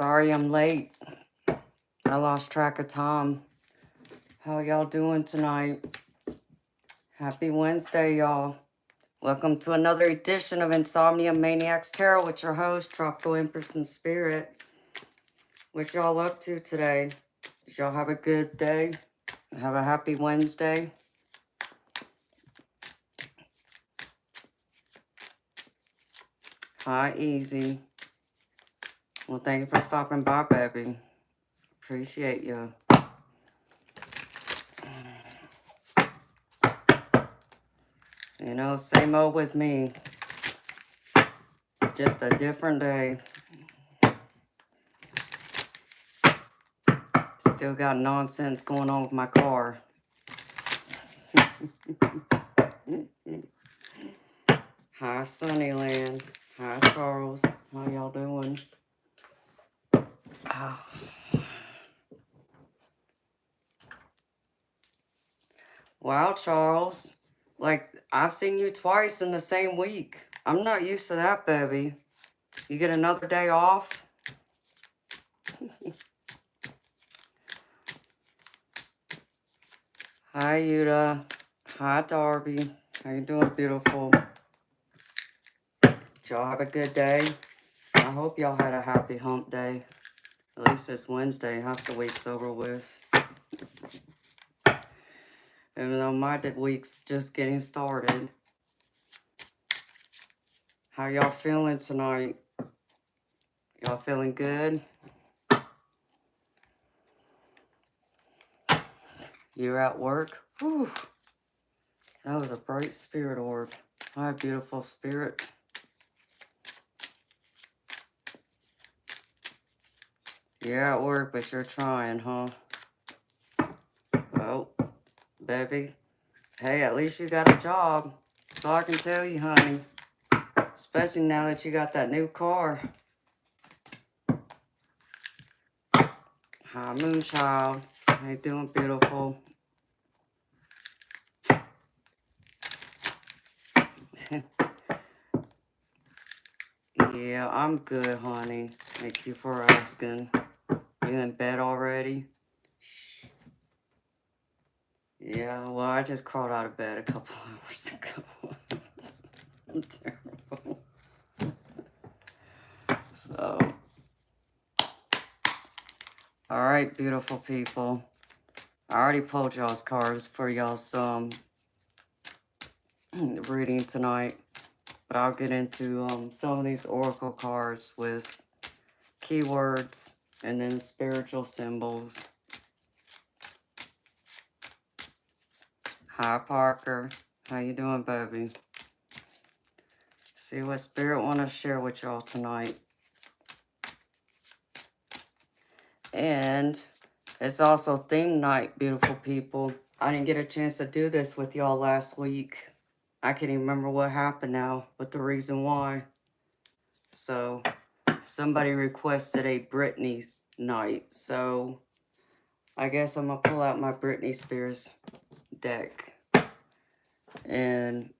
Sorry I'm late. I lost track of time. How y'all doing tonight? Happy Wednesday, y'all. Welcome to another edition of Insomnia, Maniacs, Tarot with your host, Tropical Empress in Spirit. What y'all up to today? Did y'all have a good day? Have a happy Wednesday? Hi, Easy. Well, thank you for stopping by, baby. Appreciate you. You know, same old with me. Just a different day. Still got nonsense going on with my car. Hi, Sunnyland. Hi, Charles. How y'all doing? Oh. Wow, Charles. Like, I've seen you twice in the same week. I'm not used to that, baby. You get another day off? Hi, Yuta. Hi, Darby. How you doing, beautiful? Did y'all have a good day? I hope y'all had a happy hump day. At least it's Wednesday. Half the week's over with. Even though my week's just getting started. How y'all feeling tonight? Y'all feeling good? You're at work? Whew. That was a bright spirit orb. Hi, beautiful spirit. You're at work, but you're trying, huh? Well, baby. Hey, at least you got a job. That's all I can tell you, honey. Especially now that you got that new car. Hi, Moonchild. How you doing, beautiful? Yeah, I'm good, honey. Thank you for asking. You in bed already? Yeah, well, I just crawled out of bed a couple hours ago. I'm terrible. So, all right, beautiful people. I already pulled y'all's cards for y'all's reading tonight. But I'll get into some of these oracle cards with keywords and then spiritual symbols. Hi, Parker. How you doing, baby? See what spirit want to share with y'all tonight. And it's also theme night, beautiful people. I didn't get a chance to do this with y'all last week. I can't even remember what happened now, but the reason why. So, somebody requested a Britney night. So, I guess I'm going to pull out my Britney Spears deck. And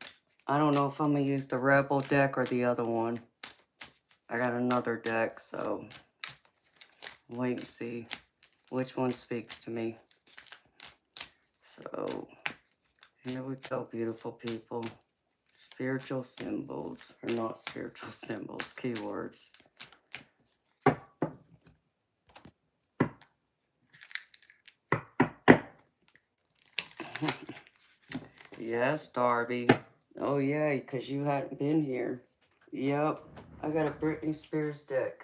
I don't know if I'm going to use the Rebel deck or the other one. I got another deck, so wait and see which one speaks to me. So, here we go, beautiful people. Spiritual symbols, or not spiritual symbols, keywords. Yes, Darby. Oh, yeah, because you hadn't been here. Yep, I got a Britney Spears deck.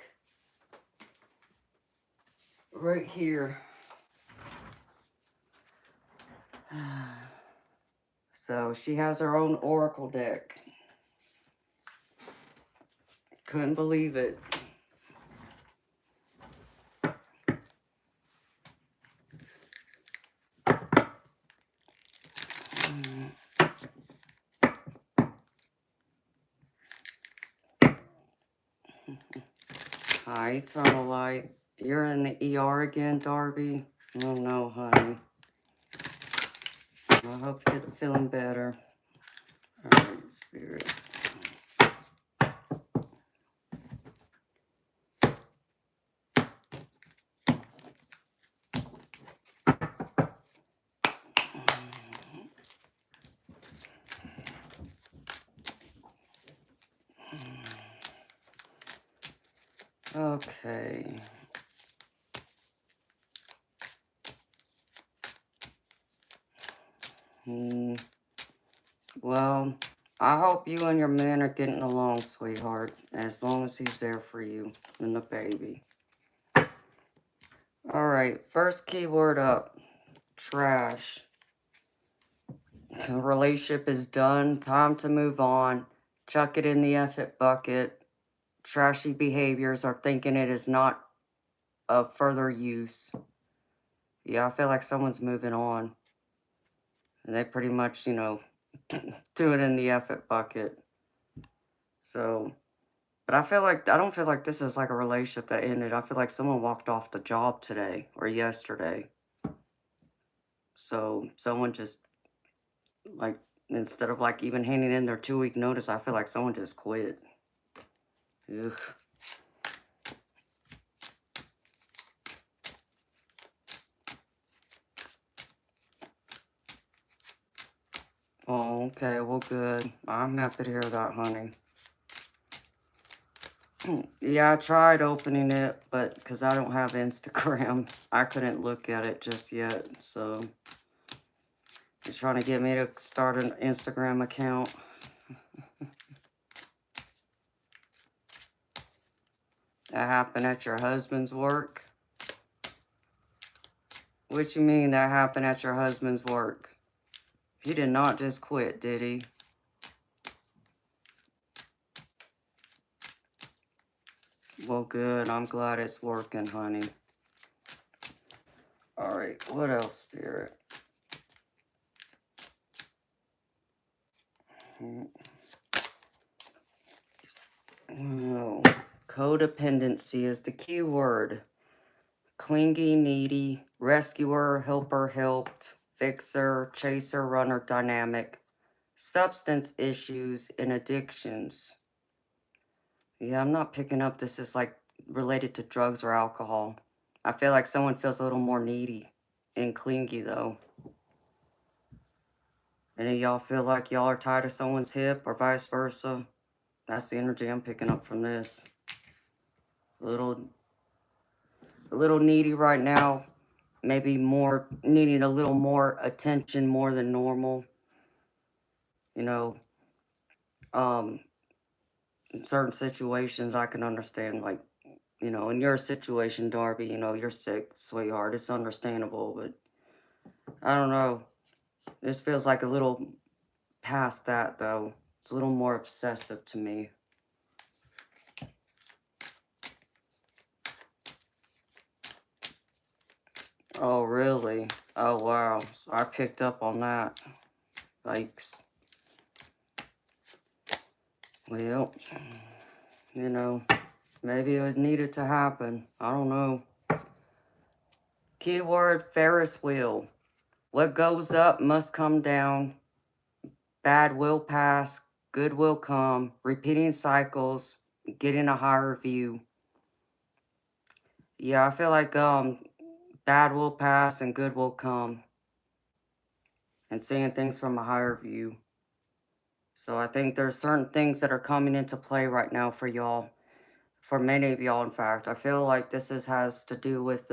Right here. So, she has her own oracle deck. Couldn't believe it. Hi, Eternal Light. You're in the ER again, Darby? Oh, no, honey. I hope you're feeling better. All right, Spirit. Okay. Well, I hope you and your man are getting along, sweetheart. As long as he's there for you and the baby. Alright, first keyword up. Trash. The relationship is done. Time to move on. Chuck it in the effort bucket. Trashy behaviors are thinking it is not of further use. Yeah, I feel like someone's moving on. And they pretty much, you know, threw it in the effort bucket. So, but I don't feel like this is like a relationship that ended. I feel like someone walked off the job today or yesterday. So, someone just, like, instead of like even handing in their 2-week notice, I feel like someone just quit. Ugh. Oh, okay, well, good. I'm happy to hear that, honey. Yeah, I tried opening it, but because I don't have Instagram, I couldn't look at it just yet. So, he's trying to get me to start an Instagram account. That happened at your husband's work? What you mean that happened at your husband's work? He did not just quit, did he? Well, good. I'm glad it's working, honey. All right, what else, Spirit? Oh, codependency is the key word. Clingy, needy, rescuer, helper, helped, fixer, chaser, runner, dynamic, substance issues, and addictions. Yeah, I'm not picking up this is like related to drugs or alcohol. I feel like someone feels a little more needy and clingy though. Any of y'all feel like y'all are tied to someone's hip or vice versa? That's the energy I'm picking up from this. A little needy right now. Maybe more needing a little more attention more than normal. You know, in certain situations I can understand, like, you know, in your situation, Darby, you know, you're sick, sweetheart. It's understandable, but I don't know. This feels like a little past that, though. It's a little more obsessive to me. Oh, really? Oh, wow. So I picked up on that. Yikes. Well, you know, maybe it needed to happen. I don't know. Keyword Ferris wheel. What goes up must come down. Bad will pass. Good will come. Repeating cycles. Getting a higher view. Yeah, I feel like bad will pass and good will come. And seeing things from a higher view. So I think there's certain things that are coming into play right now for y'all. For many of y'all, in fact. I feel like this has to do with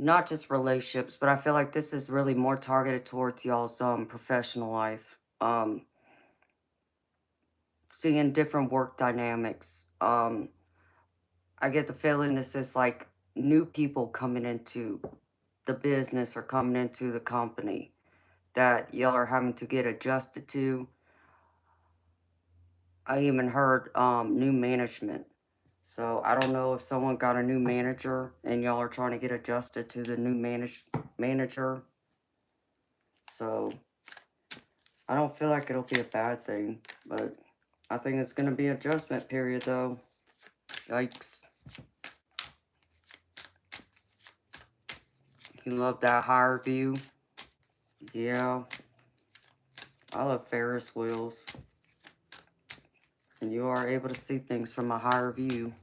not just relationships, but I feel like this is really more targeted towards y'all's professional life. Seeing different work dynamics. I get the feeling this is like new people coming into the business or coming into the company that y'all are having to get adjusted to. I even heard new management. So I don't know if someone got a new manager and y'all are trying to get adjusted to the new manager. So I don't feel like it'll be a bad thing, but I think it's going to be adjustment period though. Yikes. You love that higher view? Yeah. I love Ferris wheels. And you are able to see things from a higher view.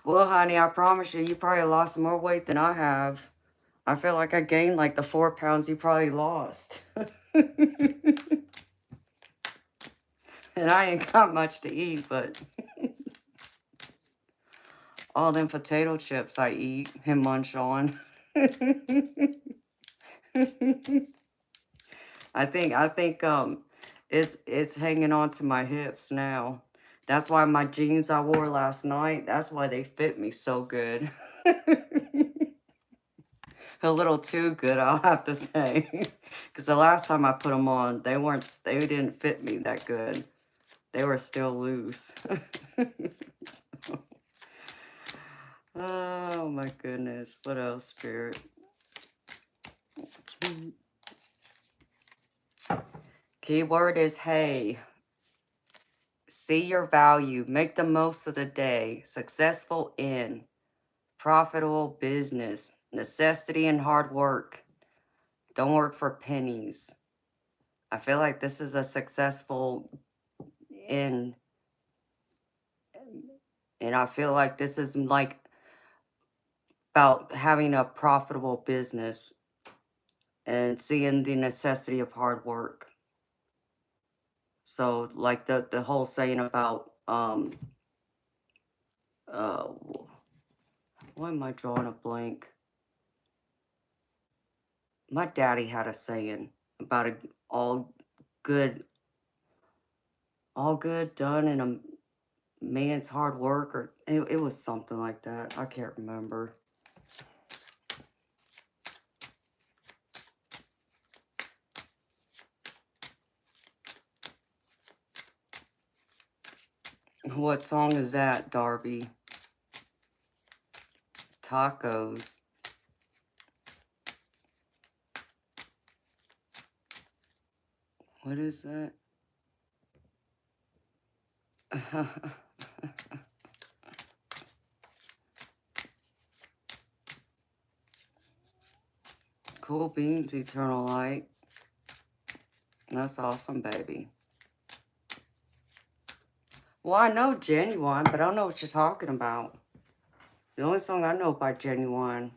Well, honey, I promise you, you probably lost more weight than I have. I feel like I gained like the 4 pounds you probably lost. And I ain't got much to eat, but all them potato chips I eat and munch on. I think it's hanging on to my hips now. That's why my jeans I wore last night, that's why they fit me so good. A little too good, I'll have to say. Because the last time I put them on, they didn't fit me that good. They were still loose. Oh my goodness. What else, Spirit? Keyword is hey. See your value. Make the most of the day. Successful in. Profitable business. Necessity and hard work. Don't work for pennies. I feel like this is a successful in. And I feel like this is like about having a profitable business and seeing the necessity of hard work. So like the whole saying about why am I drawing a blank? My daddy had a saying about all good done in a man's hard work, or it was something like that. I can't remember. What song is that, Darby? Tacos. What is that? Cool beans, eternal light. That's awesome, baby. Well, I know Genuine, but I don't know what you're talking about. The only song I know by Genuine,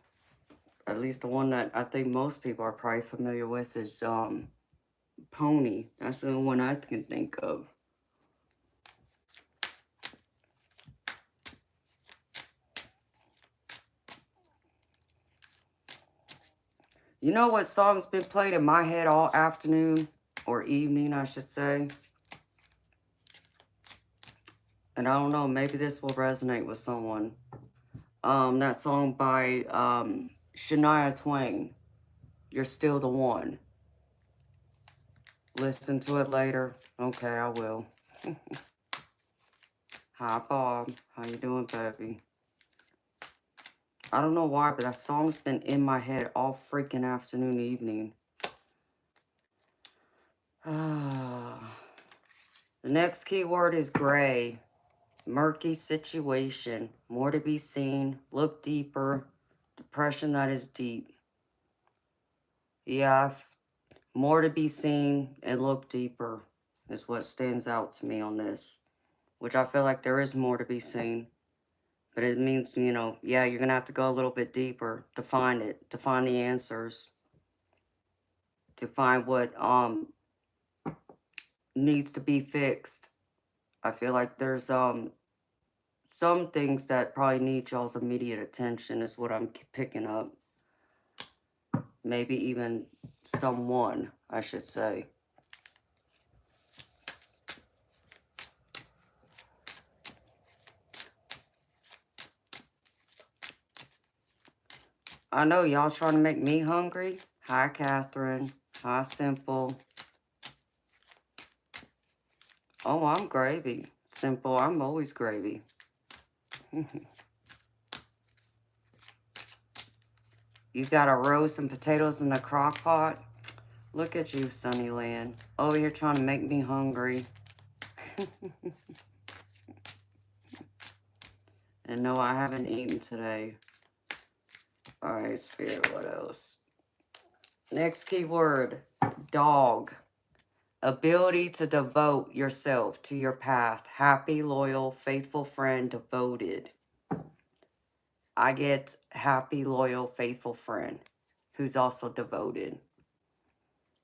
at least the one that I think most people are probably familiar with, is Pony. That's the only one I can think of. You know what song's been played in my head all afternoon, or evening, I should say? And I don't know, maybe this will resonate with someone. That song by Shania Twain, You're Still the One. Listen to it later. Okay, I will. Hi, Bob. How you doing, baby? I don't know why, but that song's been in my head all freaking afternoon, evening. The next keyword is gray. Murky situation. More to be seen. Look deeper. Depression that is deep. Yeah, more to be seen and look deeper is what stands out to me on this. Which I feel like there is more to be seen. But it means, you know, yeah, you're going to have to go a little bit deeper to find it. To find the answers. To find what needs to be fixed. I feel like there's some things that probably need y'all's immediate attention is what I'm picking up. Maybe even someone, I should say. I know y'all trying to make me hungry. Hi, Catherine. Hi, Simple. Oh, I'm gravy. Simple, I'm always gravy. You got to roast some potatoes in the crock pot. Look at you, Sunnyland. Over here trying to make me hungry. And no, I haven't eaten today. Alright, Spirit, what else? Next keyword, dog. Ability to devote yourself to your path. Happy, loyal, faithful friend, devoted. I get happy, loyal, faithful friend who's also devoted.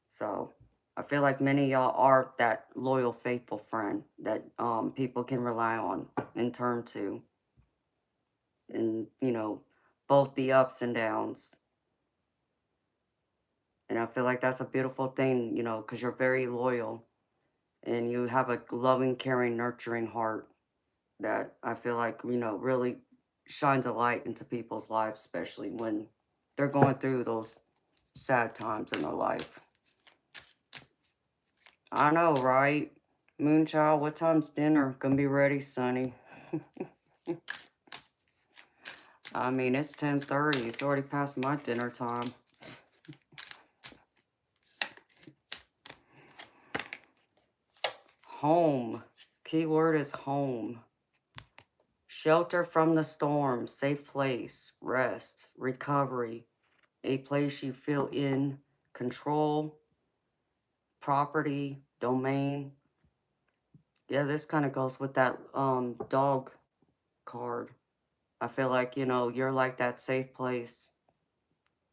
So I feel like many of y'all are that loyal, faithful friend that people can rely on and turn to. And, you know, both the ups and downs. And I feel like that's a beautiful thing, you know, because you're very loyal and you have a loving, caring, nurturing heart that I feel like, you know, really shines a light into people's lives, especially when they're going through those sad times in their life. I know, right? Moonchild, what time's dinner? Gonna be ready, Sonny. I mean, it's 10:30. It's already past my dinner time. Home. Keyword is home. Shelter from the storm, safe place, rest, recovery, a place you feel in control, property, domain. Yeah, this kind of goes with that dog card. I feel like, you know, you're like that safe place,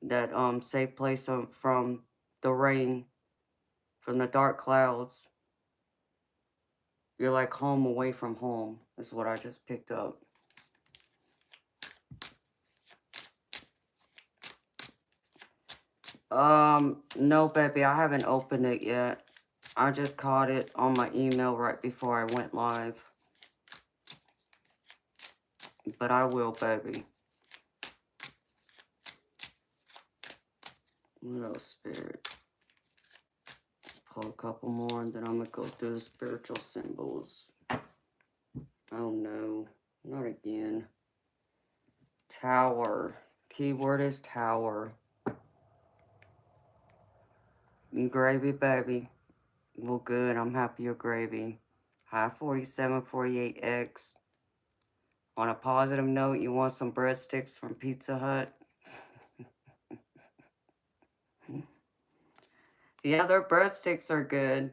that safe place from the rain, from the dark clouds. You're like home away from home, is what I just picked up. No, baby, I haven't opened it yet. I just caught it on my email right before I went live. But I will, baby. What else, Spirit? Pull a couple more, and then I'm going to go through the spiritual symbols. Oh, no. Not again. Tower. Keyword is tower. Gravy, baby. Well, good. I'm happy you're gravy. Hi, 4748X. On a positive note, you want some breadsticks from Pizza Hut? Yeah, their breadsticks are good.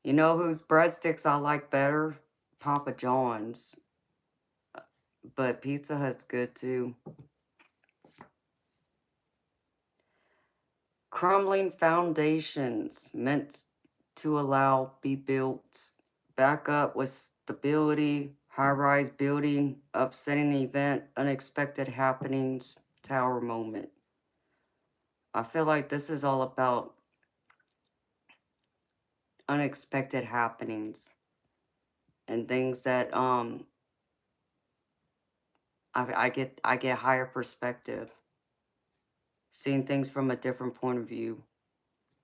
You know whose breadsticks I like better? Papa John's. But Pizza Hut's good too. Crumbling foundations meant to allow be built. Back up with stability. High-rise building. Upsetting event. Unexpected happenings. Tower moment. I feel like this is all about unexpected happenings and things that I get higher perspective, seeing things from a different point of view.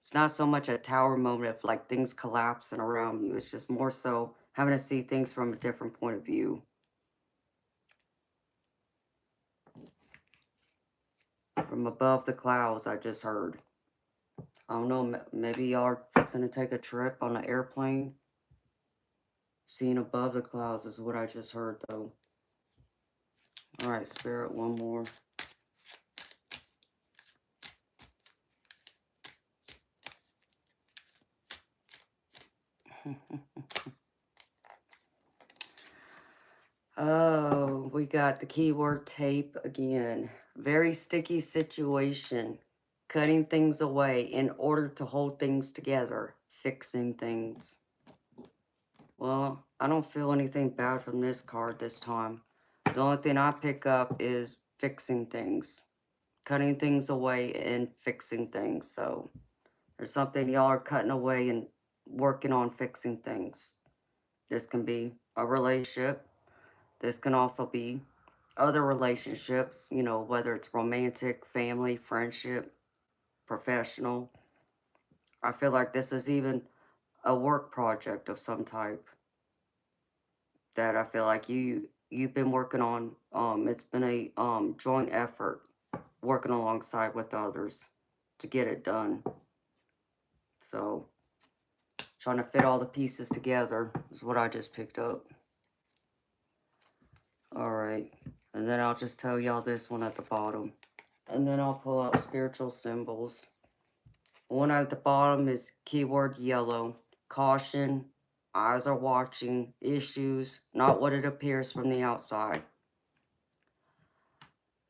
It's not so much a tower moment of like things collapsing around you. It's just more so having to see things from a different point of view. From above the clouds, I just heard. I don't know, maybe y'all are fixing to take a trip on an airplane. Seeing above the clouds is what I just heard, though. All right, Spirit, one more. Oh, we got the keyword tape again. Very sticky situation. Cutting things away in order to hold things together. Fixing things. Well, I don't feel anything bad from this card this time. The only thing I pick up is fixing things. Cutting things away and fixing things. So there's something y'all are cutting away and working on fixing things. This can be a relationship. This can also be other relationships, you know, whether it's romantic, family, friendship, professional. I feel like this is even a work project of some type that I feel like you've been working on. It's been a joint effort working alongside with others to get it done. So trying to fit all the pieces together is what I just picked up. All right. And then I'll just tell y'all this one at the bottom. And then I'll pull out spiritual symbols. One at the bottom is keyword yellow. Caution. Eyes are watching. Issues. Not what it appears from the outside.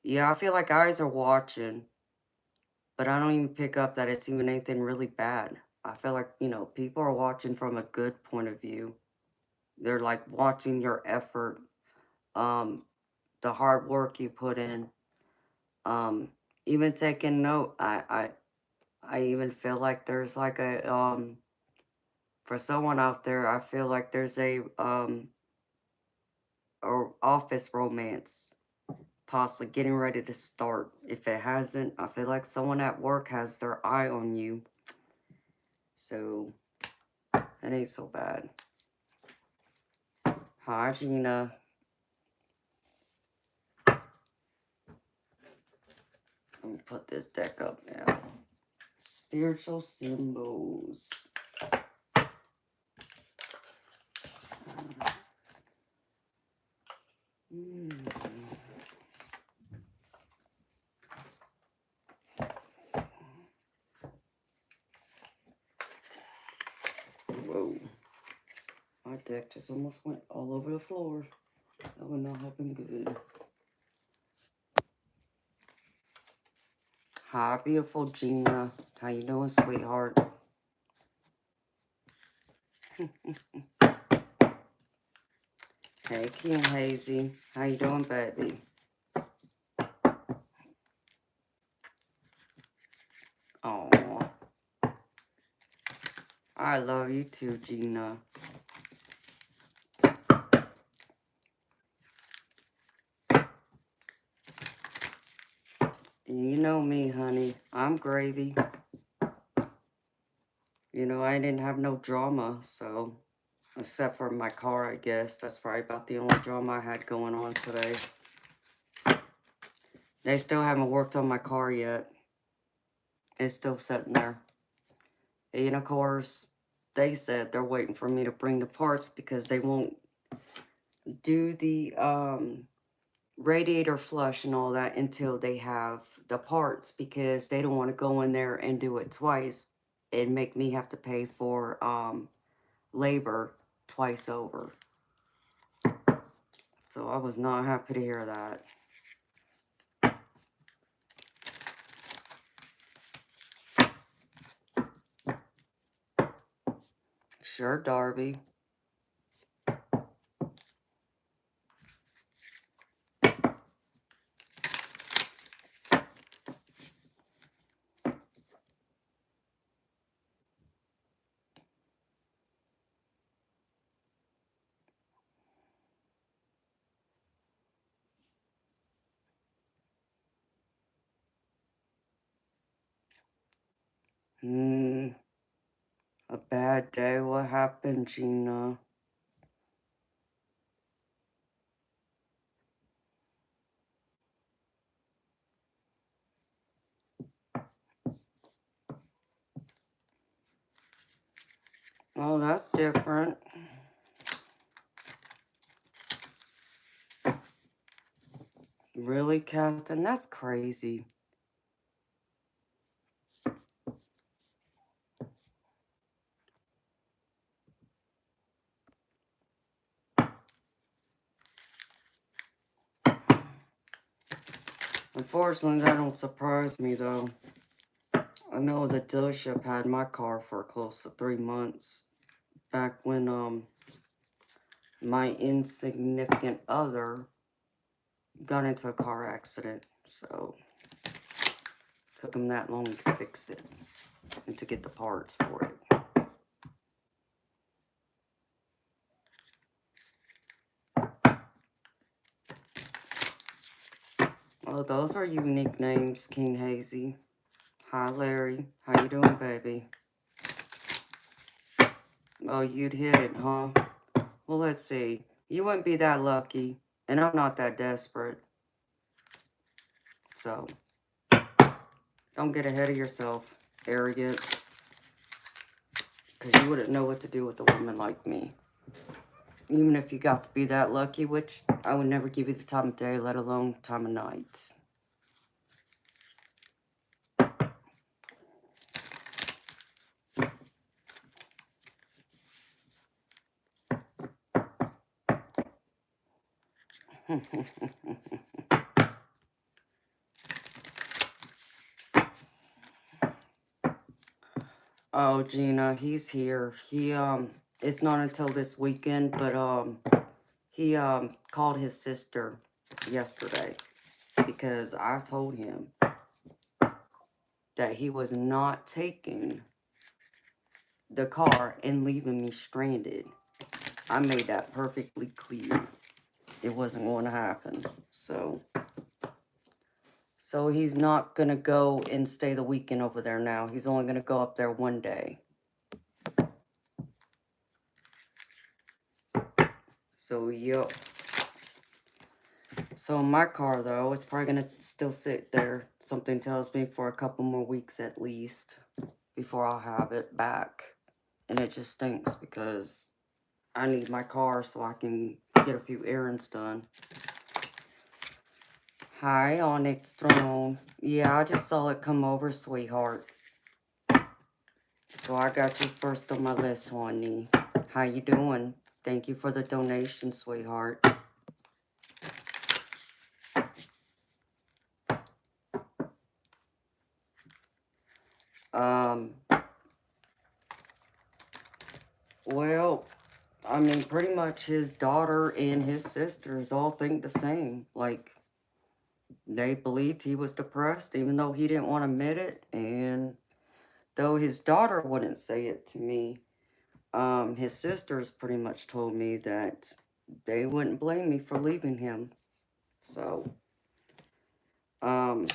Yeah, I feel like eyes are watching, but I don't even pick up that it's even anything really bad. I feel like, you know, people are watching from a good point of view. They're like watching your effort, um, the hard work you put in, um, even taking note. I even feel like there's like for someone out there, I feel like there's a office romance possibly getting ready to start. If it hasn't, I feel like someone at work has their eye on you. So, it ain't so bad. Hi, Gina. Let me put this deck up now. Spiritual symbols. Hmm. Whoa. My deck just almost went all over the floor. That would not have been good. Hi, beautiful Gina. How you doing, sweetheart? Hey, King Hazy. How you doing, baby? Aw. I love you too, Gina. You know me, honey. I'm gravy. You know, I didn't have no drama, so... Except for my car, I guess. That's probably about the only drama I had going on today. They still haven't worked on my car yet. It's still sitting there. And of course, they said they're waiting for me to bring the parts because they won't do the radiator flush and all that until they have the parts, because they don't want to go in there and do it twice and make me have to pay for labor twice over. So I was not happy to hear that. Sure, Darby. A bad day. What happened, Gina? Oh, that's different. Really, Captain? That's crazy. Unfortunately, that don't surprise me, though. I know the dealership had my car for close to 3 months. Back when, my insignificant other got into a car accident. So, took him that long to fix it and to get the parts for it. Oh, those are unique names, King Hazy. Hi, Larry. How you doing, baby? Oh, you'd hit it, huh? Well, let's see. You wouldn't be that lucky, and I'm not that desperate. So, don't get ahead of yourself, arrogant. Because you wouldn't know what to do with a woman like me. Even if you got to be that lucky, which I would never give you the time of day, let alone time of night. Oh, Gina, he's here. It's not until this weekend, but, he, called his sister yesterday because I told him that he was not taking the car and leaving me stranded. I made that perfectly clear. It wasn't going to happen. So he's not going to go and stay the weekend over there now. He's only going to go up there one day. So, yep. So my car, though, it's probably going to still sit there, something tells me, for a couple more weeks at least before I'll have it back. And it just stinks because I need my car so I can get a few errands done. Hi, Onyx Throne. Yeah, I just saw it come over, sweetheart. So I got you first on my list, honey. How you doing? Thank you for the donation, sweetheart. Well, I mean, pretty much his daughter and his sisters all think the same. Like, they believed he was depressed, even though he didn't want to admit it. And though his daughter wouldn't say it to me, his sisters pretty much told me that they wouldn't blame me for leaving him. So, now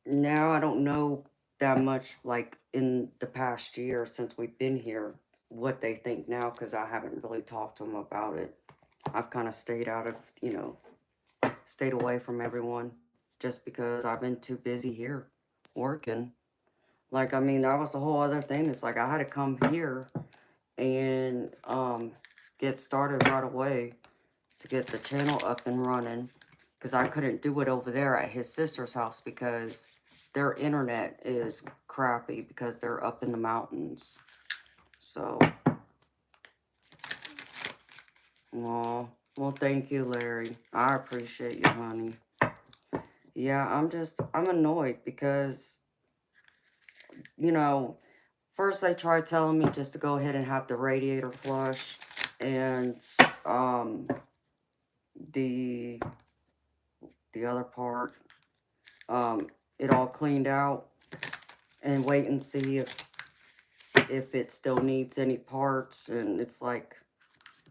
I don't know that much, like, in the past year since we've been here, what they think now, because I haven't really talked to them about it. I've kind of stayed out of, stayed away from everyone just because I've been too busy here working. Like, I mean, that was the whole other thing. It's like I had to come here and get started right away to get the channel up and running, because I couldn't do it over there at his sister's house because their internet is crappy because they're up in the mountains. So, aw, well, thank you, Larry. I appreciate you, honey. Yeah, I'm annoyed because, first they tried telling me just to go ahead and have the radiator flush and, the other part, it all cleaned out, and wait and see if it still needs any parts. And it's like,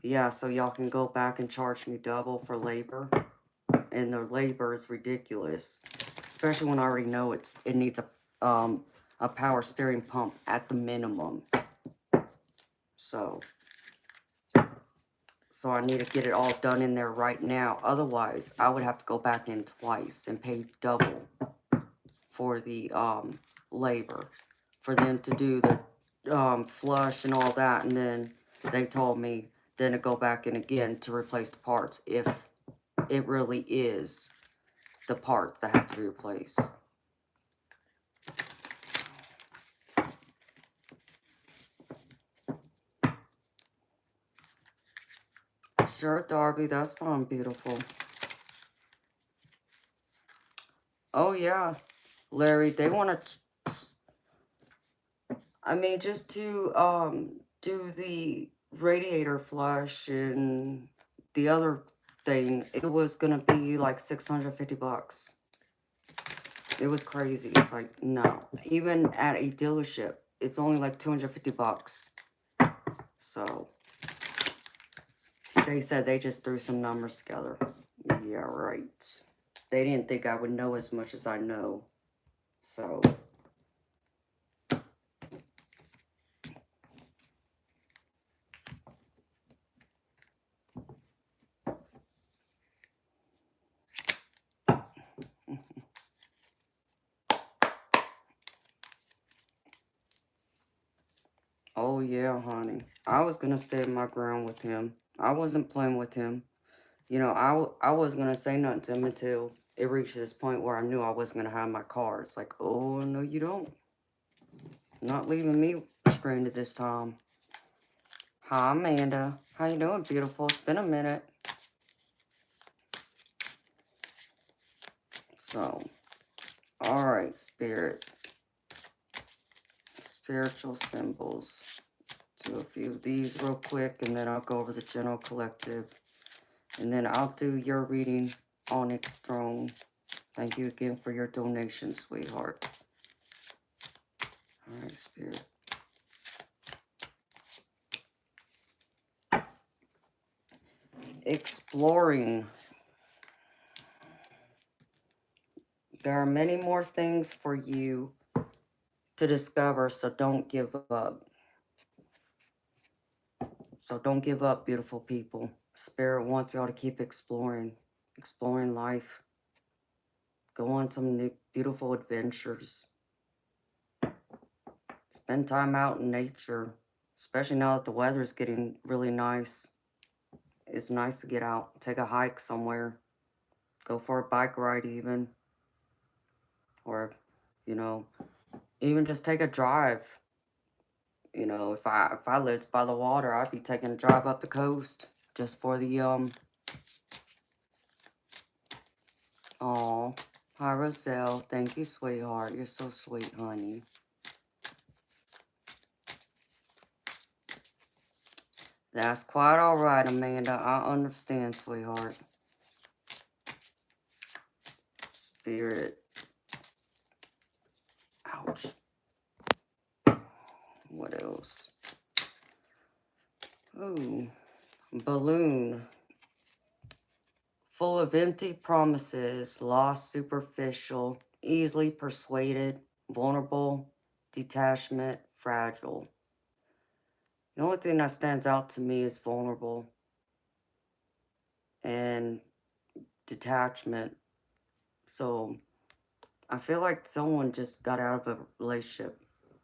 yeah, so y'all can go back and charge me double for labor, and the labor is ridiculous, especially when I already know it needs a power steering pump at the minimum. So I need to get it all done in there right now. Otherwise, I would have to go back in twice and pay double for the labor for them to do the flush and all that. And then they told me then to go back in again to replace the parts if it really is the parts that have to be replaced. Sure, Darby, that's fine, beautiful. Oh, yeah, Larry, they want to, I mean, just to do the radiator flush and the other thing, it was going to be like $650. It was crazy. It's like, no. Even at a dealership, it's only like $250. So, they said they just threw some numbers together. Yeah, right. They didn't think I would know as much as I know. So, oh yeah, honey. I was going to stand my ground with him. I wasn't playing with him. I wasn't going to say nothing to him until it reached this point where I knew I wasn't going to have my car. It's like, oh, no, you don't. Not leaving me stranded this time. Hi, Amanda. How you doing, beautiful? It's been a minute. So, all right, Spirit. spiritual symbols. Do a few of these real quick, and then I'll go over the general collective. And then I'll do your reading, Onyx Throne. Thank you again for your donation, sweetheart. All right, Spirit. Exploring. There are many more things for you to discover, so don't give up. So don't give up, beautiful people. Spirit wants y'all to keep exploring life. Go on some new, beautiful adventures. Spend time out in nature, especially now that the weather is getting really nice. It's nice to get out, take a hike somewhere, go for a bike ride even, or, you know, even just take a drive. You know, if I lived by the water, I'd be taking a drive up the coast just for the Aw, hi Roselle, thank you, sweetheart. You're so sweet, honey. That's quite all right, Amanda. I understand, sweetheart. Spirit. Ouch. What else? Ooh, balloon. Full of empty promises, lost, superficial, easily persuaded, vulnerable, detachment, fragile. The only thing that stands out to me is vulnerable and detachment. So I feel like someone just got out of a relationship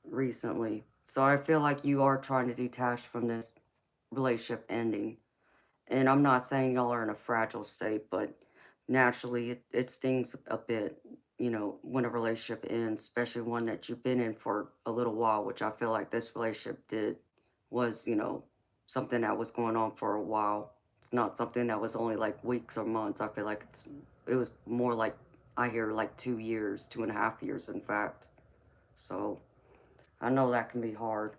recently. So I feel like you are trying to detach from this relationship ending. And I'm not saying y'all are in a fragile state, but naturally it stings a bit, you know, when a relationship ends, especially one that you've been in for a little while, which I feel like this relationship was, you know, something that was going on for a while. It's not something that was only like weeks or months. I feel like it was more like, I hear like 2 years, 2.5 years, in fact. So I know that can be hard.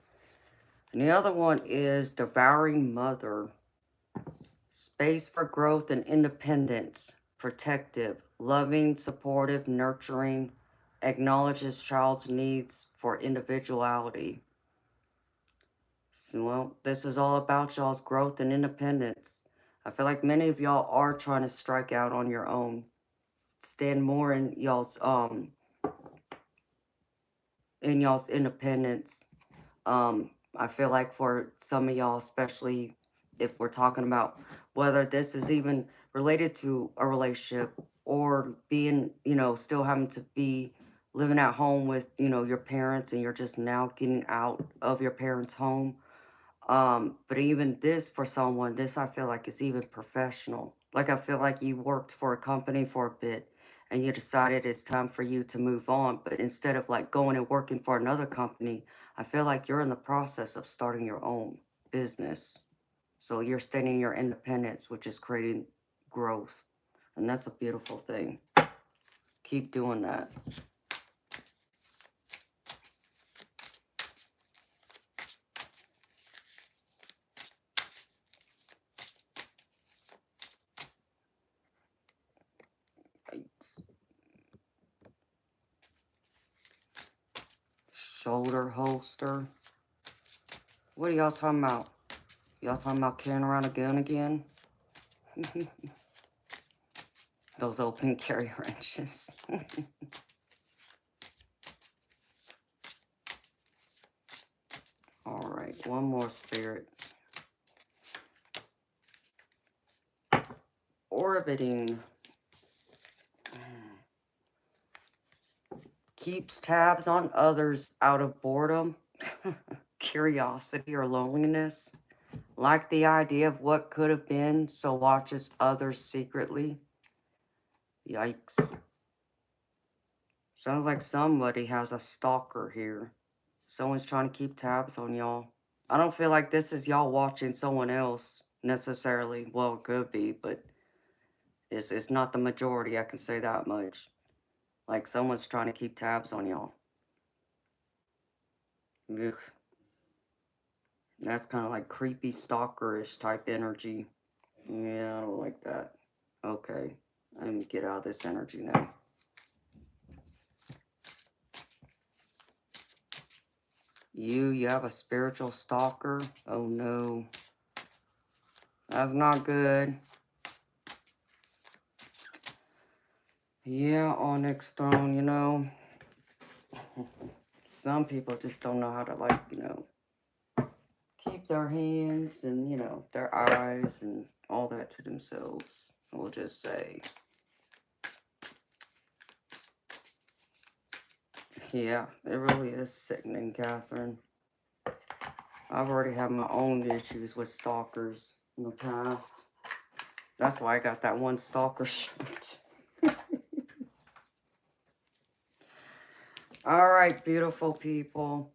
And the other one is Devouring Mother. Space for growth and independence. Protective, loving, supportive, nurturing. Acknowledges child's needs for individuality. So, well, this is all about y'all's growth and independence. I feel like many of y'all are trying to strike out on your own. Stand more in y'all's independence. I feel like for some of y'all, especially if we're talking about whether this is even related to a relationship or being, you know, still having to be living at home with, you know, your parents, and you're just now getting out of your parents' home. But even this, for someone, this I feel like is even professional. Like, I feel like you worked for a company for a bit and you decided it's time for you to move on. But instead of like going and working for another company, I feel like you're in the process of starting your own business. So you're stating your independence, which is creating growth. And that's a beautiful thing. Keep doing that. Right. Shoulder holster. What are y'all talking about? Y'all talking about carrying around a gun again? Those open carry wrenches. All right, one more, Spirit. Orbiting. Keeps tabs on others out of boredom, curiosity, or loneliness. Like the idea of what could have been, so watches others secretly. Yikes. Sounds like somebody has a stalker here. Someone's trying to keep tabs on y'all. I don't feel like this is y'all watching someone else necessarily. Well, it could be, but it's not the majority, I can say that much. Like, someone's trying to keep tabs on y'all. Ugh. That's kind of like creepy stalkerish type energy. Yeah, I don't like that. Okay, let me get out of this energy now. You have a spiritual stalker? Oh no. That's not good. Yeah, Onyx throne, you know. Some people just don't know how to, like, you know, keep their hands and, you know, their eyes and all that to themselves. We'll just say. Yeah, it really is sickening, Catherine. I've already had my own issues with stalkers in the past. That's why I got that one stalker shirt. All right, beautiful people.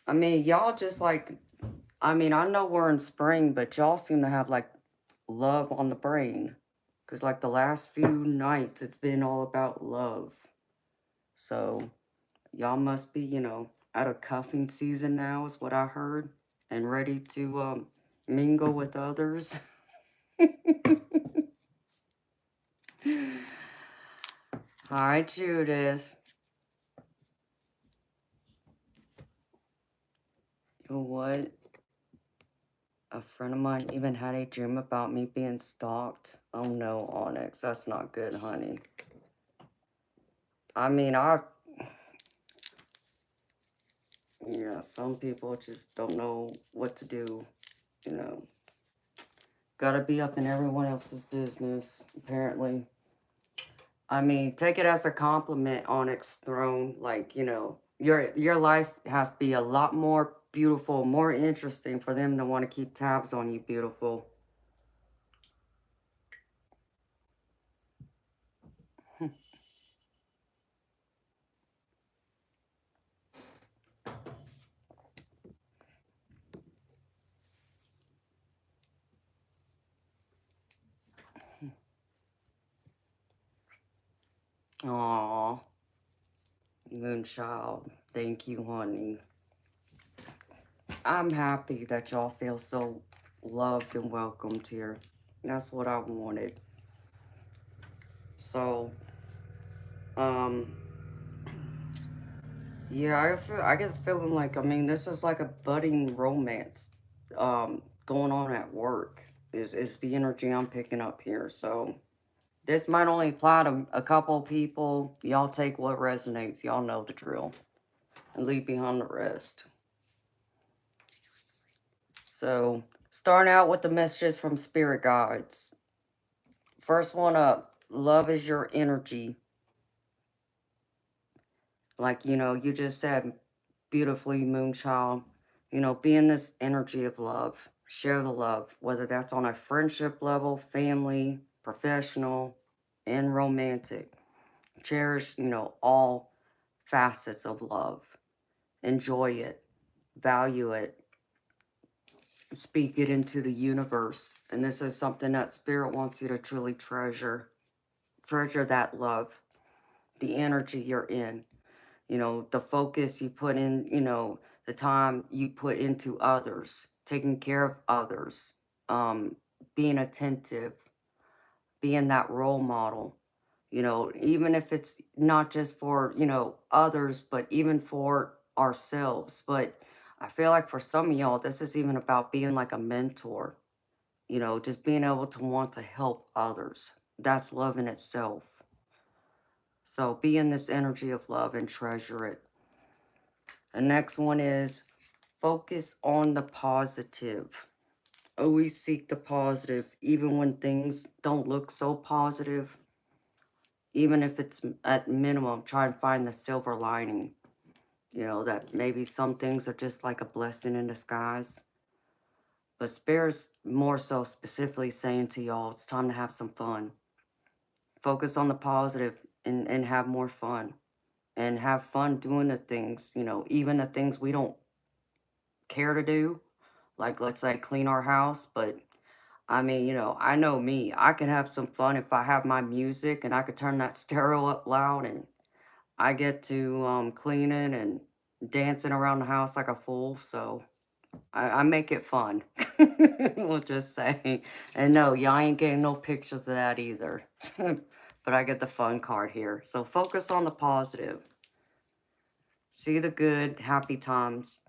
I mean, y'all just like, I mean, I know we're in spring, but y'all seem to have like love on the brain. Because like the last few nights, it's been all about love. So y'all must be, you know, out of cuffing season now is what I heard. And ready to mingle with others. Hi, Judas. You know what? A friend of mine even had a dream about me being stalked. Oh no, Onyx, that's not good, honey. I mean, yeah, some people just don't know what to do, you know. Gotta be up in everyone else's business, apparently. I mean, take it as a compliment, Onyx Throne. Like, you know, your life has to be a lot more beautiful, more interesting for them to want to keep tabs on you, beautiful. Aww. Moonchild, thank you, honey. I'm happy that y'all feel so loved and welcomed here. That's what I wanted. So, um, yeah, I get the feeling like, I mean, this is like a budding romance, going on at work is the energy I'm picking up here. So this might only apply to a couple people. Y'all take what resonates. Y'all know the drill and leave behind the rest. So starting out with the messages from spirit guides. First one up, love is your energy. Like, you know, you just said beautifully, Moonchild. You know, be in this energy of love. Share the love, whether that's on a friendship level, family, professional, and romantic. Cherish, you know, all facets of love. Enjoy it. Value it. Speak it into the universe. And this is something that Spirit wants you to truly treasure. Treasure that love, the energy you're in. You know, the focus you put in, you know, the time you put into others, taking care of others, being attentive, being that role model, you know, even if it's not just for, you know, others, but even for ourselves. But I feel like for some of y'all, this is even about being like a mentor, you know, just being able to want to help others. That's love in itself. So be in this energy of love and treasure it. The next one is focus on the positive. Always seek the positive, even when things don't look so positive. Even if it's at minimum, try and find the silver lining. You know, that maybe some things are just like a blessing in disguise. But Spirit's more so specifically saying to y'all, it's time to have some fun. Focus on the positive and have more fun. And have fun doing the things, you know, even the things we don't care to do. Like, let's say, clean our house. But, I mean, you know, I know me. I can have some fun if I have my music and I could turn that stereo up loud and I get to cleaning and dancing around the house like a fool, so I make it fun. We'll just say. And no, y'all ain't getting no pictures of that either. But I get the fun card here. So focus on the positive. See the good, happy times,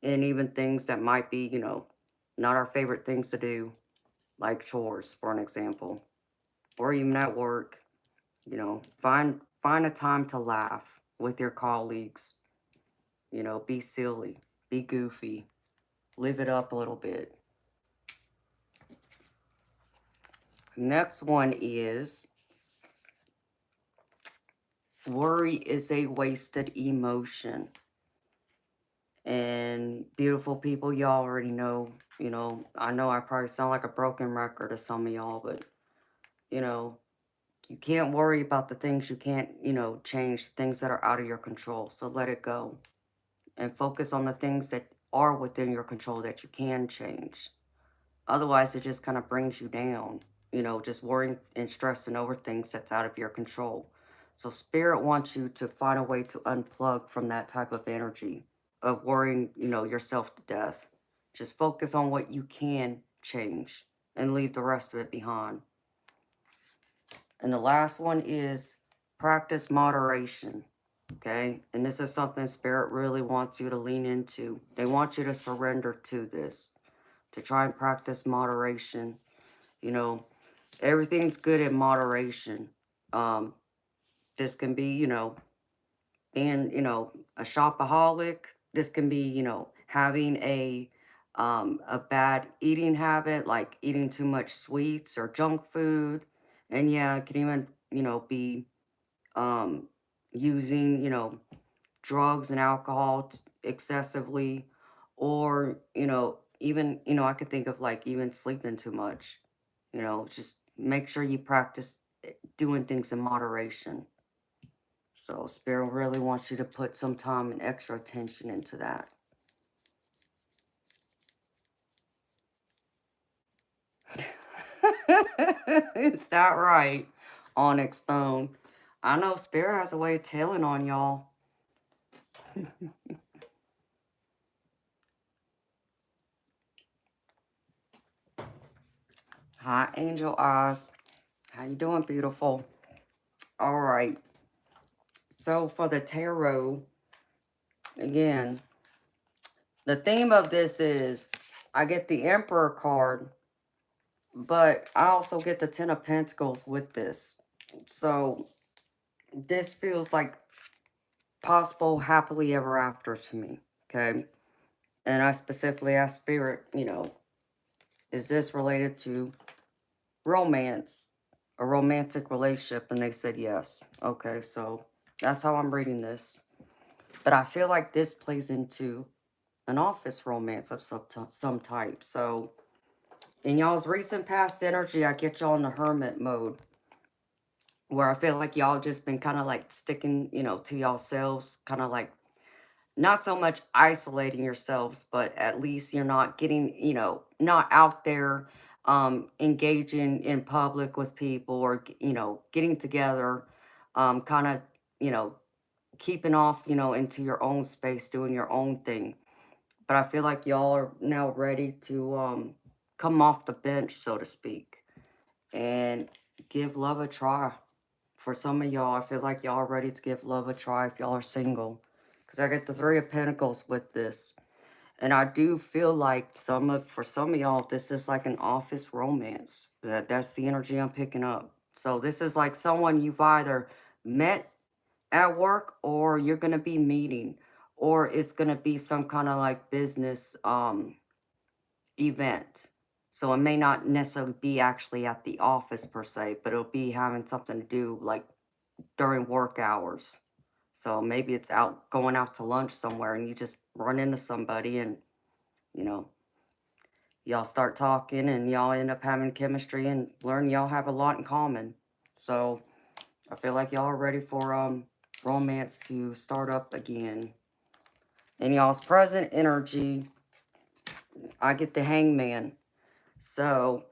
and even things that might be, not our favorite things to do, like chores, for an example, or even at work. Find a time to laugh with your colleagues. Be silly, be goofy, live it up a little bit. Next one is worry is a wasted emotion. And beautiful people, y'all already know, I know I probably sound like a broken record to some of y'all, but, you know, you can't worry about the things you can't, change, things that are out of your control. So let it go and focus on the things that are within your control that you can change. Otherwise, it just kind of brings you down, just worrying and stressing over things that's out of your control. So Spirit wants you to find a way to unplug from that type of energy of worrying, yourself to death. Just focus on what you can change and leave the rest of it behind. And the last one is practice moderation. Okay. And this is something Spirit really wants you to lean into. They want you to surrender to this, to try and practice moderation. Everything's good in moderation. This can be, being, a shopaholic. This can be, having a bad eating habit, like eating too much sweets or junk food. And yeah, it can even, be using, drugs and alcohol excessively, or, even, I could think of like even sleeping too much. Just make sure you practice doing things in moderation. So Spirit really wants you to put some time and extra attention into that. Is that right, Onyx Stone? I know Spirit has a way of telling on y'all. Hi, Angel Eyes. How you doing, beautiful? All right. So for the tarot, again, the theme of this is I get the Emperor card, but I also get the Ten of Pentacles with this. So this feels like possible happily ever after to me, okay? And I specifically asked Spirit, is this related to romance, a romantic relationship? And they said yes. Okay, so that's how I'm reading this. But I feel like this plays into an office romance of some type. So in y'all's recent past energy, I get y'all in the hermit mode, where I feel like y'all just been kind of like sticking, to yourselves, kind of like not so much isolating yourselves, but at least you're not getting, not out there engaging in public with people, or, getting together, kind of, keeping off, into your own space, doing your own thing. But I feel like y'all are now ready to come off the bench, so to speak, and give love a try. For some of y'all, I feel like y'all are ready to give love a try if y'all are single. Because I get the Three of Pentacles with this. And I do feel like for some of y'all, this is like an office romance. That's the energy I'm picking up. So this is like someone you've either met at work, or you're going to be meeting, or it's going to be some kind of like business event. So it may not necessarily be actually at the office per se, but it'll be having something to do like during work hours. So maybe it's going out to lunch somewhere, and you just run into somebody, and, y'all start talking, and y'all end up having chemistry and learn y'all have a lot in common. So I feel like y'all are ready for romance to start up again. In y'all's present energy, I get the Hangman. So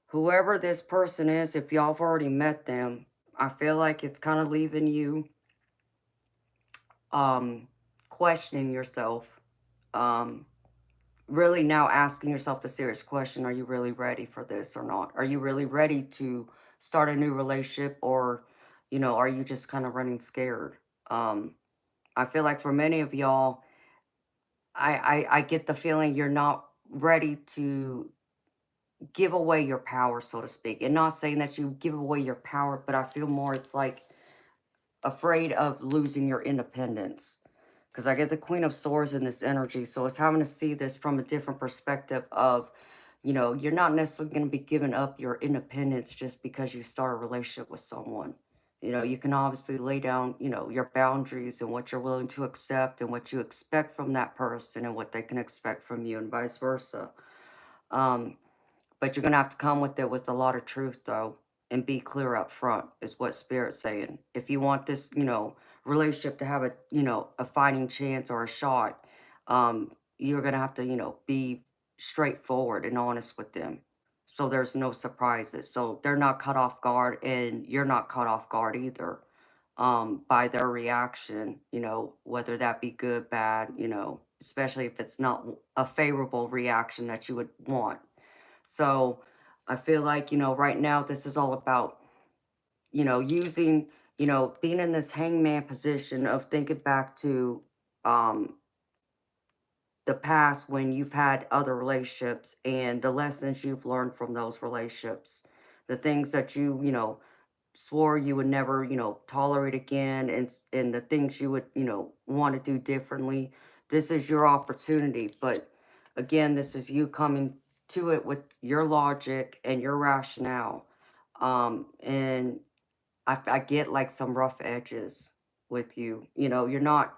whoever this person is, if y'all have already met them, I feel like it's kind of leaving you questioning yourself. Um, really now asking yourself the serious question, are you really ready for this or not? Are you really ready to start a new relationship, or, are you just kind of running scared? Um, I feel like for many of y'all, I get the feeling you're not ready to give away your power, so to speak. And not saying that you give away your power, but I feel more it's like afraid of losing your independence. Because I get the Queen of Swords in this energy. So it's having to see this from a different perspective of, you're not necessarily going to be giving up your independence just because you start a relationship with someone. You can obviously lay down, your boundaries and what you're willing to accept and what you expect from that person and what they can expect from you and vice versa. Um, but you're gonna have to come with it with a lot of truth though, and be clear up front, is what Spirit's saying. If you want this, relationship to have a fighting chance or a shot, you're gonna have to, be straightforward and honest with them. So there's no surprises. So they're not caught off guard and you're not caught off guard either. By their reaction, whether that be good, bad, especially if it's not a favorable reaction that you would want. So I feel like, right now this is all about, using, being in this hangman position of thinking back to um, the past when you've had other relationships and the lessons you've learned from those relationships, the things that you swore you would never, tolerate again, and the things you would, want to do differently. This is your opportunity, but again, this is you coming to it with your logic and your rationale. And I get like some rough edges with you. You're not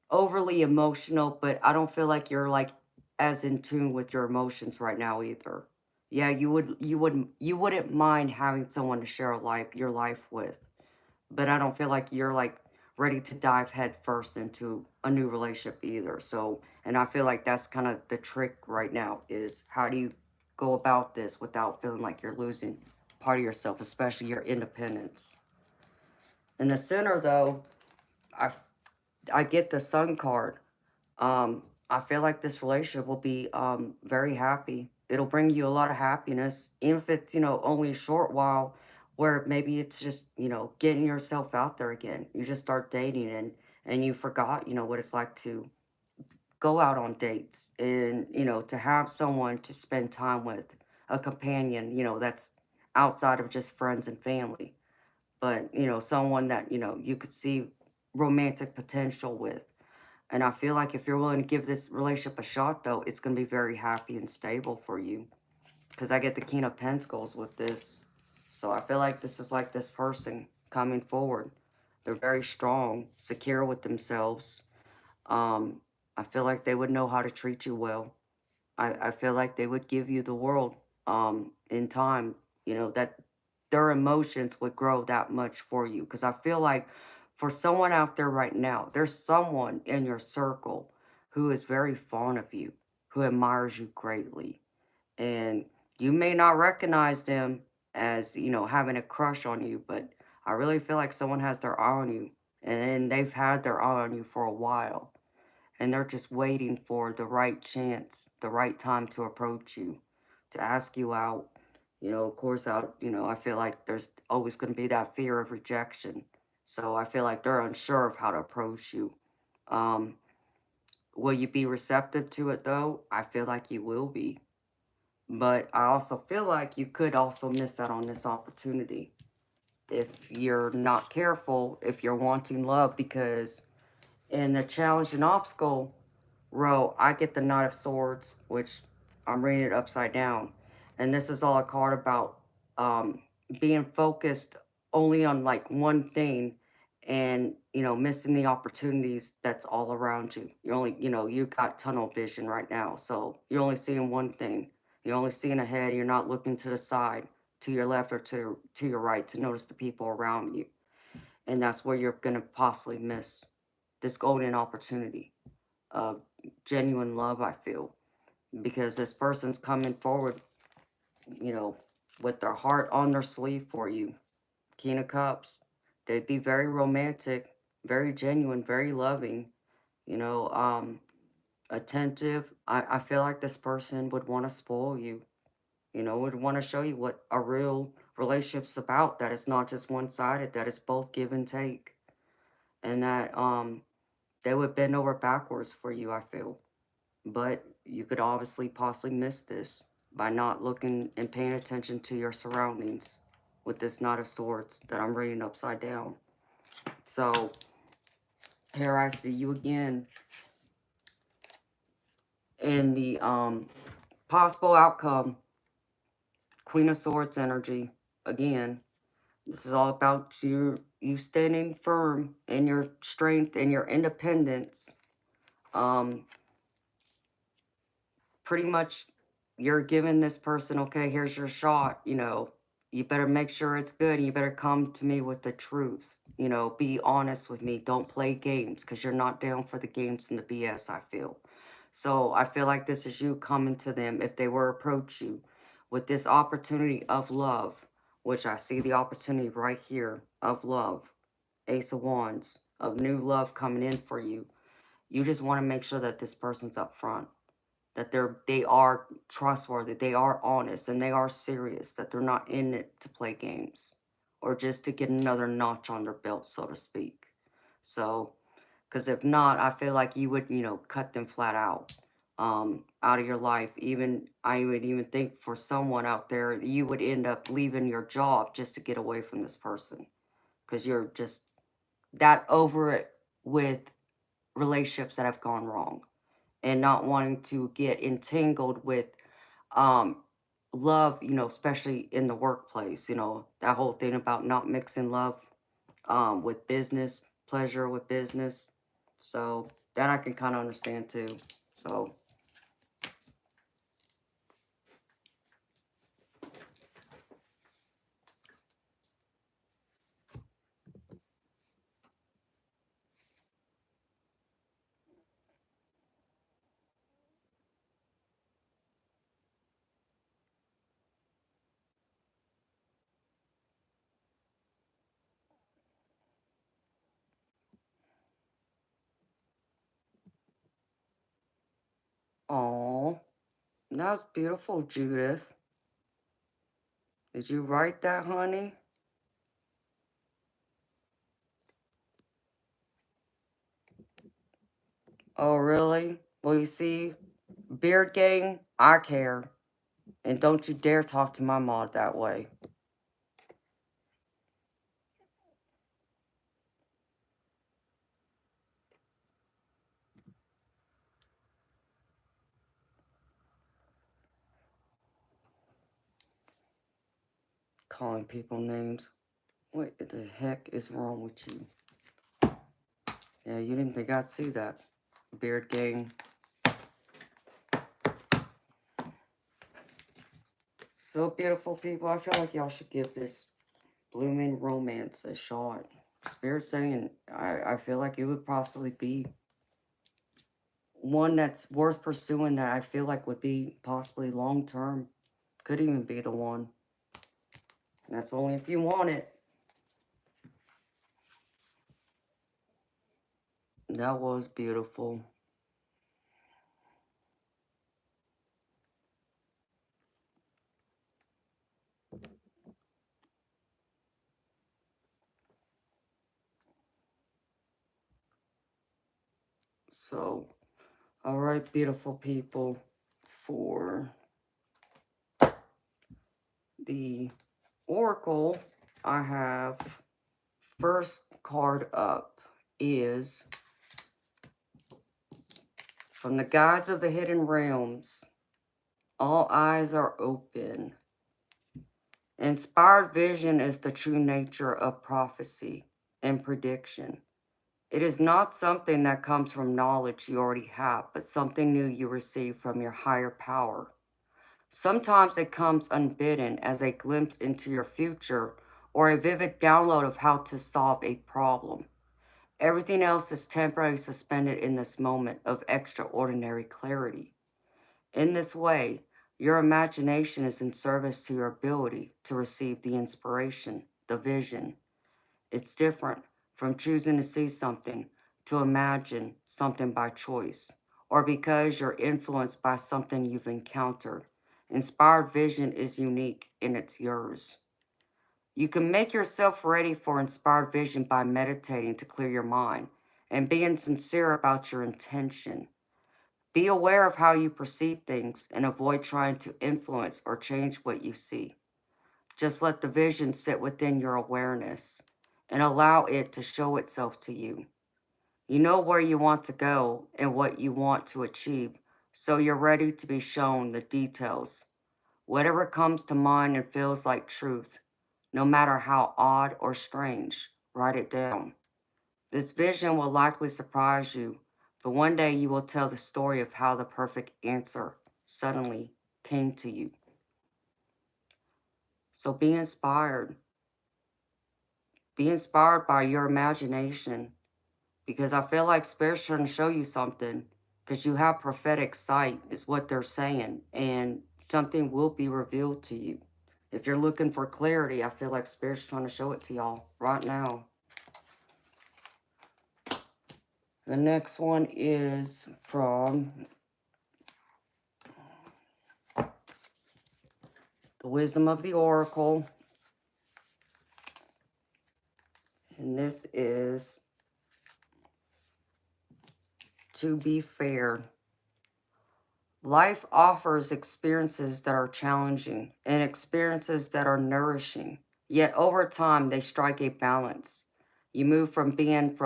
overly emotional, but I don't feel like you're like as in tune with your emotions right now either. Yeah, you wouldn't mind having someone to share your life with, but I don't feel like you're like ready to dive head first into a new relationship either. So, and I feel like that's kind of the trick right now, is how do you go about this without feeling like you're losing part of yourself, especially your independence. In the center though, I I get the Sun card. I feel like this relationship will be very happy. It'll bring you a lot of happiness, even if it's, only a short while, where maybe it's just, getting yourself out there again. You just start dating, and you forgot, what it's like to go out on dates, and, to have someone to spend time with, a companion, that's outside of just friends and family, but, someone that, you could see romantic potential with. And I feel like if you're willing to give this relationship a shot, though, it's going to be very happy and stable for you. Because I get the King of Pentacles with this. So I feel like this is like this person coming forward. They're very strong, secure with themselves. Um, I feel like they would know how to treat you well. I feel like they would give you the world in time, that their emotions would grow that much for you. Because I feel like for someone out there right now, there's someone in your circle who is very fond of you, who admires you greatly. And you may not recognize them as, having a crush on you, but I really feel like someone has their eye on you. And they've had their eye on you for a while, and they're just waiting for the right chance, the right time to approach you, to ask you out. Of course, I feel like there's always going to be that fear of rejection. So I feel like they're unsure of how to approach you. Um, will you be receptive to it though? I feel like you will be. But I also feel like you could also miss out on this opportunity if you're not careful, if you're wanting love, because in the challenge and obstacle row, I get the Knight of Swords, which I'm reading it upside down. And this is all a card about um, being focused only on like one thing, and, missing the opportunities that's all around you. You're only, you've got tunnel vision right now. So you're only seeing one thing. You're only seeing ahead. You're not looking to the side, to your left or to your right, to notice the people around you. And that's where you're going to possibly miss this golden opportunity of genuine love, I feel, because this person's coming forward, you know, with their heart on their sleeve for you. King of Cups. They'd be very romantic, very genuine, very loving, you know, attentive. I feel like this person would want to spoil you, you know, would want to show you what a real relationship's about, that it's not just one-sided, that it's both give and take. And that they would bend over backwards for you, I feel. But you could obviously possibly miss this by not looking and paying attention to your surroundings with this Knight of Swords that I'm reading upside down. So here I see you again in the possible outcome, Queen of Swords energy. Again, this is all about you standing firm in your strength and your independence. Pretty much you're giving this person, okay, here's your shot, you know, you better make sure it's good. You better come to me with the truth, you know, be honest with me. Don't play games, because you're not down for the games and the BS, I feel. So I feel like this is you coming to them, if they were to approach you with this opportunity of love, which I see the opportunity right here of love, Ace of Wands, of new love coming in for you. You just want to make sure that this person's up front, that they are trustworthy, they are honest, and they are serious, that they're not in it to play games or just to get another notch on their belt, so to speak. So, because if not, I feel like you would, you know, cut them flat out of your life. Even, I would even think for someone out there, you would end up leaving your job just to get away from this person, because you're just that over it with relationships that have gone wrong, and not wanting to get entangled with um love, you know, especially in the workplace, you know, that whole thing about not mixing love with business, pleasure with business. So that I can kind of understand too. So oh, that's beautiful, Judith. Did you write that, honey? Oh, really? Well, you see, Beard Gang, I care. And don't you dare talk to my mod that way. Calling people names. What the heck is wrong with you? Yeah, you didn't think I'd see that. Beard Gang. So beautiful, people. I feel like y'all should give this blooming romance a shot. Spirit saying, I feel like it would possibly be one that's worth pursuing, that I feel like would be possibly long term. Could even be the one. And that's only if you want it. That was beautiful. So, alright, beautiful people. For the Oracle, I have first card up is from the Gods of the Hidden Realms. All eyes are open. Inspired vision is the true nature of prophecy and prediction. It is not something that comes from knowledge you already have, but something new you receive from your higher power. Sometimes it comes unbidden as a glimpse into your future or a vivid download of how to solve a problem. Everything else is temporarily suspended in this moment of extraordinary clarity. In this way, your imagination is in service to your ability to receive the inspiration, the vision. It's different from choosing to see something, to imagine something by choice, or because you're influenced by something you've encountered. Inspired vision is unique and it's yours. You can make yourself ready for inspired vision by meditating to clear your mind and being sincere about your intention. Be aware of how you perceive things and avoid trying to influence or change what you see. Just let the vision sit within your awareness and allow it to show itself to you. You know where you want to go and what you want to achieve, so you're ready to be shown the details. Whatever comes to mind and feels like truth, no matter how odd or strange, write it down. This vision will likely surprise you, but one day you will tell the story of how the perfect answer suddenly came to you. So be inspired. Be inspired by your imagination, because I feel like Spirit's trying to show you something, because you have prophetic sight is what they're saying, and something will be revealed to you. If you're looking for clarity, I feel like Spirit's trying to show it to y'all right now. The next one is from the Wisdom of the Oracle. And this is, to be fair. Life offers experiences that are challenging and experiences that are nourishing. Yet over time, they strike a balance. You move from being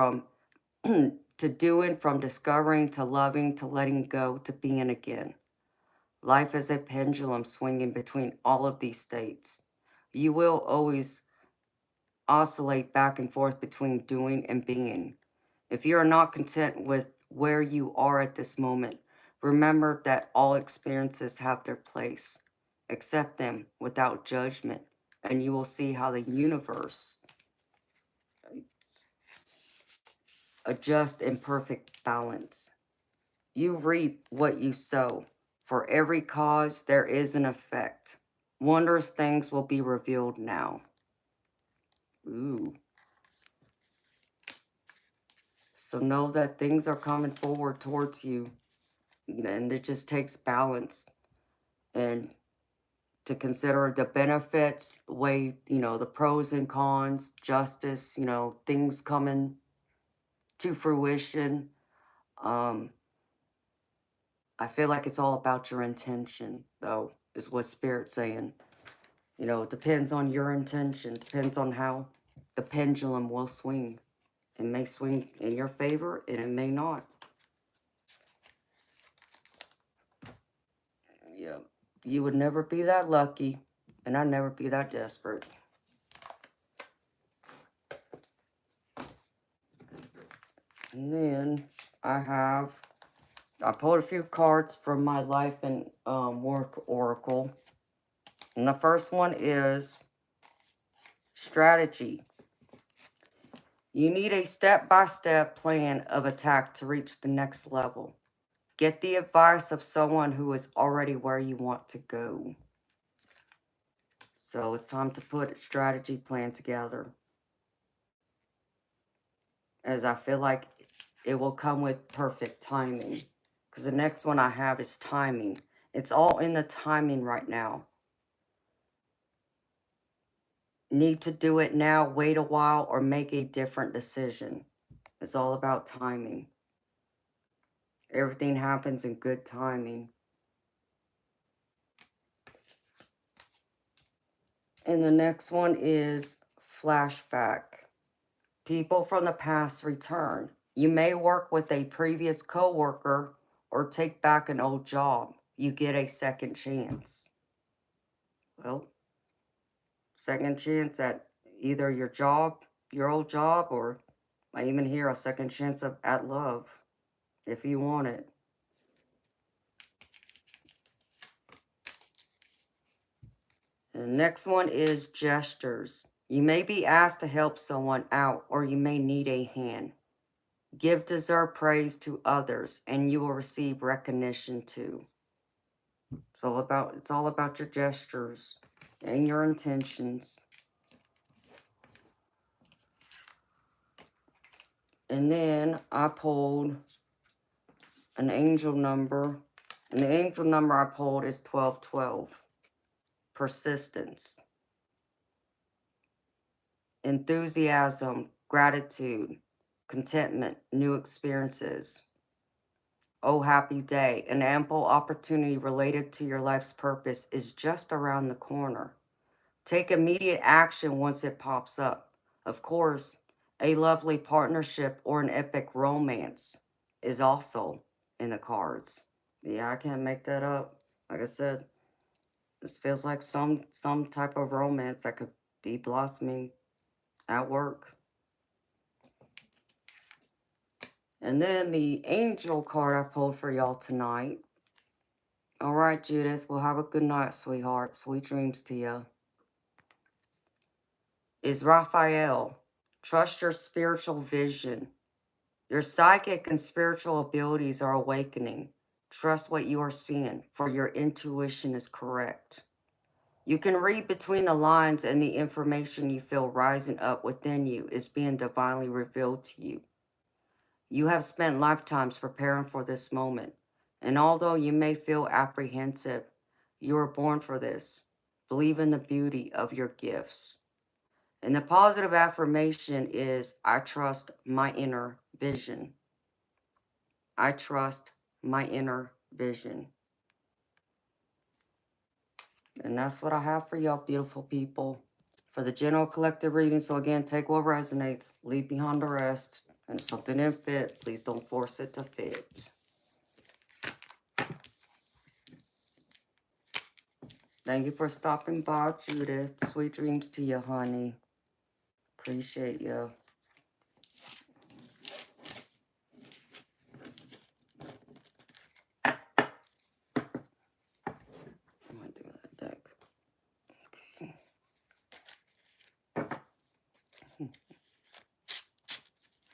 to doing, from discovering to loving to letting go to being again. Life is a pendulum swinging between all of these states. You will always oscillate back and forth between doing and being. If you are not content with where you are at this moment, remember that all experiences have their place. Accept them without judgment, and you will see how the universe adjusts in perfect balance. You reap what you sow. For every cause, there is an effect. Wondrous things will be revealed now. Ooh. So know that things are coming forward towards you, and it just takes balance and to consider the benefits, weigh, the pros and cons, justice, things coming to fruition. I feel like it's all about your intention, though, is what Spirit's saying. It depends on your intention, depends on how the pendulum will swing. It may swing in your favor, and it may not. Yeah, you would never be that lucky, and I'd never be that desperate. And then I pulled a few cards from my life and work oracle. And the first one is strategy. You need a step-by-step plan of attack to reach the next level. Get the advice of someone who is already where you want to go. So it's time to put a strategy plan together, as I feel like it will come with perfect timing. Because the next one I have is timing. It's all in the timing right now. Need to do it now, wait a while, or make a different decision. It's all about timing. Everything happens in good timing. And the next one is flashback. People from the past return. You may work with a previous coworker or take back an old job. You get a second chance. Well, second chance at either your old job, or I even hear a second chance at love, if you want it. The next one is gestures. You may be asked to help someone out, or you may need a hand. Give deserved praise to others, and you will receive recognition too. It's all about your gestures and your intentions. And then I pulled an angel number. And the angel number I pulled is 1212. Persistence. Enthusiasm, gratitude, contentment, new experiences. Oh, happy day. An ample opportunity related to your life's purpose is just around the corner. Take immediate action once it pops up. Of course, a lovely partnership or an epic romance is also in the cards. Yeah, I can't make that up. Like I said, this feels like some type of romance that could be blossoming at work. And then the angel card I pulled for y'all tonight. All right, Judith, well, have a good night, sweetheart. Sweet dreams to you. Is Raphael. Trust your spiritual vision. Your psychic and spiritual abilities are awakening. Trust what you are seeing, for your intuition is correct. You can read between the lines, and the information you feel rising up within you is being divinely revealed to you. You have spent lifetimes preparing for this moment, and although you may feel apprehensive, you were born for this. Believe in the beauty of your gifts. And the positive affirmation is, I trust my inner vision. I trust my inner vision. And that's what I have for y'all, beautiful people. For the general collective reading, so again, take what resonates, leave behind the rest. And if something didn't fit, please don't force it to fit. Thank you for stopping by, Judith. Sweet dreams to you, honey. Appreciate you. I'm going to do that deck. Okay.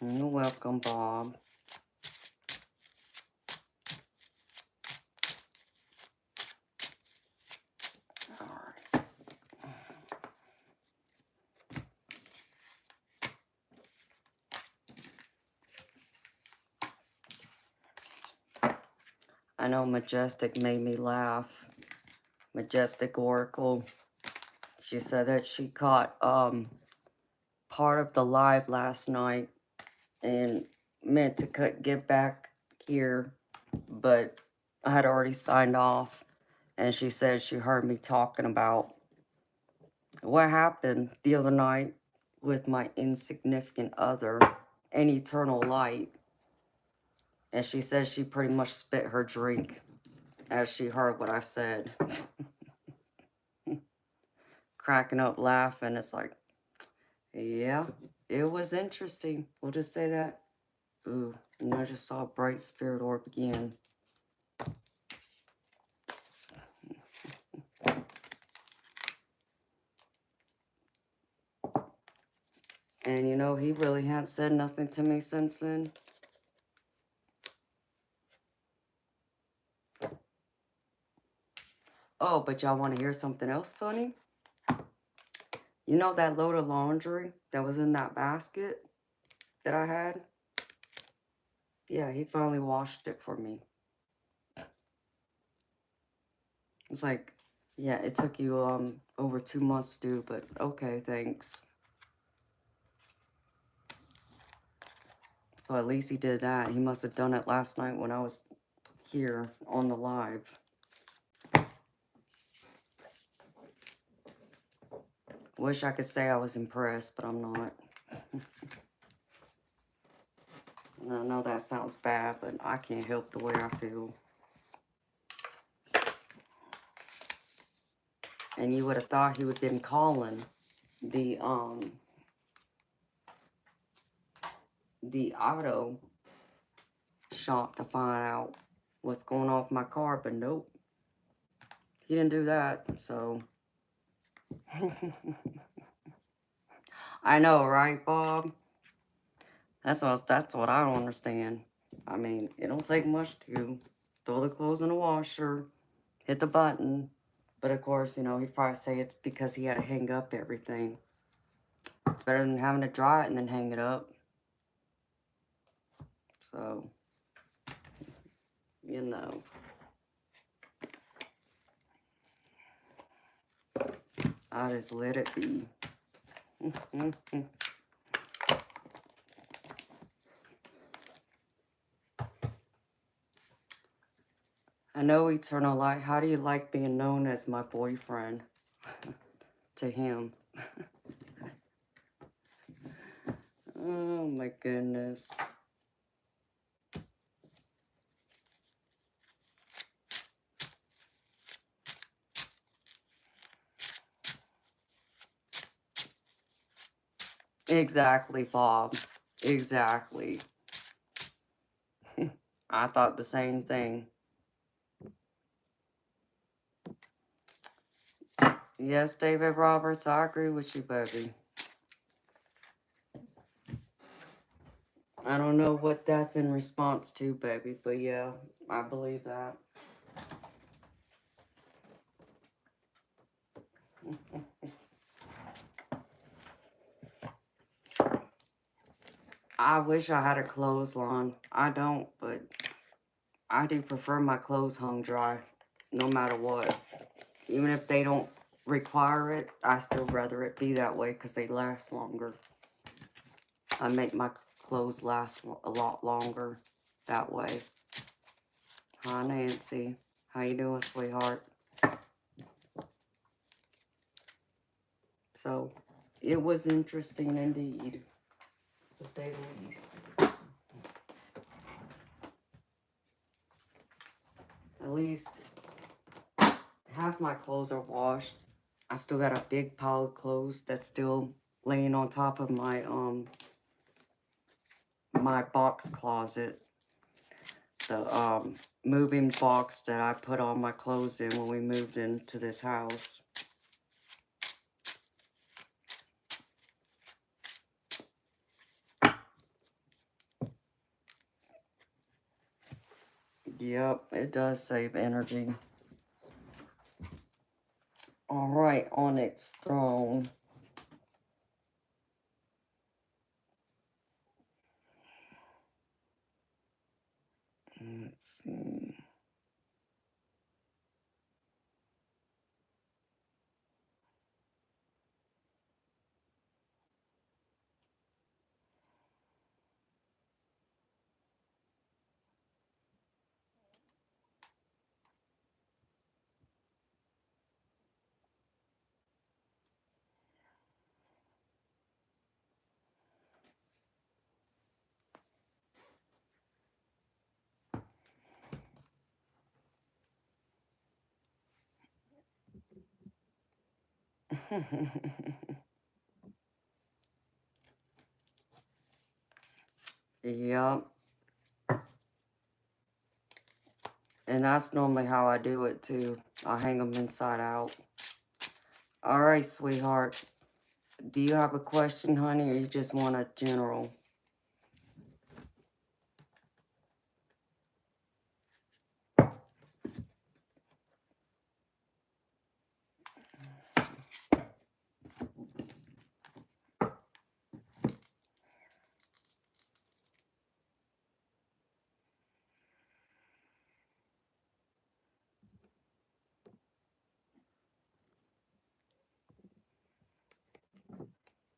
You're welcome, Bob. All right. I know Majestic made me laugh. Majestic Oracle. She said that she caught part of the live last night and meant to get back here, but I had already signed off. And she said she heard me talking about what happened the other night with my insignificant other and eternal light. And she said she pretty much spit her drink as she heard what I said. Cracking up, laughing. It's like, yeah, it was interesting. We'll just say that. Ooh, and I just saw a bright spirit orb again. And you know, he really hadn't said nothing to me since then. Oh, but y'all want to hear something else funny? You know that load of laundry that was in that basket that I had? Yeah, he finally washed it for me. It's like, yeah, it took you over 2 months to do, but okay, thanks. So at least he did that. He must have done it last night when I was here on the live. Wish I could say I was impressed, but I'm not. I know that sounds bad, but I can't help the way I feel. And you would have thought he would have been calling the auto shop to find out what's going on with my car, but nope. He didn't do that, so. I know, right, Bob? That's what I don't understand. I mean, it don't take much to throw the clothes in the washer, hit the button. But of course, you know, he'd probably say it's because he had to hang up everything. It's better than having to dry it and then hang it up. So, you know. I just let it be. I know, Eternal Light, how do you like being known as my boyfriend? To him. Oh my goodness. Exactly, Bob. Exactly. I thought the same thing. Yes, David Roberts, I agree with you, baby. I don't know what that's in response to, baby, but yeah, I believe that. I wish I had a clothesline. I don't, but I do prefer my clothes hung dry, no matter what. Even if they don't require it, I still rather it be that way because they last longer. I make my clothes last a lot longer that way. Hi, Nancy. How you doing, sweetheart? So, it was interesting indeed, to say the least. At least half my clothes are washed. I've still got a big pile of clothes that's still laying on top of my box closet. The moving box that I put all my clothes in when we moved into this house. Yep, it does save energy. All right, Onyx throne. Let's see. Yep. And that's normally how I do it too. I hang them inside out. All right, sweetheart. Do you have a question, honey, or you just want a general?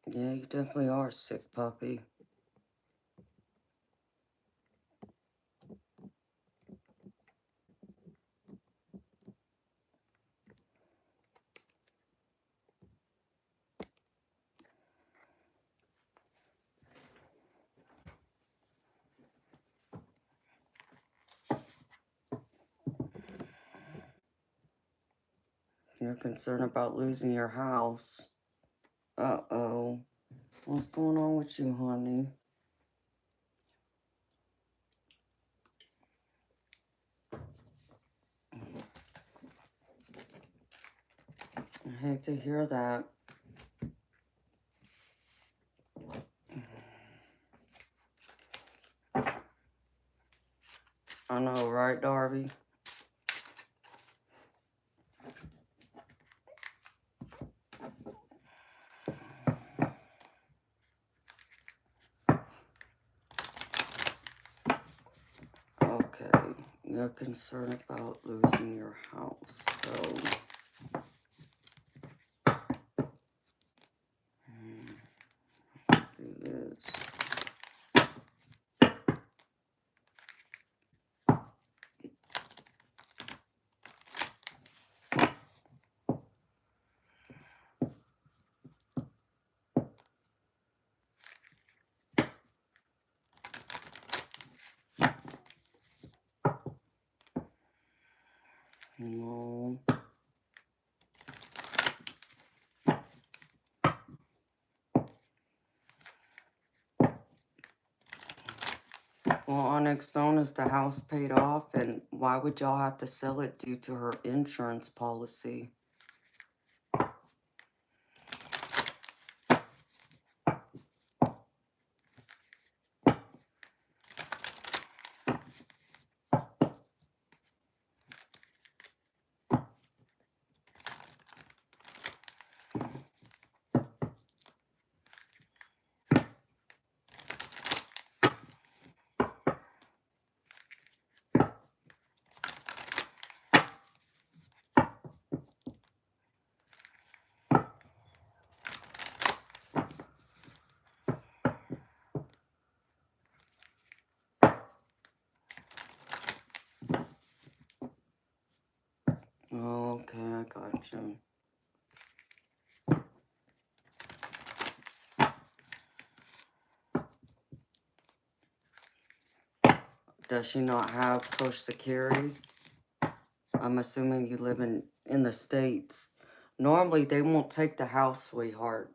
Yeah, you definitely are a sick puppy. You're concerned about losing your house. Uh-oh. What's going on with you, honey? I hate to hear that. I know, right, Darby? Okay, you're concerned about losing your house, so... do this. No. Well, Onyx, known as the house paid off, and why would y'all have to sell it due to her insurance policy? Okay, I got you. Does she not have Social Security? I'm assuming you live in the States. Normally, they won't take the house, sweetheart.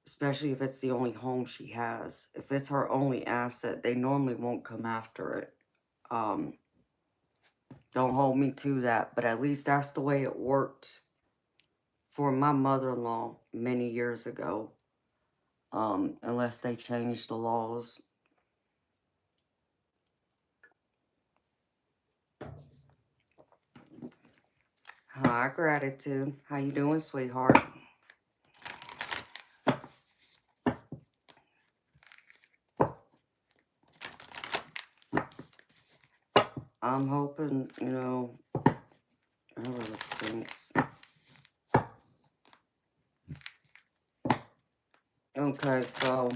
Especially if it's the only home she has. If it's her only asset, they normally won't come after it. Don't hold me to that, but at least that's the way it worked for my mother-in-law many years ago. Unless they changed the laws. Hi, gratitude. How you doing, sweetheart? I'm hoping, you know, oh, it stinks. Okay, so,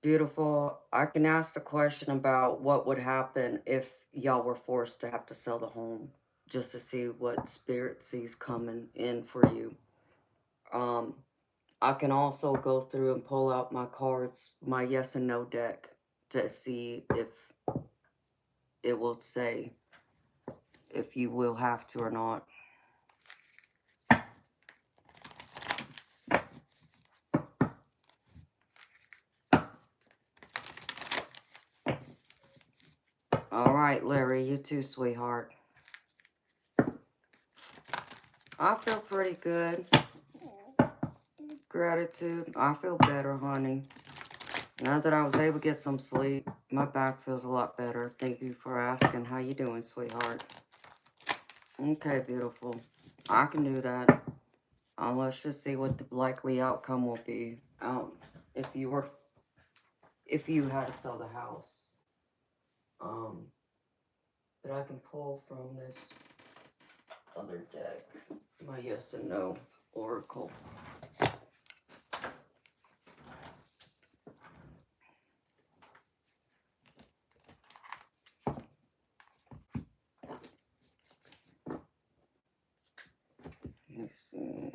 beautiful. I can ask the question about what would happen if y'all were forced to have to sell the home, just to see what spirit sees coming in for you. I can also go through and pull out my cards, my yes and no deck, to see if it will say if you will have to or not. All right, Larry, you too, sweetheart. I feel pretty good. Gratitude. I feel better, honey. Now that I was able to get some sleep, my back feels a lot better. Thank you for asking. How you doing, sweetheart? Okay, beautiful. I can do that. Let's just see what the likely outcome will be. If you had to sell the house. But I can pull from this other deck my yes and no oracle. Let me see.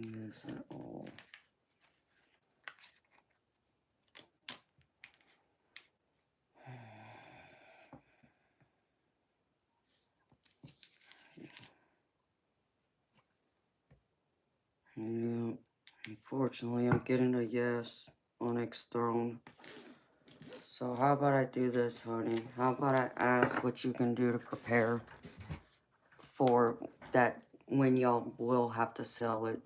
Is it all? Yeah, unfortunately, I'm getting a yes, Onyx throne. So how about I do this, honey? How about I ask what you can do to prepare for that when y'all will have to sell it?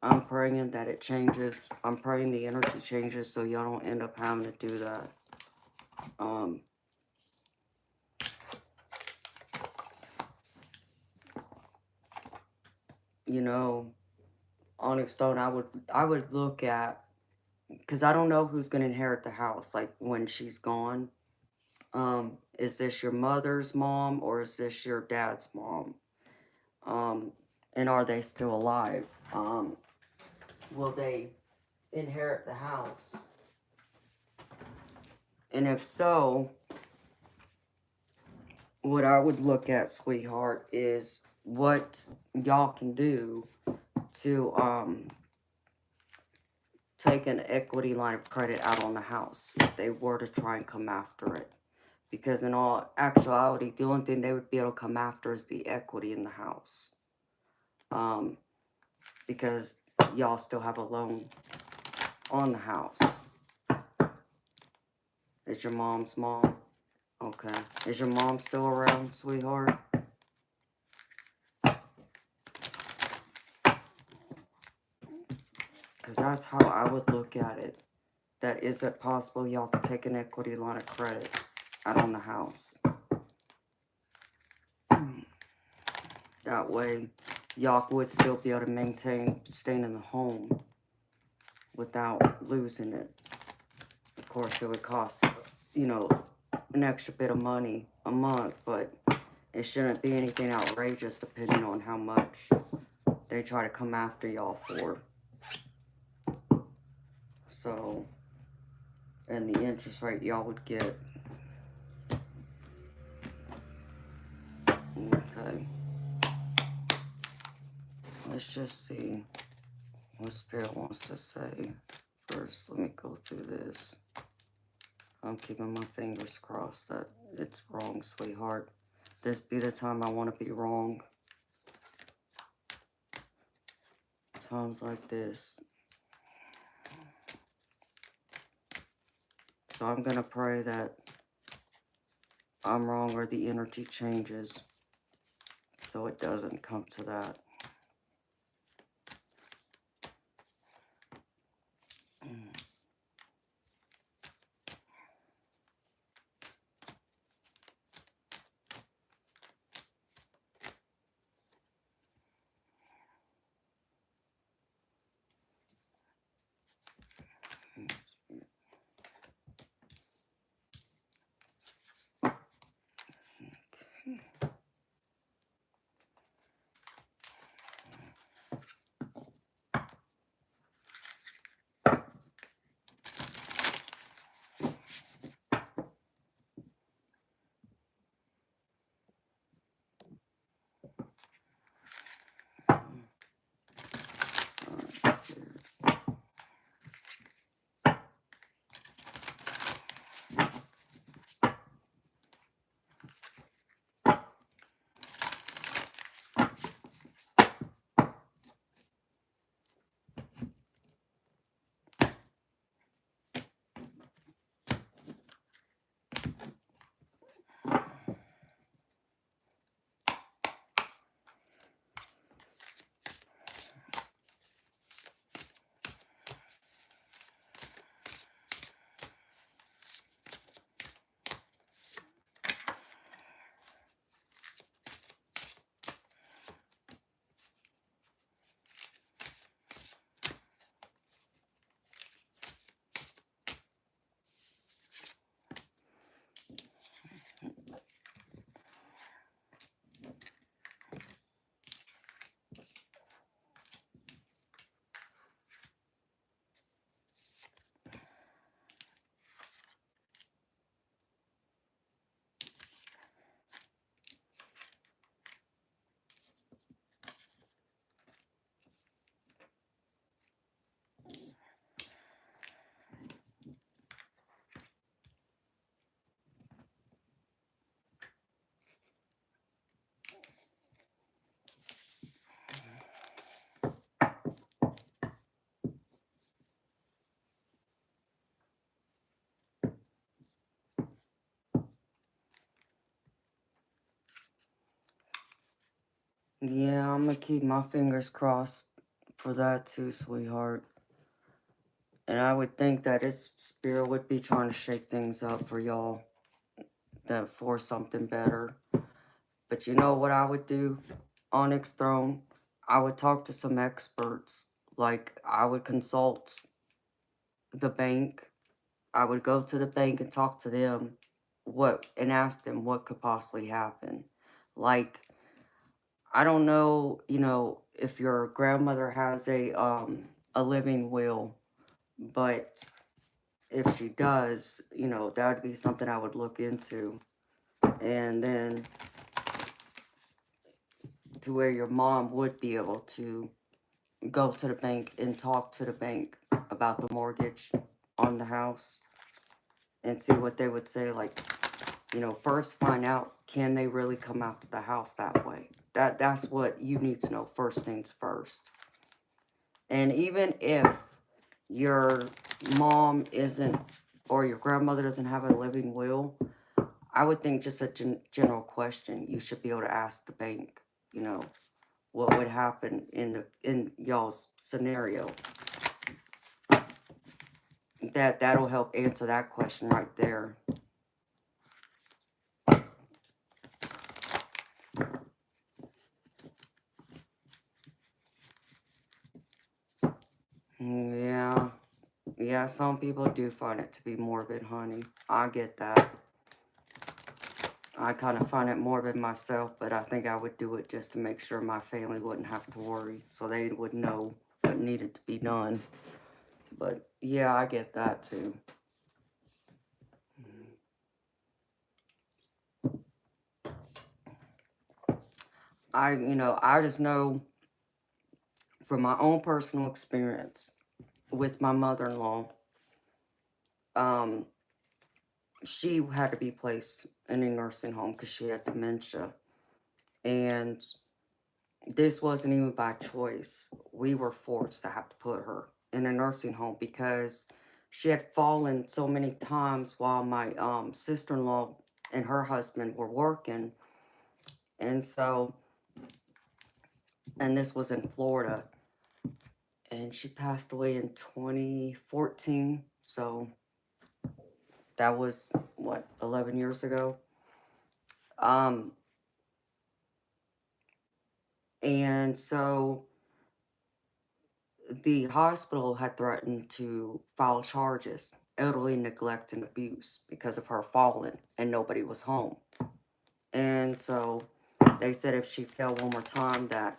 I'm praying that it changes. I'm praying the energy changes so y'all don't end up having to do that. You know, Onyx Stone, I would look at, because I don't know who's gonna inherit the house, like when she's gone. Is this your mother's mom or is this your dad's mom? And are they still alive? Will they inherit the house? And if so, what I would look at, sweetheart, is what y'all can do to take an equity line of credit out on the house if they were to try and come after it. Because in all actuality, the only thing they would be able to come after is the equity in the house. Because y'all still have a loan on the house. Is your mom's mom? Okay. Is your mom still around, sweetheart? Because that's how I would look at it. That is it possible y'all could take an equity line of credit out on the house. That way, y'all would still be able to maintain staying in the home without losing it. Of course, it would cost, you know, an extra bit of money a month, but it shouldn't be anything outrageous depending on how much they try to come after y'all for. So, and the interest rate y'all would get. Okay. Let's just see what Spirit wants to say. First, let me go through this. I'm keeping my fingers crossed that it's wrong, sweetheart. This be the time I want to be wrong. Times like this. So I'm going to pray that I'm wrong or the energy changes so it doesn't come to that. Yeah, I'm gonna keep my fingers crossed for that too, sweetheart. And I would think that his spirit would be trying to shake things up for y'all, that for something better. But you know what I would do, Onyx Throne? I would talk to some experts. Like, I would consult the bank. I would go to the bank and talk to them and ask them what could possibly happen. Like, I don't know, if your grandmother has a living will, but if she does, that would be something I would look into. And then to where your mom would be able to go to the bank and talk to the bank about the mortgage on the house and see what they would say. Like, first find out, can they really come out to the house that way? That's what you need to know, first things first. And even if your mom isn't, or your grandmother doesn't have a living will, I would think just a general question you should be able to ask the bank, what would happen in y'all's scenario. That'll help answer that question right there. Yeah. Yeah, some people do find it to be morbid, honey. I get that. I kind of find it morbid myself, but I think I would do it just to make sure my family wouldn't have to worry, so they would know what needed to be done. But yeah, I get that too. I just know from my own personal experience with my mother-in-law, um, she had to be placed in a nursing home because she had dementia. And this wasn't even by choice. We were forced to have to put her in a nursing home because she had fallen so many times while my sister-in-law and her husband were working. And so, and this was in Florida. And she passed away in 2014. So that was, 11 years ago? Um, and so the hospital had threatened to file charges, elderly neglect and abuse, because of her falling and nobody was home. And so they said if she fell one more time that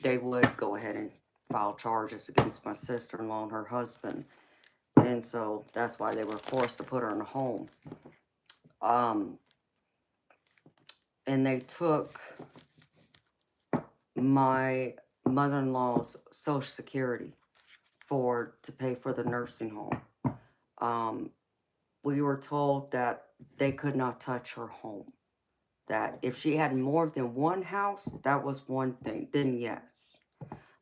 they would go ahead and file charges against my sister-in-law and her husband. And so that's why they were forced to put her in a home. And they took my mother-in-law's Social Security to pay for the nursing home. We were told that they could not touch her home. That if she had more than one house, that was one thing, then yes.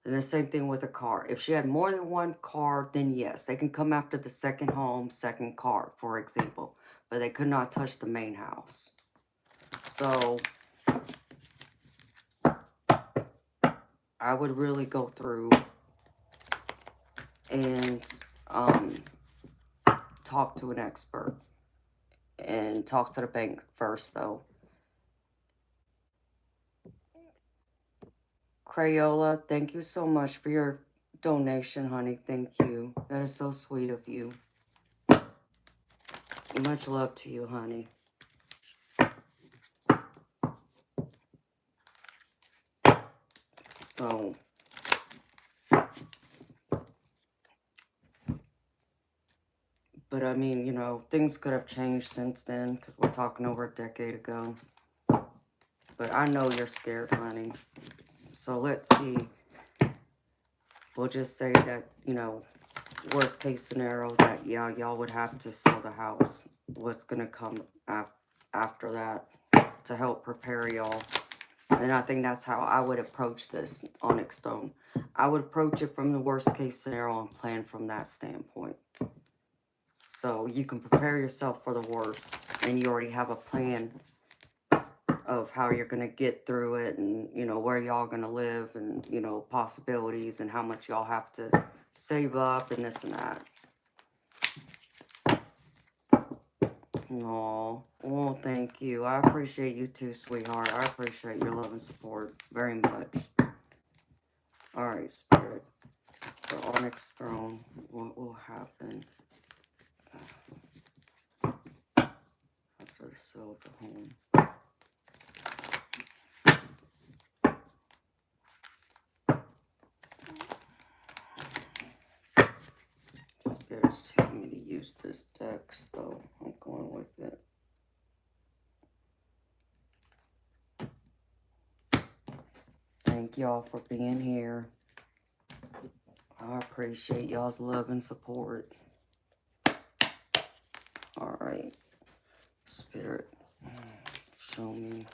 And the same thing with a car. If she had more than one car, then yes. They can come after the second home, second car, for example. But they could not touch the main house. So I would really go through and talk to an expert. And talk to the bank first, though. Crayola, thank you so much for your donation, honey. Thank you. That is so sweet of you. Much love to you, honey. So, but I mean, things could have changed since then because we're talking over a decade ago. But I know you're scared, honey. So let's see. We'll just say that, worst case scenario that, yeah, y'all would have to sell the house. What's going to come after that to help prepare y'all? And I think that's how I would approach this, Onyx Stone. I would approach it from the worst case scenario and plan from that standpoint. So you can prepare yourself for the worst, and you already have a plan of how you're going to get through it, and, you know, where y'all going to live, and, you know, possibilities, and how much y'all have to save up and this and that. Oh, well, thank you. I appreciate you too, sweetheart. I appreciate your love and support very much. All right, Spirit. The Onyx throne. What will happen after the sale of the home? Spirit's telling me to use this deck, so I'm going with it. Thank y'all for being here. I appreciate y'all's love and support. All right, Spirit, show me.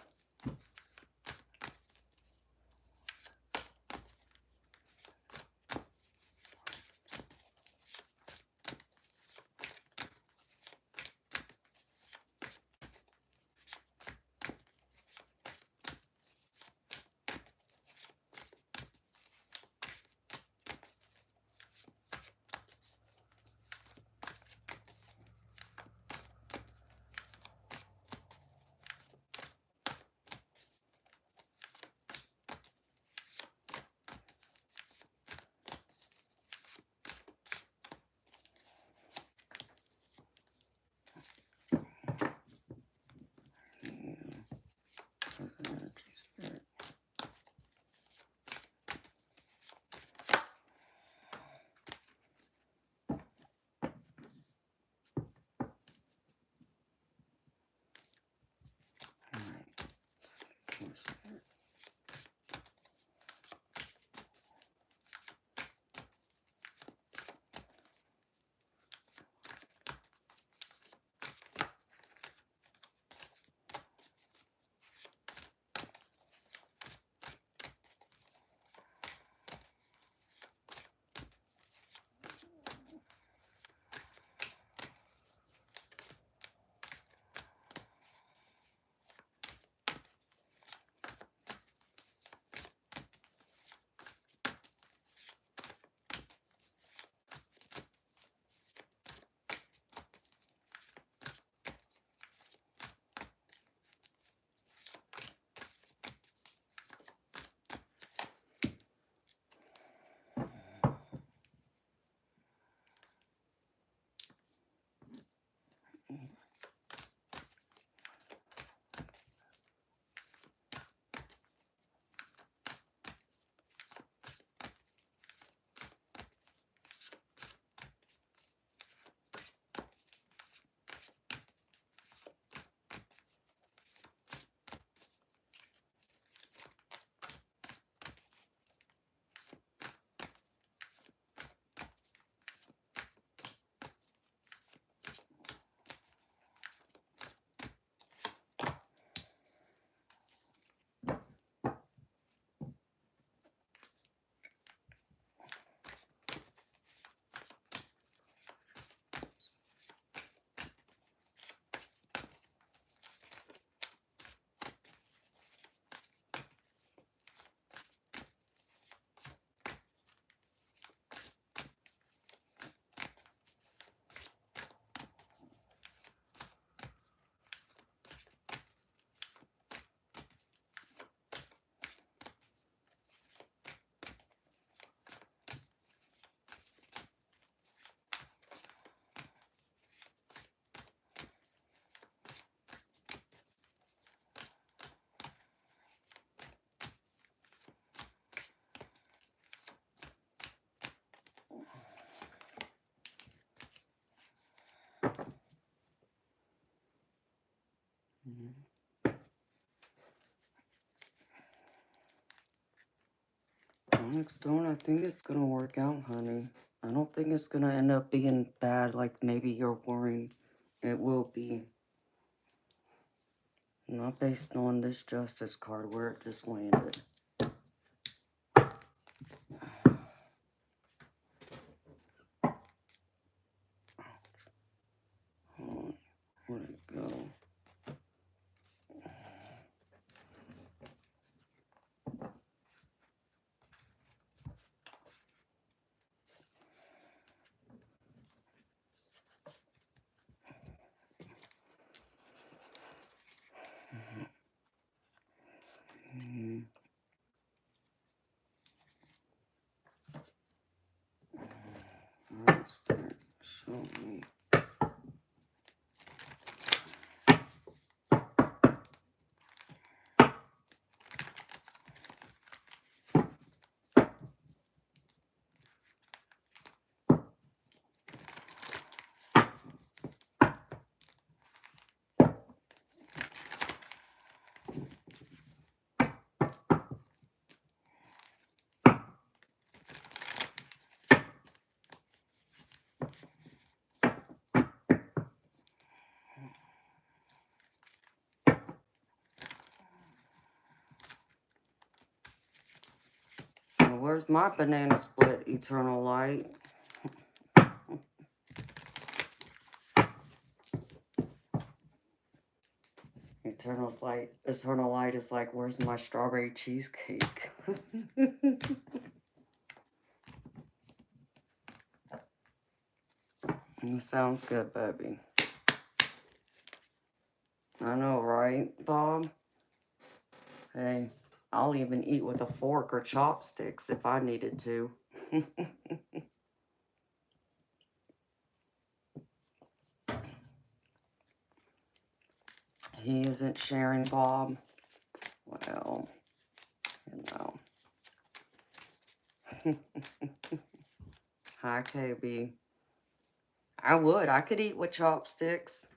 Energy, Spirit. All right. Spirit. Onyx Stone, I think it's gonna work out, honey. I don't think it's gonna end up being bad like maybe you're worried it will be. Not based on this Justice card where it just landed. Oh, where'd it go? Show me. Where's my banana split, eternal light? Eternal light is like, where's my strawberry cheesecake? Sounds good, baby. I know, right, Bob? Hey, I'll even eat with a fork or chopsticks if I needed to. He isn't sharing, Bob. Well, you know. Hi, KB. I could eat with chopsticks.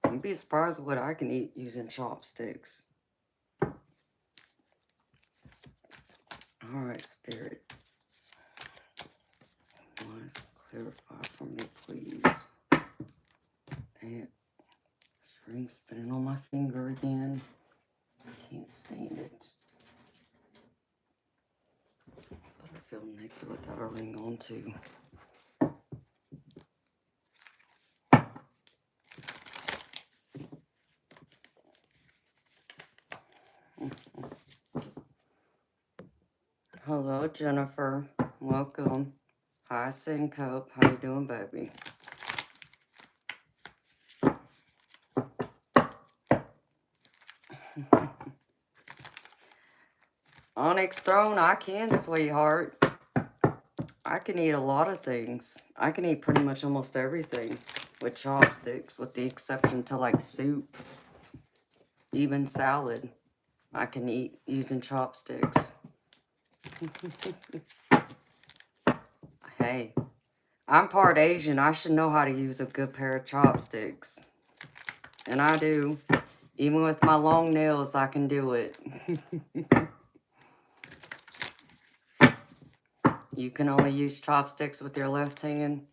You'd be surprised what I can eat using chopsticks. Alright, Spirit. Clarify for me, please. Dang it. This ring's spinning on my finger again. I can't stand it. But I feel naked without a ring on, too. Hello, Jennifer. Welcome. Hi, Syncope. How you doing, baby? Onyx Throne, I can, sweetheart. I can eat a lot of things. I can eat pretty much almost everything with chopsticks, with the exception to like soup. Even salad, I can eat using chopsticks. Hey, I'm part Asian. I should know how to use a good pair of chopsticks. And I do. Even with my long nails, I can do it. You can only use chopsticks with your left hand.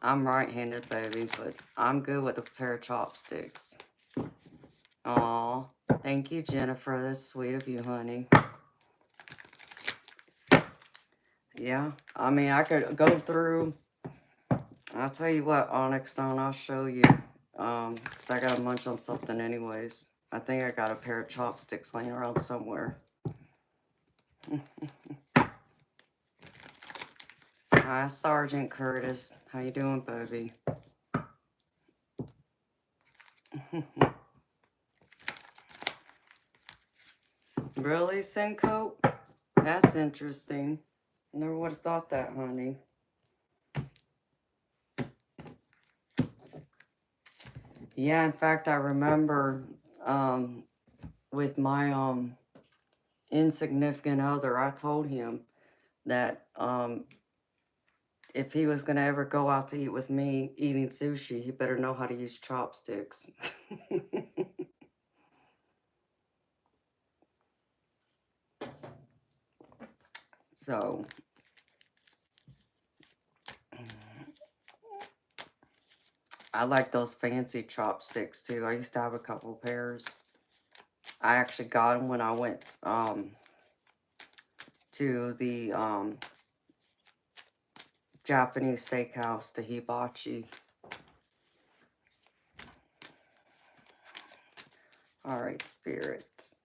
I'm right-handed, baby, but I'm good with a pair of chopsticks. Aw, thank you, Jennifer. That's sweet of you, honey. Yeah, I mean, I could go through. I'll tell you what, Onyx Stone, I'll show you. Because I gotta munch on something anyways. I think I got a pair of chopsticks laying around somewhere. Hi, Sergeant Curtis. How you doing, baby? Really, Syncope? That's interesting. Never would have thought that, honey. Yeah, in fact, I remember with my insignificant other, I told him that if he was going to ever go out to eat with me eating sushi, he better know how to use chopsticks. So, I like those fancy chopsticks too. I used to have a couple pairs. I actually got them when I went to the Japanese steakhouse, to Hibachi. All right, spirits.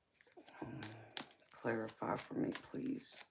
Clarify for me, please.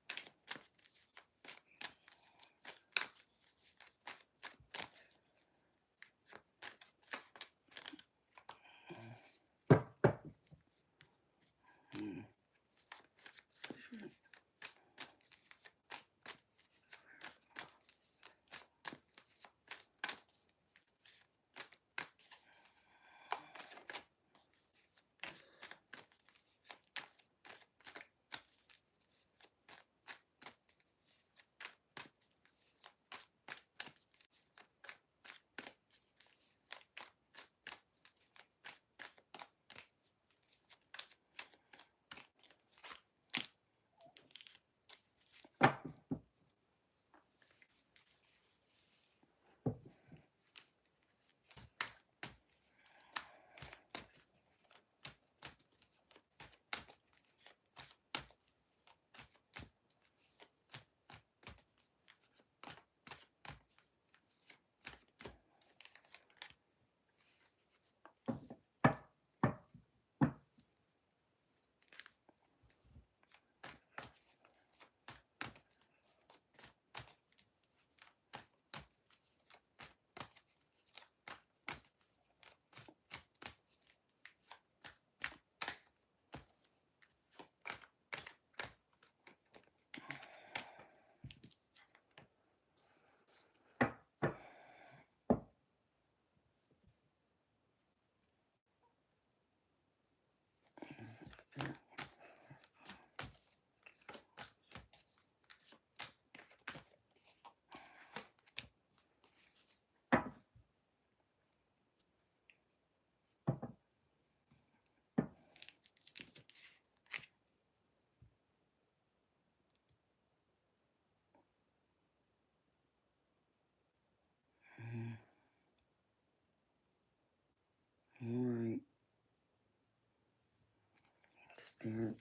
Spirit.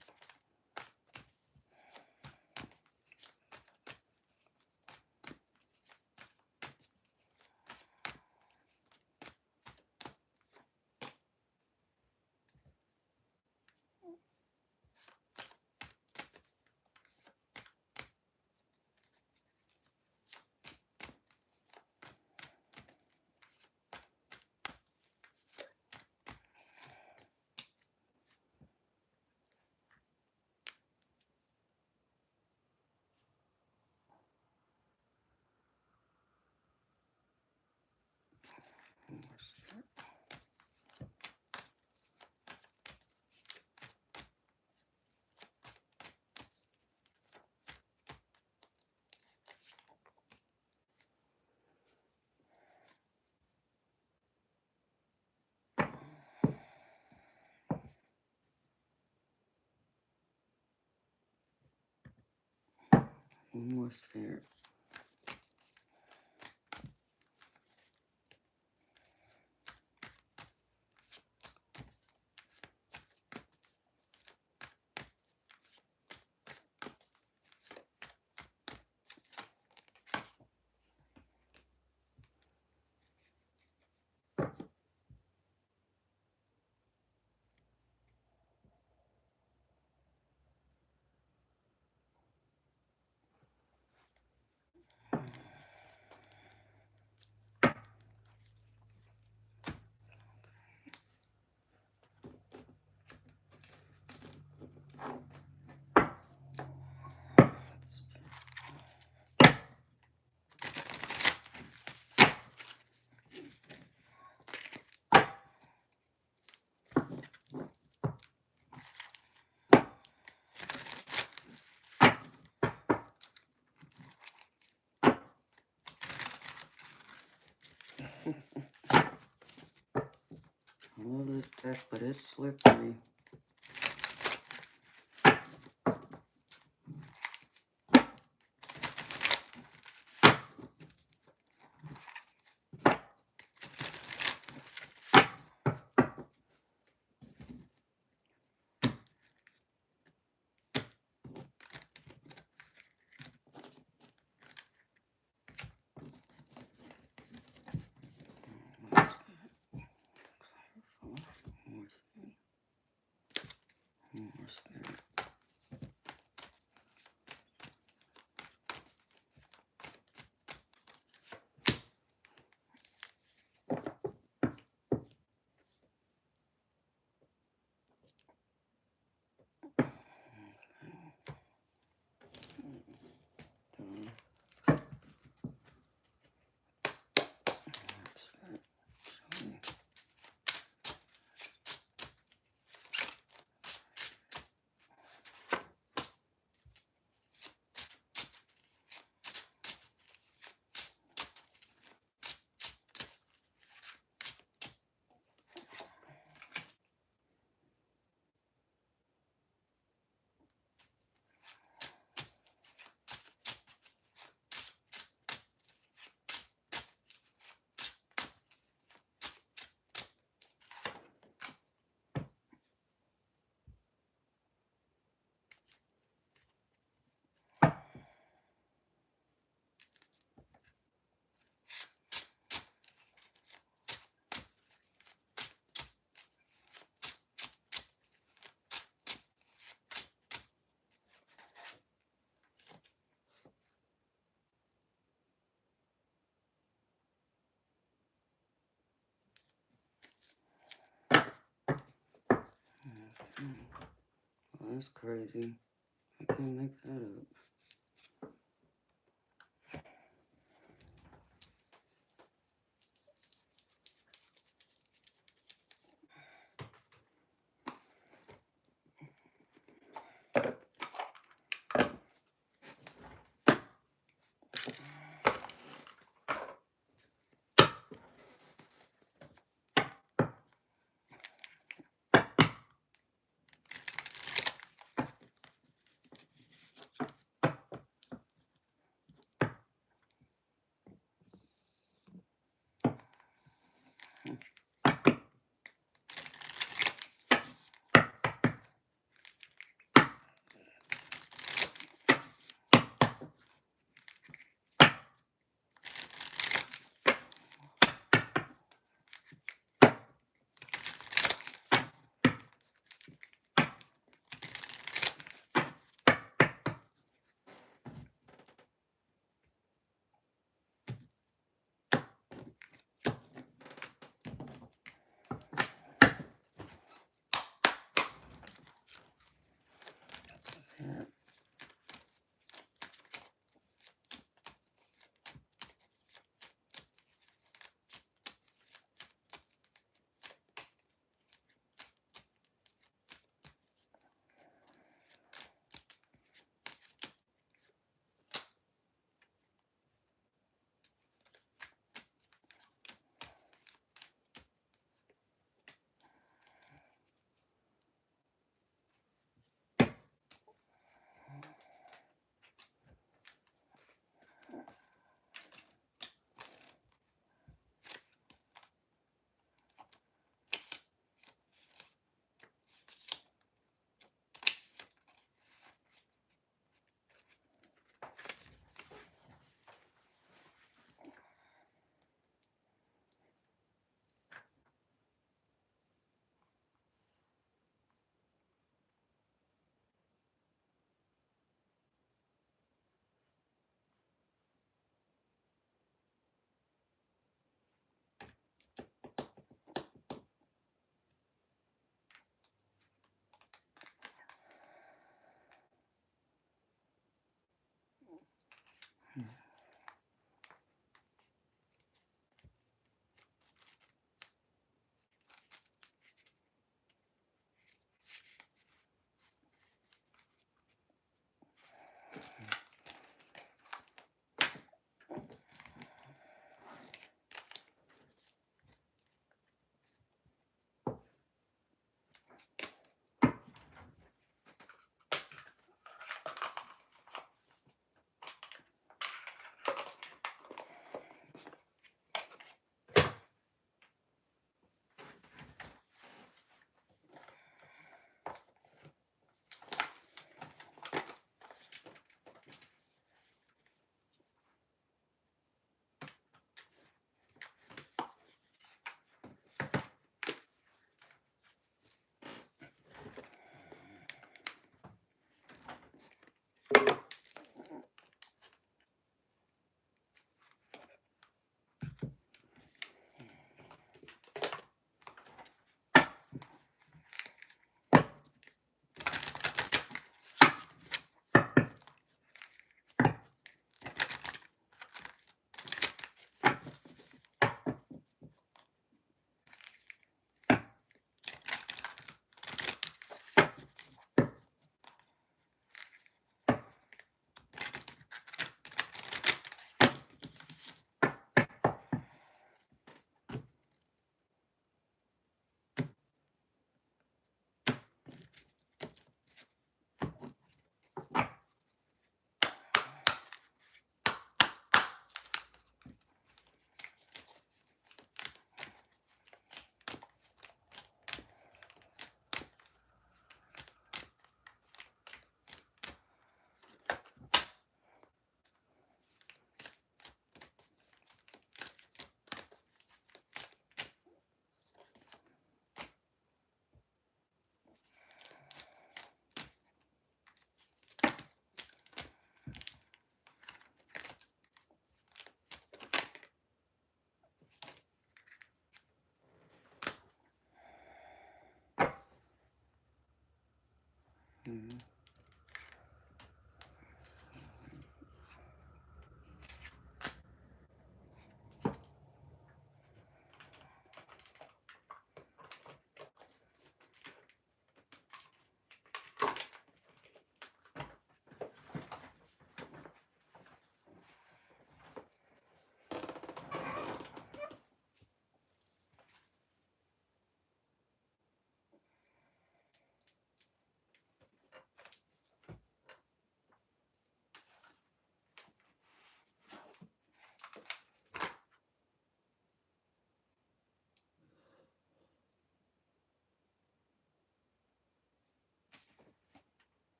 More Spirit. More Spirit. I love this deck, but it's slippery. More Spirit. More Spirit. Done. More Spirit. Show me. Oh, that's crazy. I can't make that up. Mm-hmm.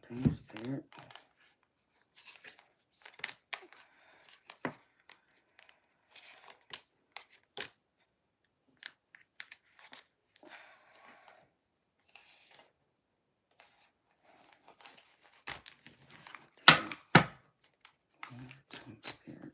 Time Spirit. Time Spirit.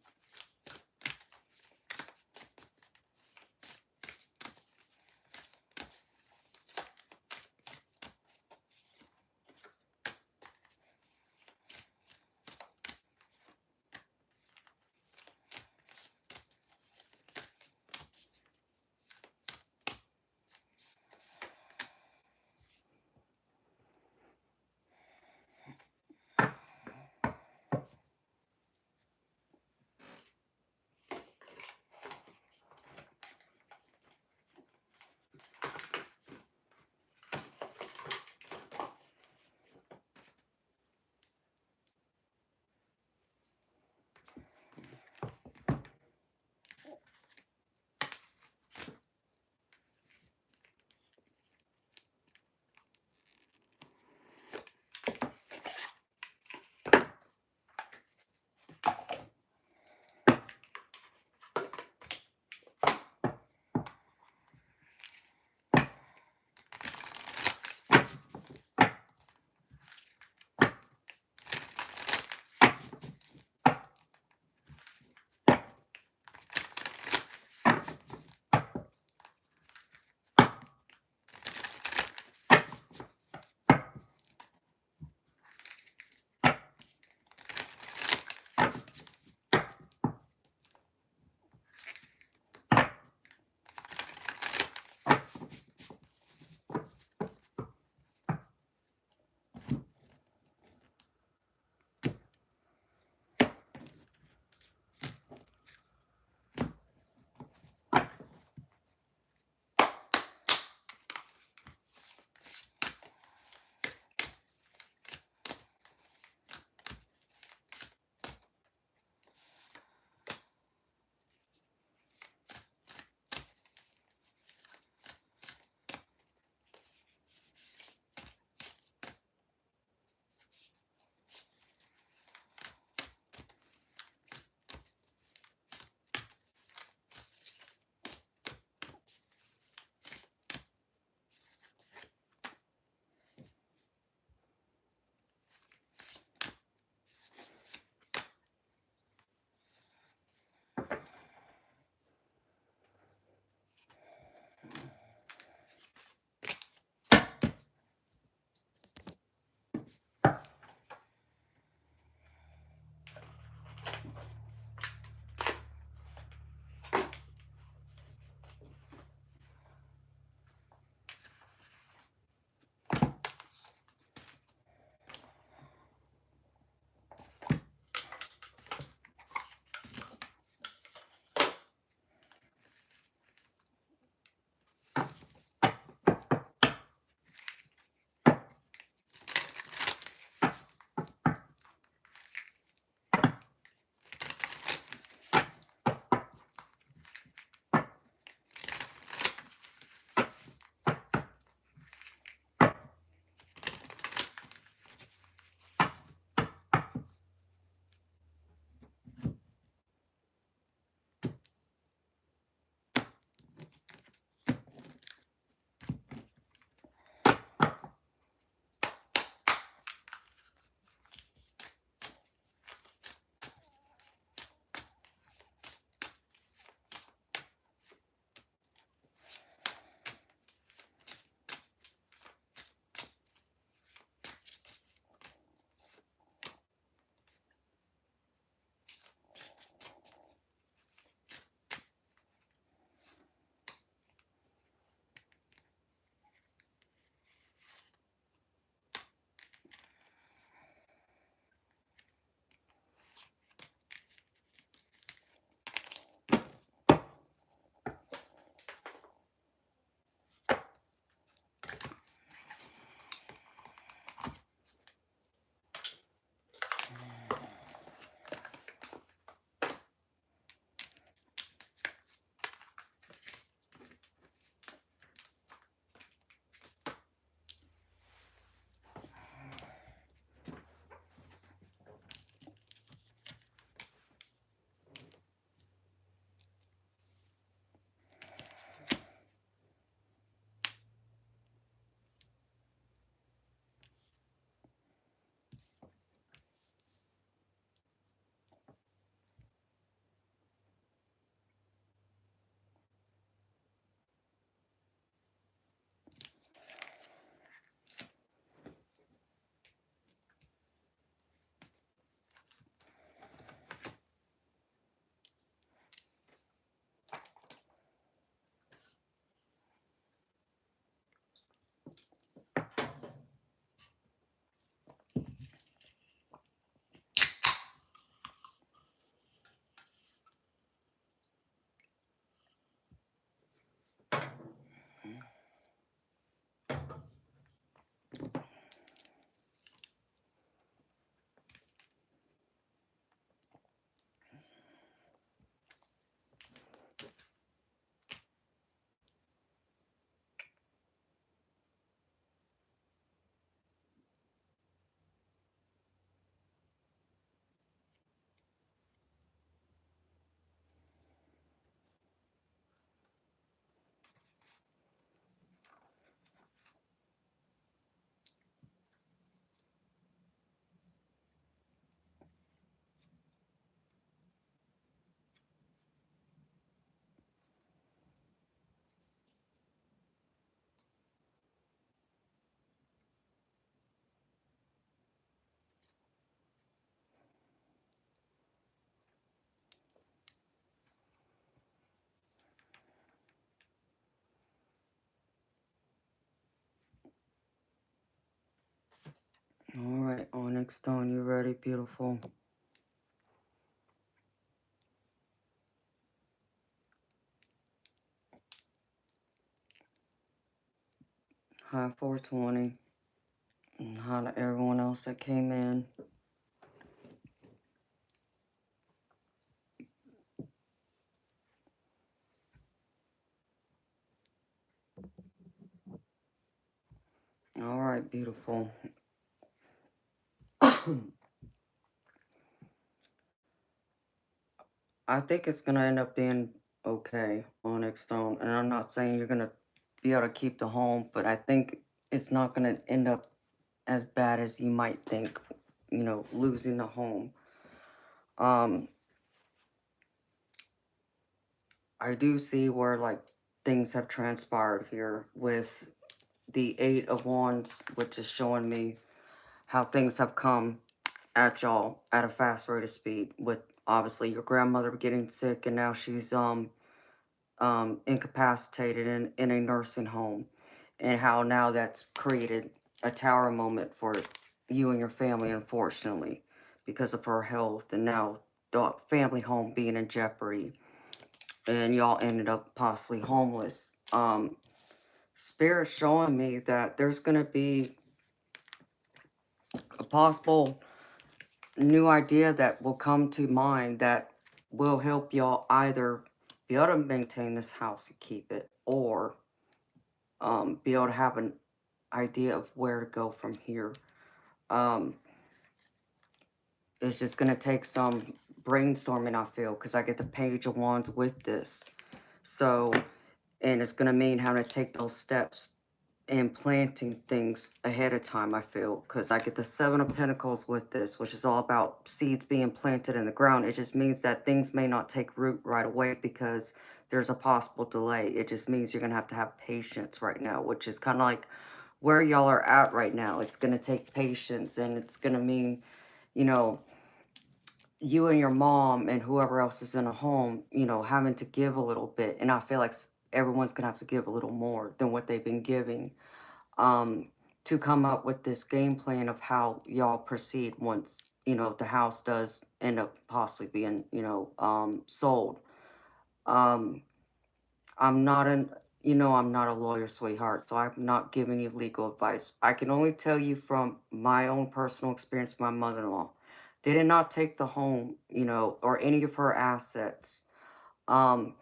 Alright, Onyx Stone, you ready, beautiful? Hi, 420. And hi to everyone else that came in. Alright, beautiful. I think it's gonna end up being okay, Onyx Stone. And I'm not saying you're gonna be able to keep the home, but I think it's not gonna end up as bad as you might think, you know, losing the home. I do see where, like, things have transpired here with the Eight of Wands, which is showing me how things have come at y'all at a fast rate of speed, with obviously your grandmother getting sick and now she's incapacitated in a nursing home, and how now that's created a tower moment for you and your family, unfortunately, because of her health, and now the family home being in jeopardy, and y'all ended up possibly homeless. Spirit showing me that there's gonna be a possible new idea that will come to mind that will help y'all either be able to maintain this house and keep it, or be able to have an idea of where to go from here. Um, it's just going to take some brainstorming, I feel, because I get the Page of Wands with this. So, and it's going to mean having to take those steps and planting things ahead of time, I feel, because I get the Seven of Pentacles with this, which is all about seeds being planted in the ground. It just means that things may not take root right away because there's a possible delay. It just means you're going to have patience right now, which is kind of like where y'all are at right now. It's going to take patience, and it's going to mean, you know, you and your mom and whoever else is in a home, you know, having to give a little bit. And I feel like everyone's going to have to give a little more than what they've been giving, um, to come up with this game plan of how y'all proceed once, you know, the house does end up possibly being, you know, sold. Um, I'm not an, you know, I'm not a lawyer, sweetheart, so I'm not giving you legal advice. I can only tell you from my own personal experience with my mother-in-law. They did not take the home, you know, or any of her assets. Um,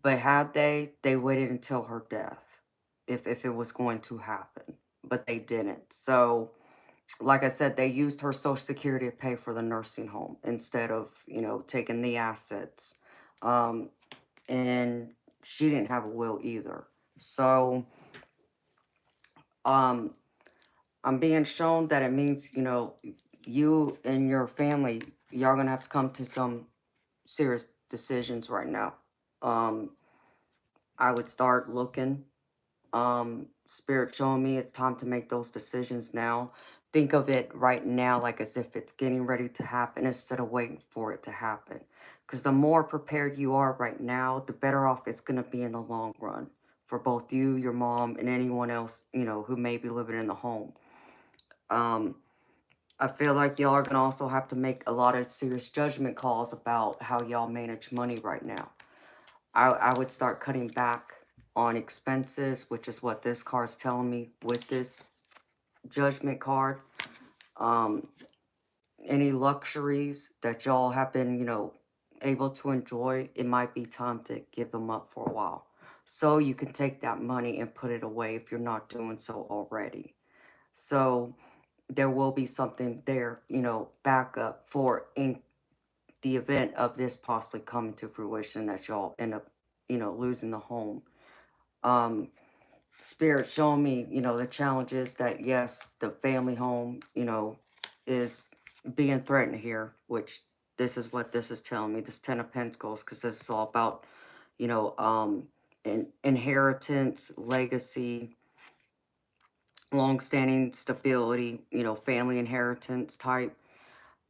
but had they waited until her death, if it was going to happen. But they didn't. So, like I said, they used her Social Security to pay for the nursing home instead of, you know, taking the assets. Um, and she didn't have a will either. So, um, I'm being shown that it means, you know, you and your family, y'all gonna have to come to some serious decisions right now. Um, I would start looking. Spirit showing me it's time to make those decisions now. Think of it right now like as if it's getting ready to happen instead of waiting for it to happen. Because the more prepared you are right now, the better off it's going to be in the long run for both you, your mom, and anyone else, you know, who may be living in the home. Um, I feel like y'all are going to also have to make a lot of serious judgment calls about how y'all manage money right now. I would start cutting back on expenses, which is what this card's telling me with this judgment card. Um, any luxuries that y'all have been, you know, able to enjoy, it might be time to give them up for a while. So you can take that money and put it away if you're not doing so already. So there will be something there, you know, backup for in the event of this possibly coming to fruition that y'all end up, you know, losing the home. Um, Spirit showing me, you know, the challenges that, yes, the family home, you know, is being threatened here, which this is what this is telling me, this Ten of Pentacles, because this is all about, you know, inheritance, legacy, long-standing stability, you know, family inheritance type.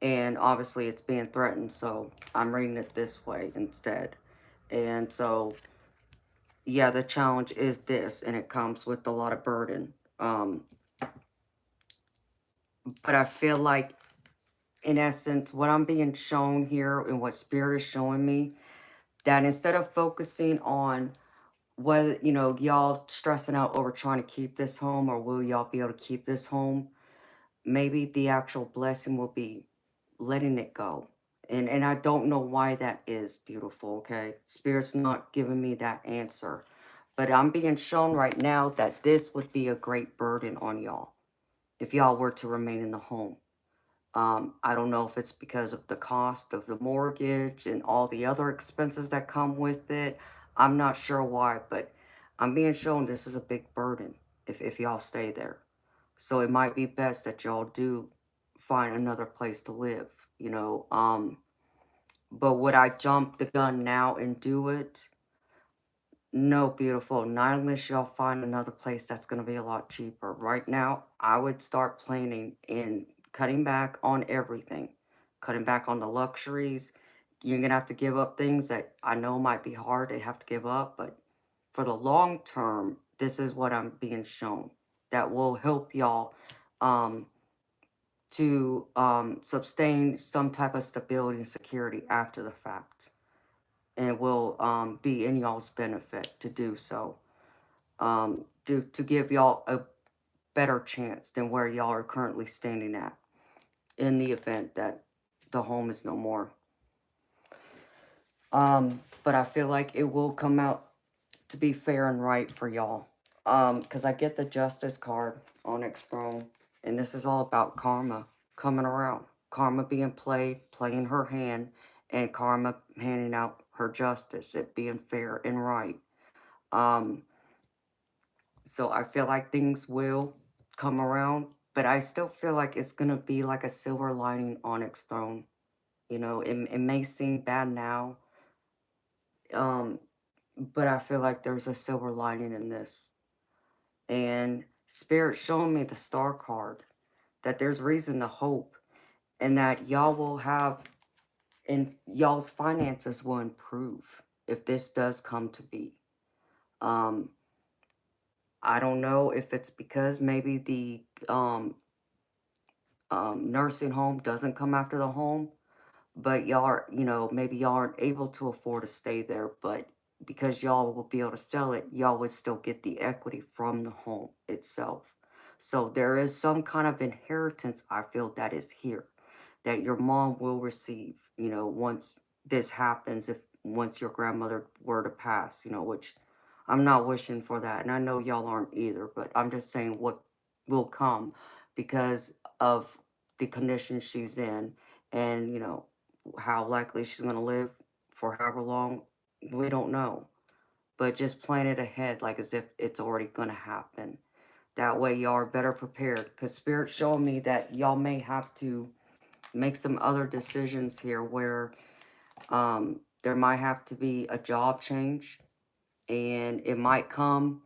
And obviously it's being threatened, so I'm reading it this way instead. And so, yeah, the challenge is this, and it comes with a lot of burden. But I feel like, in essence, what I'm being shown here and what Spirit is showing me, that instead of focusing on whether, y'all stressing out over trying to keep this home or will y'all be able to keep this home, maybe the actual blessing will be letting it go. And I don't know why that is, beautiful, okay? Spirit's not giving me that answer. But I'm being shown right now that this would be a great burden on y'all if y'all were to remain in the home. I don't know if it's because of the cost of the mortgage and all the other expenses that come with it. I'm not sure why, but I'm being shown this is a big burden if y'all stay there. So it might be best that y'all do find another place to live, you know. But would I jump the gun now and do it? No, beautiful. Not unless y'all find another place that's going to be a lot cheaper. Right now, I would start planning and cutting back on everything. Cutting back on the luxuries. You're going to have to give up things that I know might be hard to have to give up. But for the long term, this is what I'm being shown. That will help y'all um, to sustain some type of stability and security after the fact. And it will be in y'all's benefit to do so. To give y'all a better chance than where y'all are currently standing at in the event that the home is no more. But I feel like it will come out to be fair and right for y'all. Because I get the Justice card, Onyx throne, and this is all about karma coming around. Karma being played, playing her hand, and karma handing out her justice, it being fair and right. So I feel like things will come around, but I still feel like it's gonna be like a silver lining Onyx throne. It may seem bad now, um, but I feel like there's a silver lining in this. And Spirit showing me the Star card, that there's reason to hope, and that y'all will have, and y'all's finances will improve if this does come to be. Um, I don't know if it's because maybe the nursing home doesn't come after the home, but y'all are, maybe y'all aren't able to afford to stay there, but because y'all will be able to sell it, y'all would still get the equity from the home itself. So there is some kind of inheritance, I feel, that is here, that your mom will receive, once this happens, if once your grandmother were to pass, which I'm not wishing for that, and I know y'all aren't either, but I'm just saying what will come because of the condition she's in, and how likely she's going to live for however long, we don't know. But just plan it ahead like as if it's already going to happen. That way y'all are better prepared, because Spirit's showing me that y'all may have to make some other decisions here where there might have to be a job change, and it might come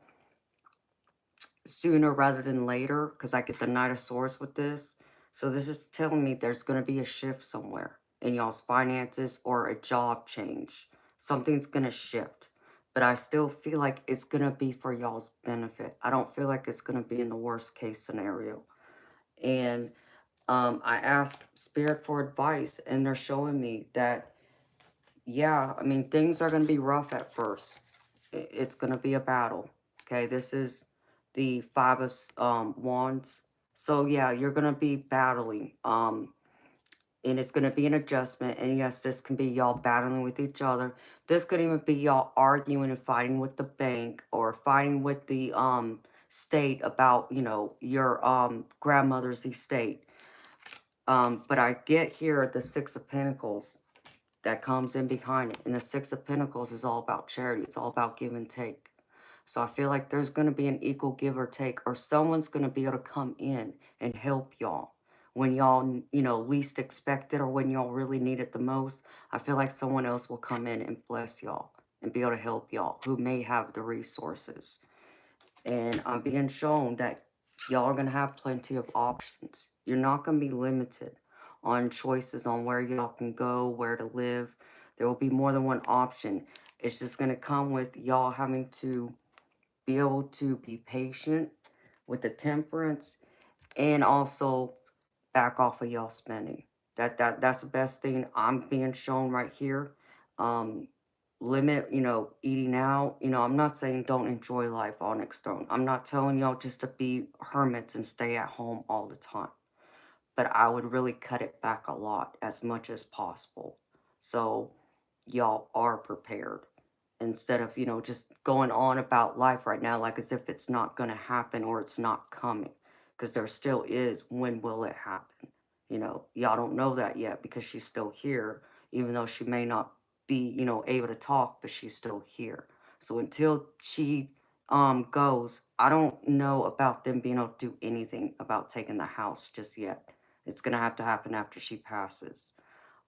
sooner rather than later, because I get the Knight of Swords with this. So this is telling me there's going to be a shift somewhere in y'all's finances or a job change. Something's going to shift. But I still feel like it's going to be for y'all's benefit. I don't feel like it's going to be in the worst case scenario. And I asked Spirit for advice, and they're showing me that, yeah, I mean, things are going to be rough at first. It's going to be a battle. Okay, this is the Five of Wands. So yeah, you're going to be battling. And it's going to be an adjustment. And yes, this can be y'all battling with each other. This could even be y'all arguing and fighting with the bank, or fighting with the state about, your grandmother's estate. But I get here the Six of Pentacles that comes in behind it. And the Six of Pentacles is all about charity. It's all about give and take. So I feel like there's going to be an equal give or take, or someone's going to be able to come in and help y'all when y'all, least expect it, or when y'all really need it the most. I feel like someone else will come in and bless y'all and be able to help y'all who may have the resources. And I'm being shown that y'all are going to have plenty of options. You're not going to be limited on choices on where y'all can go, where to live. There will be more than one option. It's just going to come with y'all having to be able to be patient with the temperance, and also back off of y'all spending. That's the best thing I'm being shown right here. Um, limit, eating out. I'm not saying don't enjoy life, Onyx Throne. I'm not telling y'all just to be hermits and stay at home all the time. But I would really cut it back a lot, as much as possible. So y'all are prepared. Instead of, just going on about life right now like as if it's not going to happen or it's not coming. Because there still is, when will it happen? Y'all don't know that yet because she's still here, even though she may not be, able to talk, but she's still here. So until she goes, I don't know about them being able to do anything about taking the house just yet. It's going to have to happen after she passes.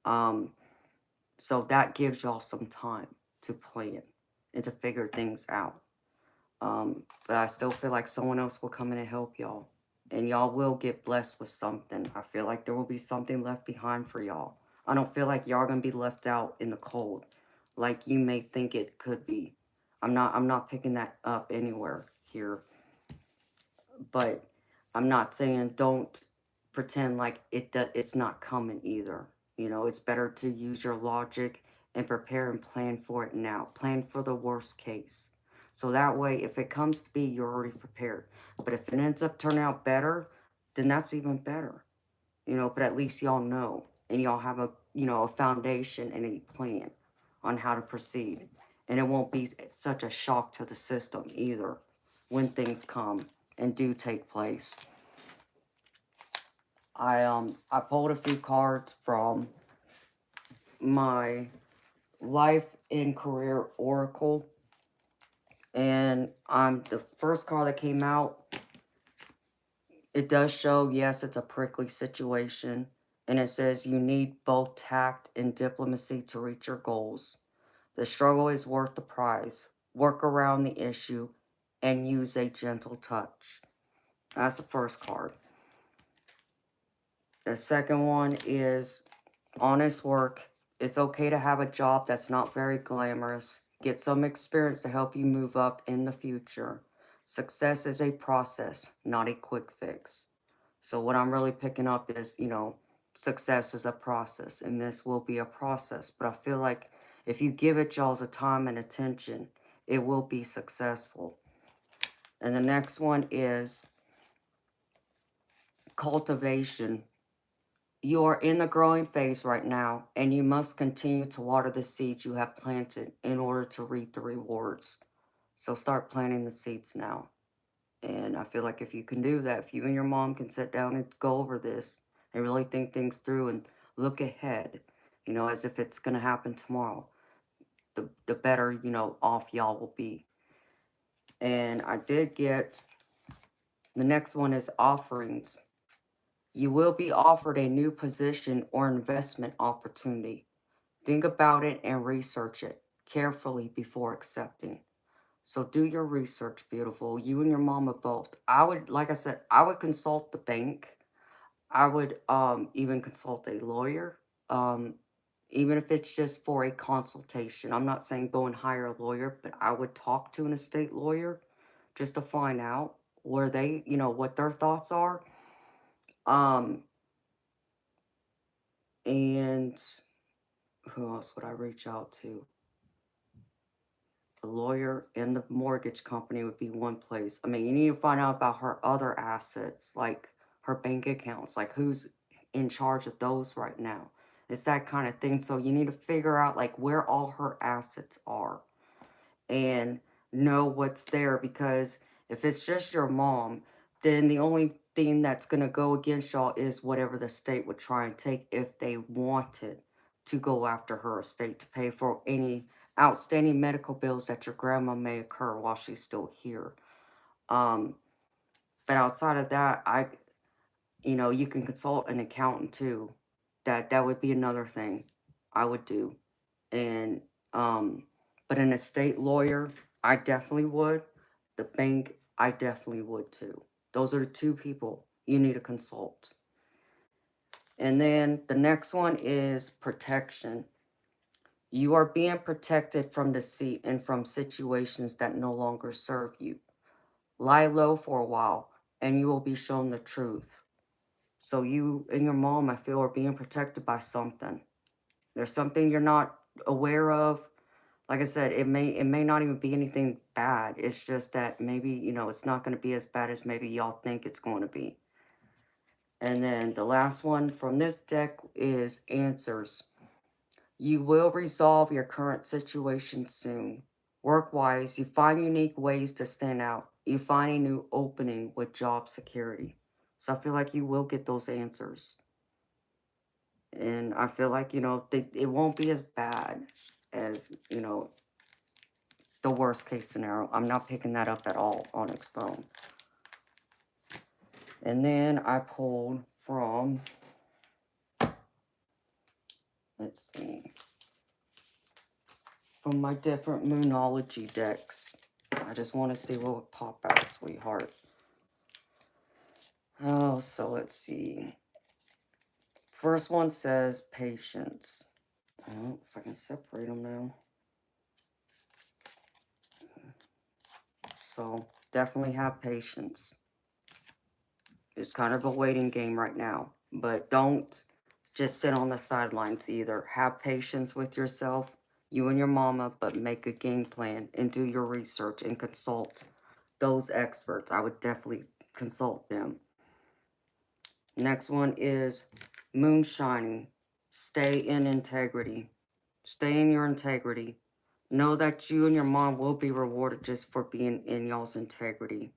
So that gives y'all some time to plan and to figure things out. But I still feel like someone else will come in and help y'all. And y'all will get blessed with something. I feel like there will be something left behind for y'all. I don't feel like y'all are going to be left out in the cold like you may think it could be. I'm not picking that up anywhere here. But I'm not saying don't pretend like it's not coming either. It's better to use your logic and prepare and plan for it now. Plan for the worst case. So that way, if it comes to be, you're already prepared. But if it ends up turning out better, then that's even better. But at least y'all know. And y'all have a foundation and a plan on how to proceed. And it won't be such a shock to the system either when things come and do take place. I pulled a few cards from my life and career oracle, and the first card that came out, it does show, yes, it's a prickly situation, and it says you need both tact and diplomacy to reach your goals. The struggle is worth the prize. Work around the issue and use a gentle touch. That's the first card. The second one is honest work. It's okay to have a job that's not very glamorous. Get some experience to help you move up in the future. Success is a process, not a quick fix. So what I'm really picking up is, success is a process, and this will be a process. But I feel like if you give it y'all's time and attention, it will be successful. And the next one is cultivation. You are in the growing phase right now, and you must continue to water the seeds you have planted in order to reap the rewards. So start planting the seeds now. And I feel like if you can do that, if you and your mom can sit down and go over this and really think things through and look ahead, as if it's going to happen tomorrow, the better, off y'all will be. And I did get, the next one is offerings. You will be offered a new position or investment opportunity. Think about it and research it carefully before accepting. So do your research, beautiful. You and your mama both. I would, like I said, I would consult the bank. I would even consult a lawyer. Even if it's just for a consultation. I'm not saying go and hire a lawyer, but I would talk to an estate lawyer just to find out where they, what their thoughts are. And who else would I reach out to? The lawyer and the mortgage company would be one place. I mean, you need to find out about her other assets, like her bank accounts, like who's in charge of those right now. It's that kind of thing. So you need to figure out like where all her assets are and know what's there, because if it's just your mom, then the only thing that's going to go against y'all is whatever the state would try and take if they wanted to go after her estate to pay for any outstanding medical bills that your grandma may occur while she's still here. But outside of that, you can consult an accountant too. That would be another thing I would do. And but an estate lawyer, I definitely would. The bank, I definitely would too. Those are the two people you need to consult. And then the next one is protection. You are being protected from deceit and from situations that no longer serve you. Lie low for a while, and you will be shown the truth. So you and your mom, I feel, are being protected by something. There's something you're not aware of. Like I said, it may not even be anything bad. It's just that maybe, it's not going to be as bad as maybe y'all think it's going to be. And then the last one from this deck is answers. You will resolve your current situation soon. Work-wise, you find unique ways to stand out. You find a new opening with job security. So I feel like you will get those answers. And I feel like, it won't be as bad as, the worst case scenario. I'm not picking that up at all, Onyx phone. And then I pulled from, let's see, from my different Moonology decks. I just want to see what would pop out, sweetheart. Oh, so let's see. First one says patience. I don't know if I can separate them now. So definitely have patience. It's kind of a waiting game right now, but don't just sit on the sidelines either. Have patience with yourself, you and your mama, but make a game plan and do your research and consult those experts. I would definitely consult them. Next one is moonshining. Stay in integrity. Stay in your integrity. Know that you and your mom will be rewarded just for being in y'all's integrity.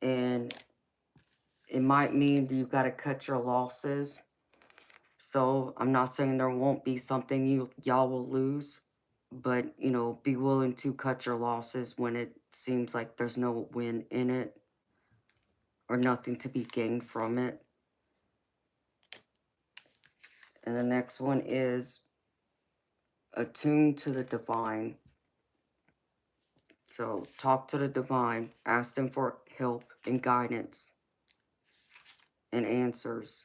And it might mean that you got to cut your losses. So I'm not saying there won't be something y'all will lose, but be willing to cut your losses when it seems like there's no win in it or nothing to be gained from it. And the next one is attuned to the divine. So talk to the divine, ask them for help and guidance and answers.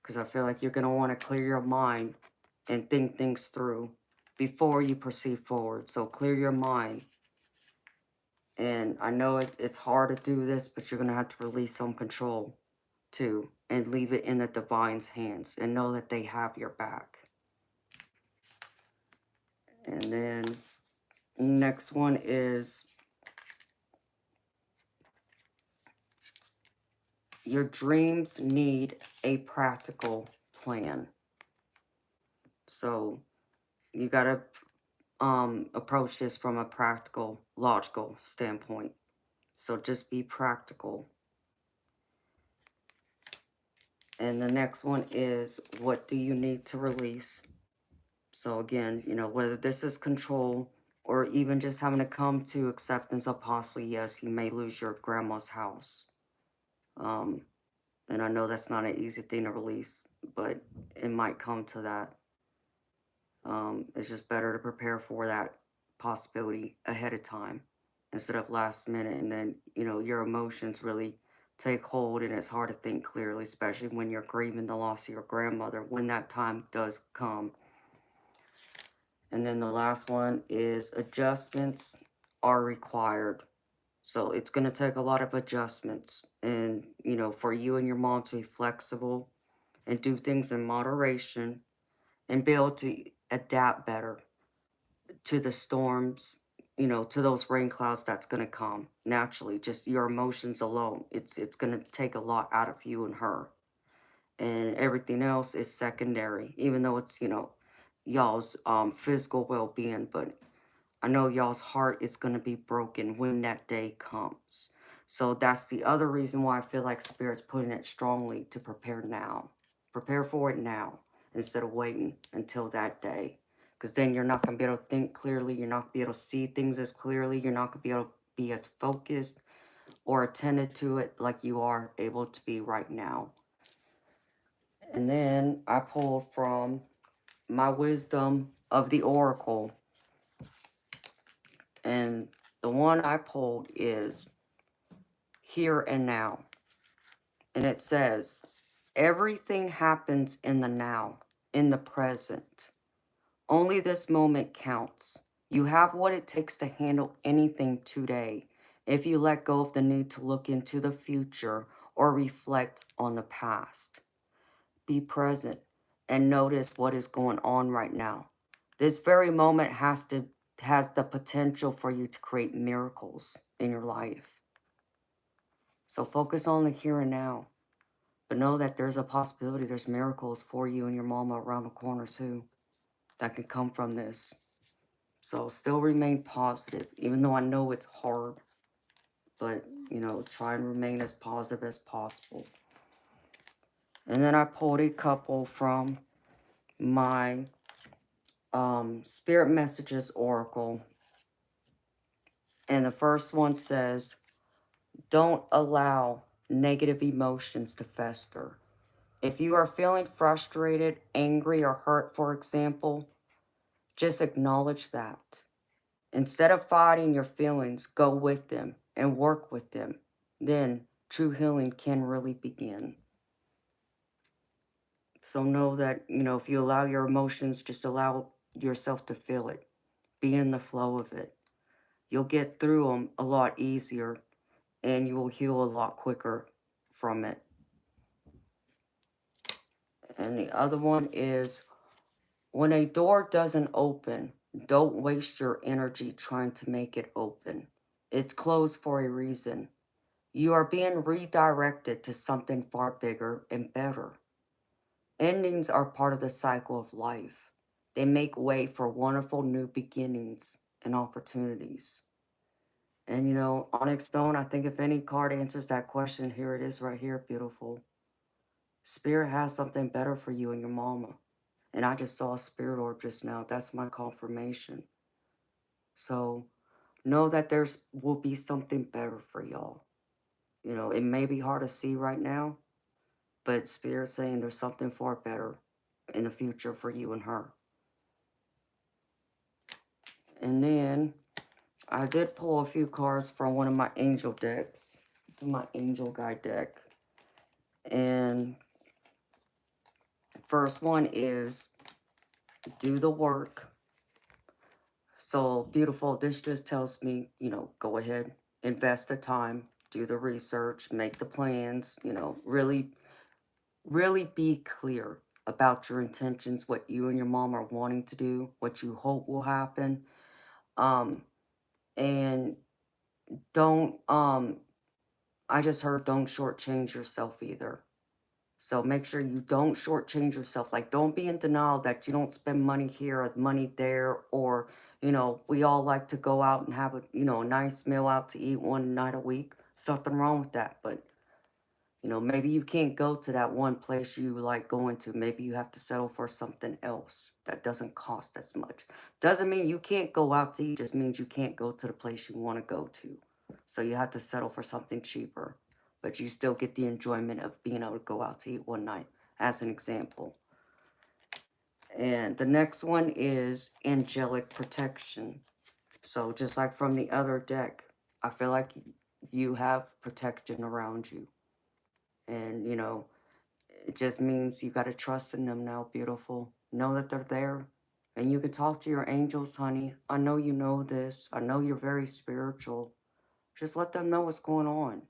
Because I feel like you're going to want to clear your mind and think things through before you proceed forward. So clear your mind. And I know it's hard to do this, but you're going to have to release some control too and leave it in the divine's hands and know that they have your back. And then next one is your dreams need a practical plan. So you got to approach this from a practical, logical standpoint. So just be practical. And the next one is, what do you need to release? So again, whether this is control or even just having to come to acceptance of possibly, yes, you may lose your grandma's house. And I know that's not an easy thing to release, but it might come to that. It's just better to prepare for that possibility ahead of time instead of last minute. And then, your emotions really take hold and it's hard to think clearly, especially when you're grieving the loss of your grandmother when that time does come. And then the last one is adjustments are required. So it's going to take a lot of adjustments and, for you and your mom to be flexible and do things in moderation and be able to adapt better to the storms, to those rain clouds that's going to come naturally. Just your emotions alone. It's going to take a lot out of you and her. And everything else is secondary, even though it's, y'all's physical well-being. But I know y'all's heart is going to be broken when that day comes. So that's the other reason why I feel like Spirit's putting it strongly to prepare now. Prepare for it now instead of waiting until that day. Because then you're not going to be able to think clearly. You're not going to be able to see things as clearly. You're not going to be able to be as focused or attentive to it like you are able to be right now. And then I pulled from my wisdom of the Oracle. And the one I pulled is here and now. And it says, everything happens in the now, in the present. Only this moment counts. You have what it takes to handle anything today. if you let go of the need to look into the future or reflect on the past. Be present and notice what is going on right now. This very moment has the potential for you to create miracles in your life. So focus on the here and now. But know that there's a possibility there's miracles for you and your mama around the corner too that can come from this. So still remain positive, even though I know it's hard. But, try and remain as positive as possible. And then I pulled a couple from my Spirit Messages Oracle. And the first one says, don't allow negative emotions to fester. If you are feeling frustrated, angry, or hurt, for example, just acknowledge that. Instead of fighting your feelings, go with them and work with them. Then true healing can really begin. So know that, if you allow your emotions, just allow yourself to feel it. Be in the flow of it. You'll get through them a lot easier and you will heal a lot quicker from it. And the other one is, when a door doesn't open, don't waste your energy trying to make it open. It's closed for a reason. You are being redirected to something far bigger and better. Endings are part of the cycle of life. They make way for wonderful new beginnings and opportunities. And Onyx Stone, I think if any card answers that question, here it is right here, beautiful. Spirit has something better for you and your mama. And I just saw a spirit orb just now. That's my confirmation. So know that will be something better for y'all. It may be hard to see right now, but Spirit's saying there's something far better in the future for you and her. And then I did pull a few cards from one of my angel decks. This is my angel guide deck. And first one is do the work. So beautiful. This just tells me, go ahead, invest the time, do the research, make the plans, really, really be clear about your intentions, what you and your mom are wanting to do, what you hope will happen. And don't, I just heard don't shortchange yourself either. So make sure you don't shortchange yourself. Like, don't be in denial that you don't spend money here or money there. Or, we all like to go out and have a nice meal out to eat one night a week. There's nothing wrong with that. But, maybe you can't go to that one place you like going to. Maybe you have to settle for something else that doesn't cost as much. Doesn't mean you can't go out to eat. Just means you can't go to the place you want to go to. So you have to settle for something cheaper. But you still get the enjoyment of being able to go out to eat one night, as an example. And the next one is angelic protection. So just like from the other deck, I feel like you have protection around you. And, it just means you got to trust in them now, beautiful. Know that they're there. And you can talk to your angels, honey. I know you know this. I know you're very spiritual. Just let them know what's going on.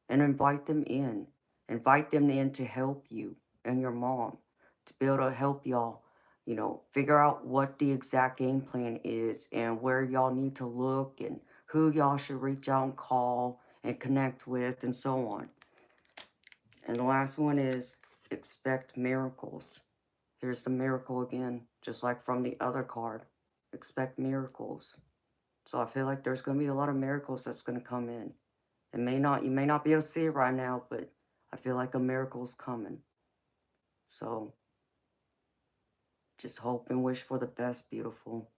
And invite them in. Invite them in to help you and your mom. To be able to help y'all, figure out what the exact game plan is and where y'all need to look and who y'all should reach out and call and connect with and so on. And the last one is expect miracles. Here's the miracle again, just like from the other card. Expect miracles. So I feel like there's going to be a lot of miracles that's going to come in. You may not be able to see it right now, but I feel like a miracle's coming. So just hope and wish for the best, beautiful.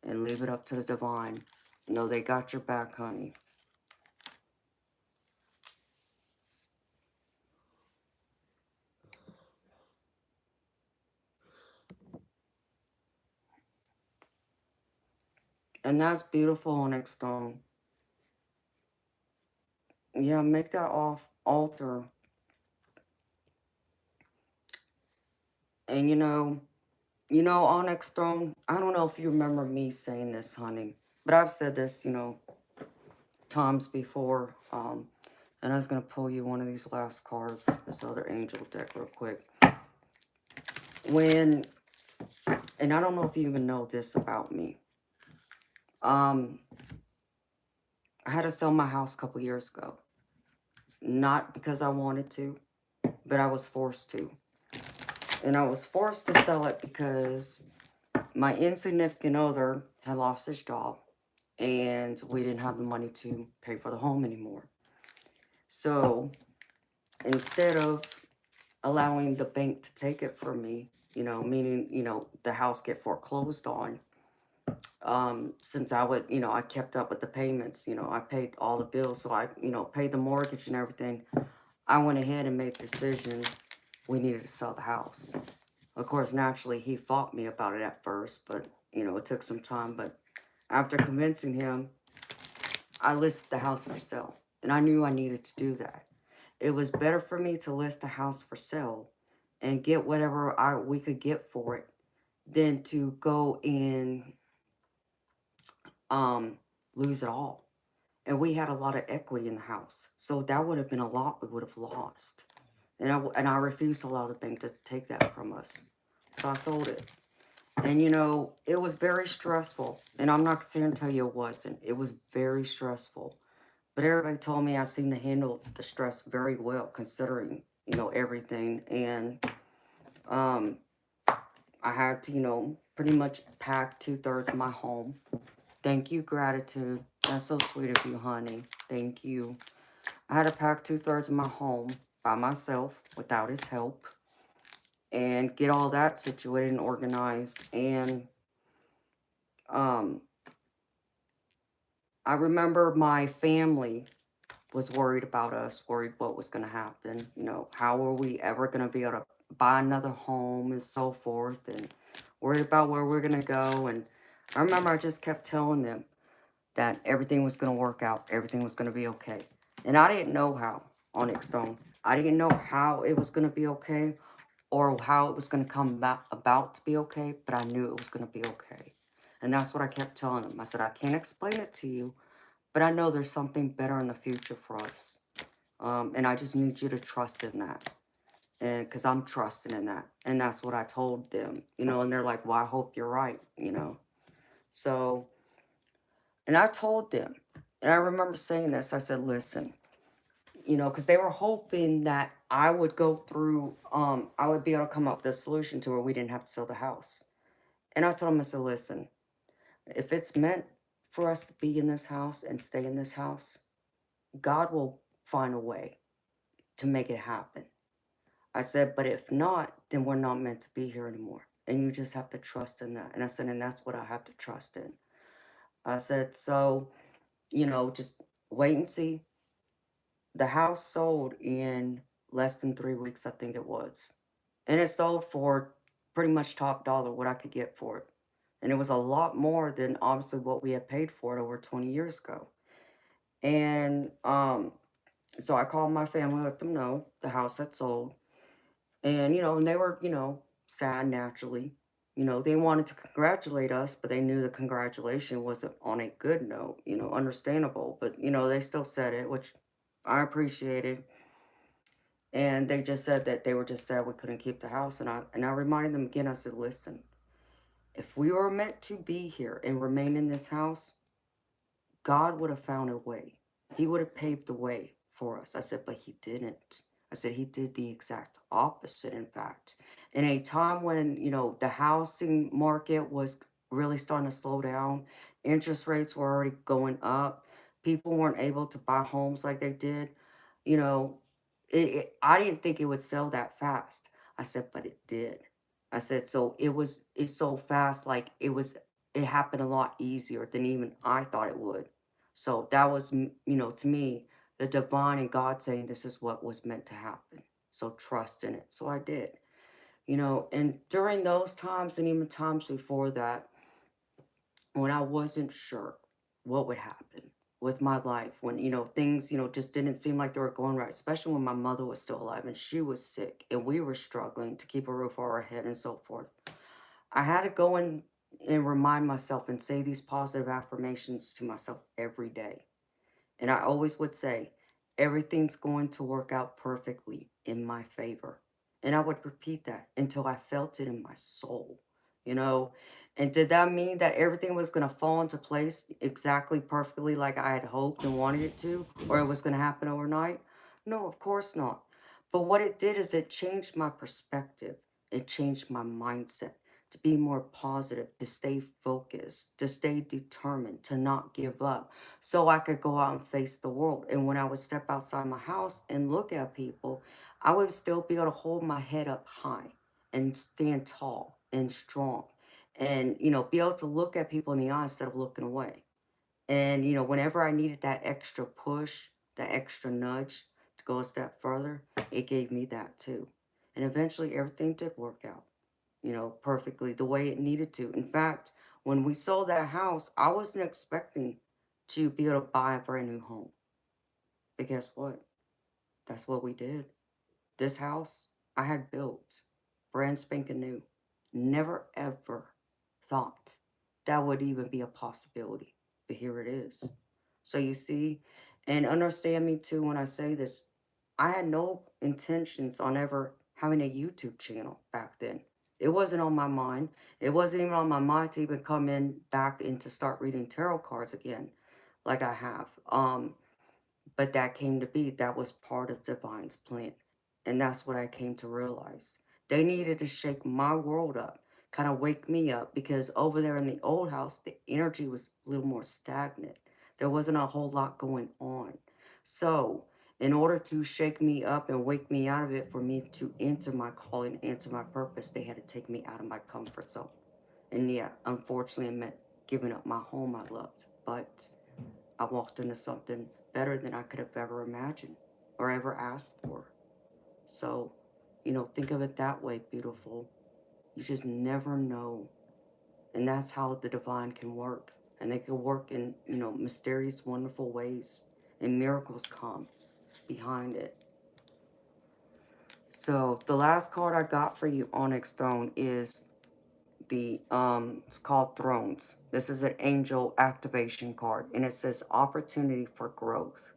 And leave it up to the divine. Know they got your back, honey. And that's beautiful, Onyx Stone. Yeah, make that altar. And Onyx Stone, I don't know if you remember me saying this, honey. But I've said this, times before. And I was going to pull you one of these last cards, this other angel deck real quick. And I don't know if you even know this about me. I had to sell my house a couple years ago. Not because I wanted to, but I was forced to. And I was forced to sell it because my insignificant other had lost his job. And we didn't have the money to pay for the home anymore. So instead of allowing the bank to take it from me, meaning, the house get foreclosed on, since I would, I kept up with the payments, I paid all the bills, so I, paid the mortgage and everything. I went ahead and made the decision we needed to sell the house. Of course, naturally, he fought me about it at first, but, it took some time. But after convincing him, I listed the house for sale, and I knew I needed to do that. It was better for me to list the house for sale and get whatever we could get for it than to go and lose it all. And we had a lot of equity in the house, so that would have been a lot we would have lost. And I refused to allow the bank to take that from us, so I sold it. And it was very stressful, and I'm not going to tell you it wasn't. It was very stressful. But everybody told me I seemed to handle the stress very well, considering, everything. And I had to, pretty much pack 2/3 of my home. Thank you, gratitude. That's so sweet of you, honey. Thank you. I had to pack 2/3 of my home by myself without his help and get all that situated and organized. And I remember my family was worried about us, worried what was going to happen. How were we ever going to be able to buy another home and so forth, and worried about where we're going to go. And I remember I just kept telling them that everything was going to work out, everything was going to be okay. And I didn't know how, Onyx Stone. I didn't know how it was going to be okay or how it was going to come about to be okay, but I knew it was going to be okay. And that's what I kept telling them. I said, I can't explain it to you, but I know there's something better in the future for us. And I just need you to trust in that. And because I'm trusting in that. And that's what I told them, and they're like, well, I hope you're right, So, and I told them, and I remember saying this, I said, listen, because they were hoping that I would go through, I would be able to come up with a solution to where we didn't have to sell the house. And I told them, I said, listen, if it's meant for us to be in this house and stay in this house, God will find a way to make it happen. I said, but if not, then we're not meant to be here anymore. And you just have to trust in that. And I said, and that's what I have to trust in. I said, so, just wait and see. The house sold in less than 3 weeks, I think it was. And it sold for pretty much top dollar, what I could get for it. And it was a lot more than obviously what we had paid for it over 20 years ago. And so I called my family, let them know the house had sold. And, and they were, sad naturally. They wanted to congratulate us, but they knew the congratulation wasn't on a good note, understandable. But, they still said it, which I appreciated. And they just said that they were just sad we couldn't keep the house. And I reminded them again, I said, listen, if we were meant to be here and remain in this house, God would have found a way. He would have paved the way for us. I said, but he didn't. I said, he did the exact opposite, in fact. In a time when, the housing market was really starting to slow down, interest rates were already going up, people weren't able to buy homes like they did, you know, I didn't think it would sell that fast. I said, but it did. I said, so it's so fast, like it happened a lot easier than even I thought it would. So that was, to me, the divine and God saying this is what was meant to happen. So trust in it. So I did, and during those times and even times before that, when I wasn't sure what would happen with my life, when, things, just didn't seem like they were going right, especially when my mother was still alive and she was sick and we were struggling to keep a roof over our head and so forth. I had to go in and remind myself and say these positive affirmations to myself every day. And I always would say, everything's going to work out perfectly in my favor. And I would repeat that until I felt it in my soul, you know? And did that mean that everything was going to fall into place exactly perfectly like I had hoped and wanted it to, or it was going to happen overnight? No, of course not. But what it did is it changed my perspective. It changed my mindset to be more positive, to stay focused, to stay determined, to not give up, so I could go out and face the world. And when I would step outside my house and look at people, I would still be able to hold my head up high and stand tall and strong and, be able to look at people in the eye instead of looking away. And, whenever I needed that extra push, that extra nudge to go a step further, it gave me that too. And eventually everything did work out, perfectly the way it needed to. In fact, when we sold that house, I wasn't expecting to be able to buy a brand new home. But guess what? That's what we did. This house I had built, brand spanking new. Never ever thought that would even be a possibility. But here it is. So you see, and understand me too when I say this, I had no intentions on ever having a YouTube channel back then. It wasn't on my mind. It wasn't even on my mind to even come in back and to start reading tarot cards again, like I have. But that came to be. That was part of Divine's plan. And that's what I came to realize. They needed to shake my world up, kind of wake me up, because over there in the old house, the energy was a little more stagnant. There wasn't a whole lot going on. So, in order to shake me up and wake me out of it, for me to enter my calling, enter my purpose, they had to take me out of my comfort zone. And yeah, unfortunately, it meant giving up my home I loved. But I walked into something better than I could have ever imagined or ever asked for. So, think of it that way, beautiful. You just never know. And that's how the divine can work. And they can work in, mysterious, wonderful ways. And miracles come behind it. So, the last card I got for you, Onyx Throne, is it's called Thrones. This is an angel activation card. And it says opportunity for growth.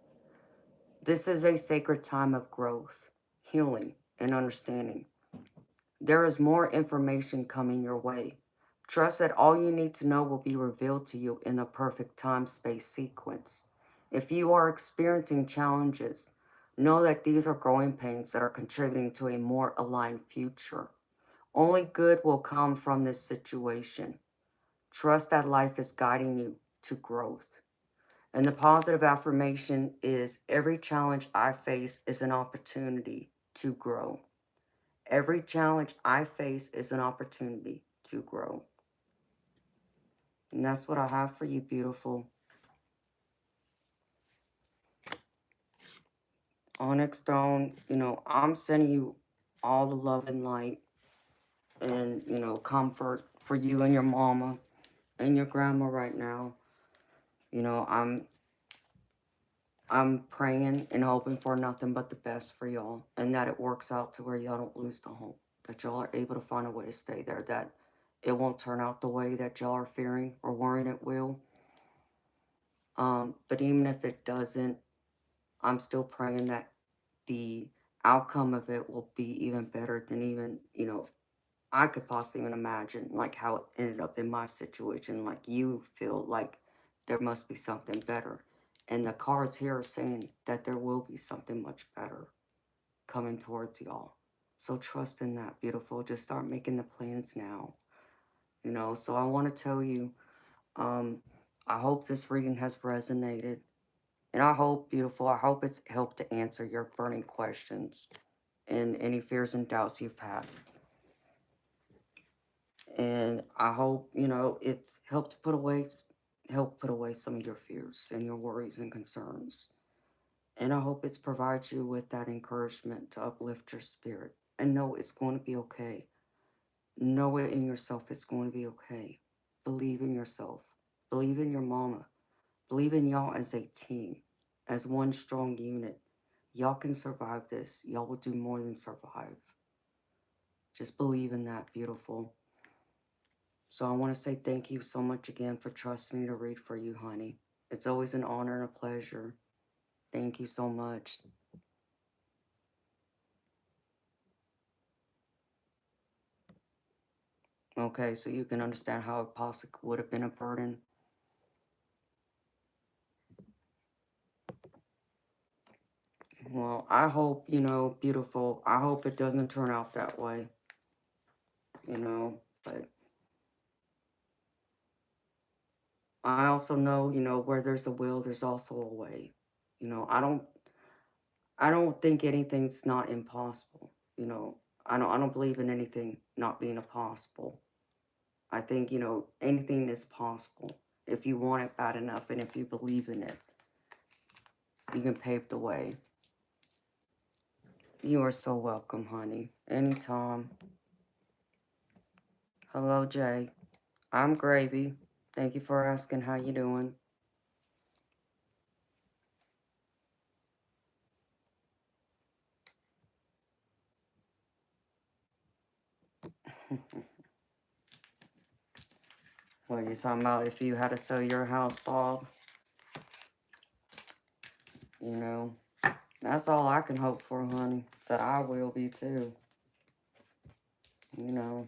This is a sacred time of growth, healing, and understanding. There is more information coming your way. Trust that all you need to know will be revealed to you in the perfect time-space sequence. If you are experiencing challenges, know that these are growing pains that are contributing to a more aligned future. Only good will come from this situation. Trust that life is guiding you to growth. And the positive affirmation is every challenge I face is an opportunity to grow. Every challenge I face is an opportunity to grow. And that's what I have for you, beautiful. Onyx Stone, I'm sending you all the love and light and, comfort for you and your mama and your grandma right now. I'm praying and hoping for nothing but the best for y'all, and that it works out to where y'all don't lose the home, that y'all are able to find a way to stay there, that it won't turn out the way that y'all are fearing or worrying it will. But even if it doesn't, I'm still praying that the outcome of it will be even better than even, I could possibly even imagine, like how it ended up in my situation. Like you feel like there must be something better. And the cards here are saying that there will be something much better coming towards y'all. So trust in that, beautiful. Just start making the plans now. So I want to tell you, I hope this reading has resonated. And I hope, beautiful, I hope it's helped to answer your burning questions and any fears and doubts you've had. And I hope, it's helped put away some of your fears and your worries and concerns. And I hope it's provided you with that encouragement to uplift your spirit. And know it's going to be okay. Know it in yourself, it's going to be okay. Believe in yourself. Believe in your mama. Believe in y'all as a team, as one strong unit. Y'all can survive this. Y'all will do more than survive. Just believe in that, beautiful. So I want to say thank you so much again for trusting me to read for you, honey. It's always an honor and a pleasure. Thank you so much. Okay, so you can understand how it possibly would have been a burden. Well, I hope, you know, beautiful, I hope it doesn't turn out that way, you know, but I also know, you know, where there's a will, there's also a way. You know, I don't think anything's not impossible, you know. I don't believe in anything not being impossible. I think, you know, anything is possible if you want it bad enough and if you believe in it. You can pave the way. You are so welcome, honey. Anytime. Hello, Jay. I'm Gravy. Thank you for asking how you doing. What are you talking about? If you had to sell your house, Bob? You know, that's all I can hope for, honey. That I will be too. You know,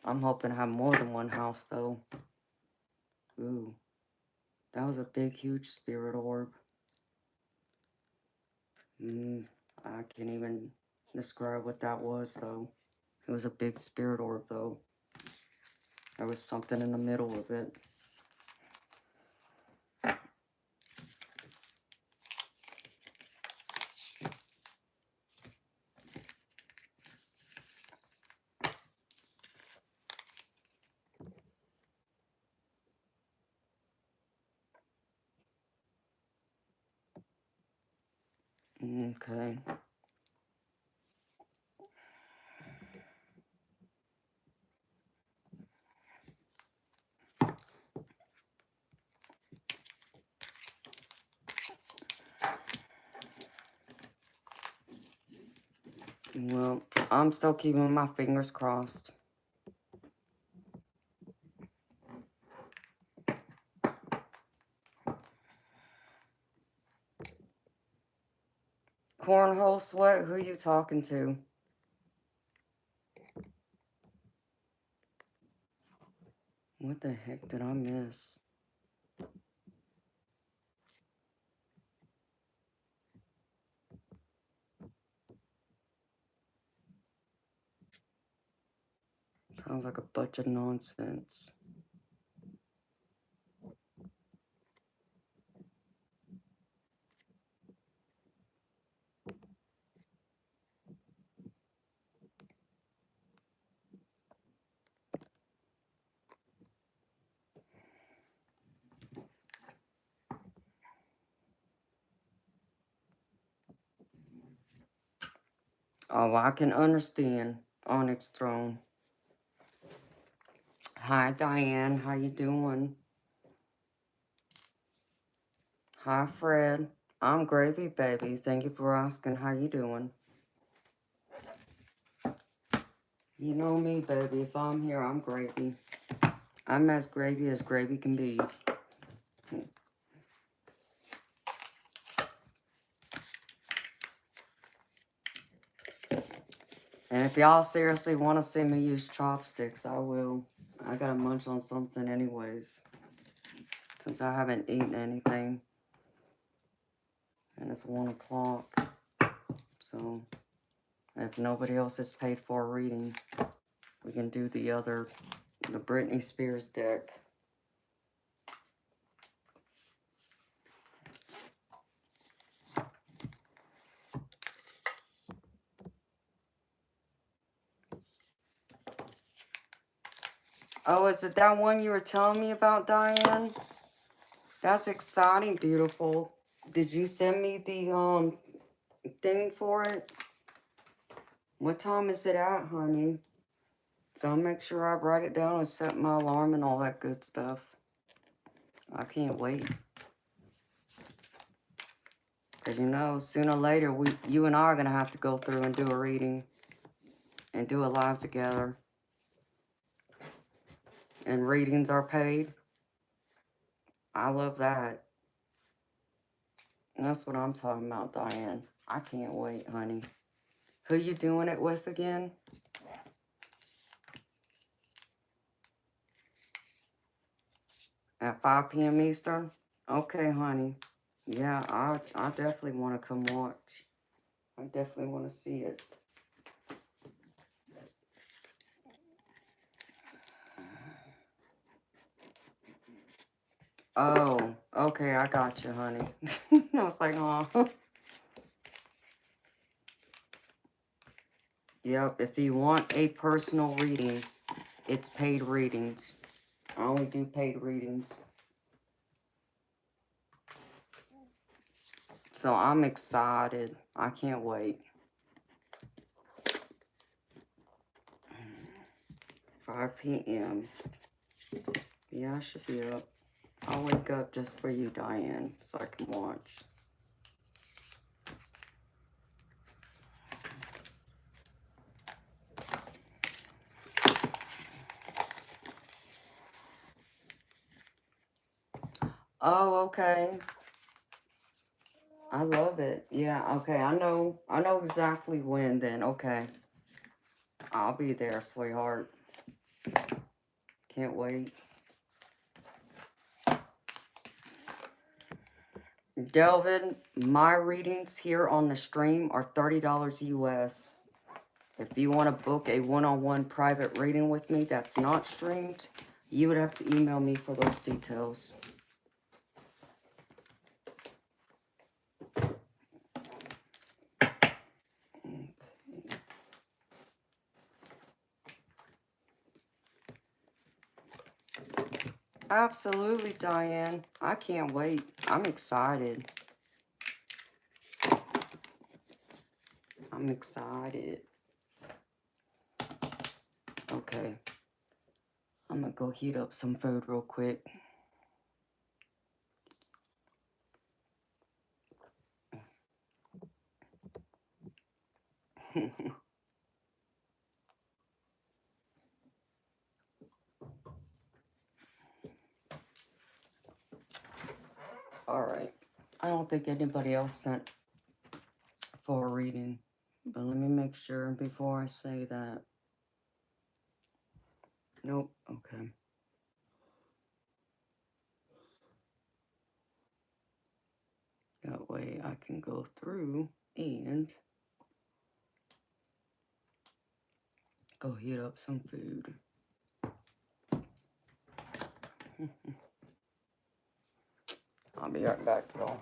I'm hoping to have more than one house, though. Ooh, that was a big, huge spirit orb. I can't even describe what that was, though. It was a big spirit orb, though. There was something in the middle of it. Okay. Well, I'm still keeping my fingers crossed. Cornhole Sweat, who are you talking to? What the heck did I miss? Sounds like a bunch of nonsense. Oh, I can understand. Onyx Throne. Hi, Diane. How you doing? Hi, Fred. I'm Gravy, baby. Thank you for asking. How you doing? You know me, baby. If I'm here, I'm Gravy. I'm as gravy can be. And if y'all seriously want to see me use chopsticks, I will. I gotta munch on something anyways. Since I haven't eaten anything. And it's 1 o'clock. So, if nobody else has paid for a reading, we can do the Britney Spears deck. Oh, is it that one you were telling me about, Diane? That's exciting, beautiful. Did you send me the thing for it? What time is it at, honey? So I'll make sure I write it down and set my alarm and all that good stuff. I can't wait. Because you know, sooner or later, you and I are going to have to go through and do a reading. And do a live together. And readings are paid. I love that. That's what I'm talking about, Diane. I can't wait, honey. Who you doing it with again? At 5 p.m. Eastern? Okay, honey. Yeah, I definitely want to come watch. I definitely want to see it. Oh, okay, I got you, honey. I was like, oh. Yep, if you want a personal reading, it's paid readings. I only do paid readings. So I'm excited. I can't wait. 5 p.m. Yeah, I should be up. I'll wake up just for you, Diane, so I can watch. Oh, okay. I love it. Yeah, okay. I know exactly when then. Okay. I'll be there, sweetheart. Can't wait. Delvin, my readings here on the stream are $30 US. If you want to book a one-on-one private reading with me that's not streamed, you would have to email me for those details. Absolutely, Diane. I can't wait. I'm excited. I'm excited. Okay. I'm gonna go heat up some food real quick. Alright. I don't think anybody else sent for a reading. But let me make sure before I say that. Nope. Okay. That way I can go through and go heat up some food. I'll be right back, y'all.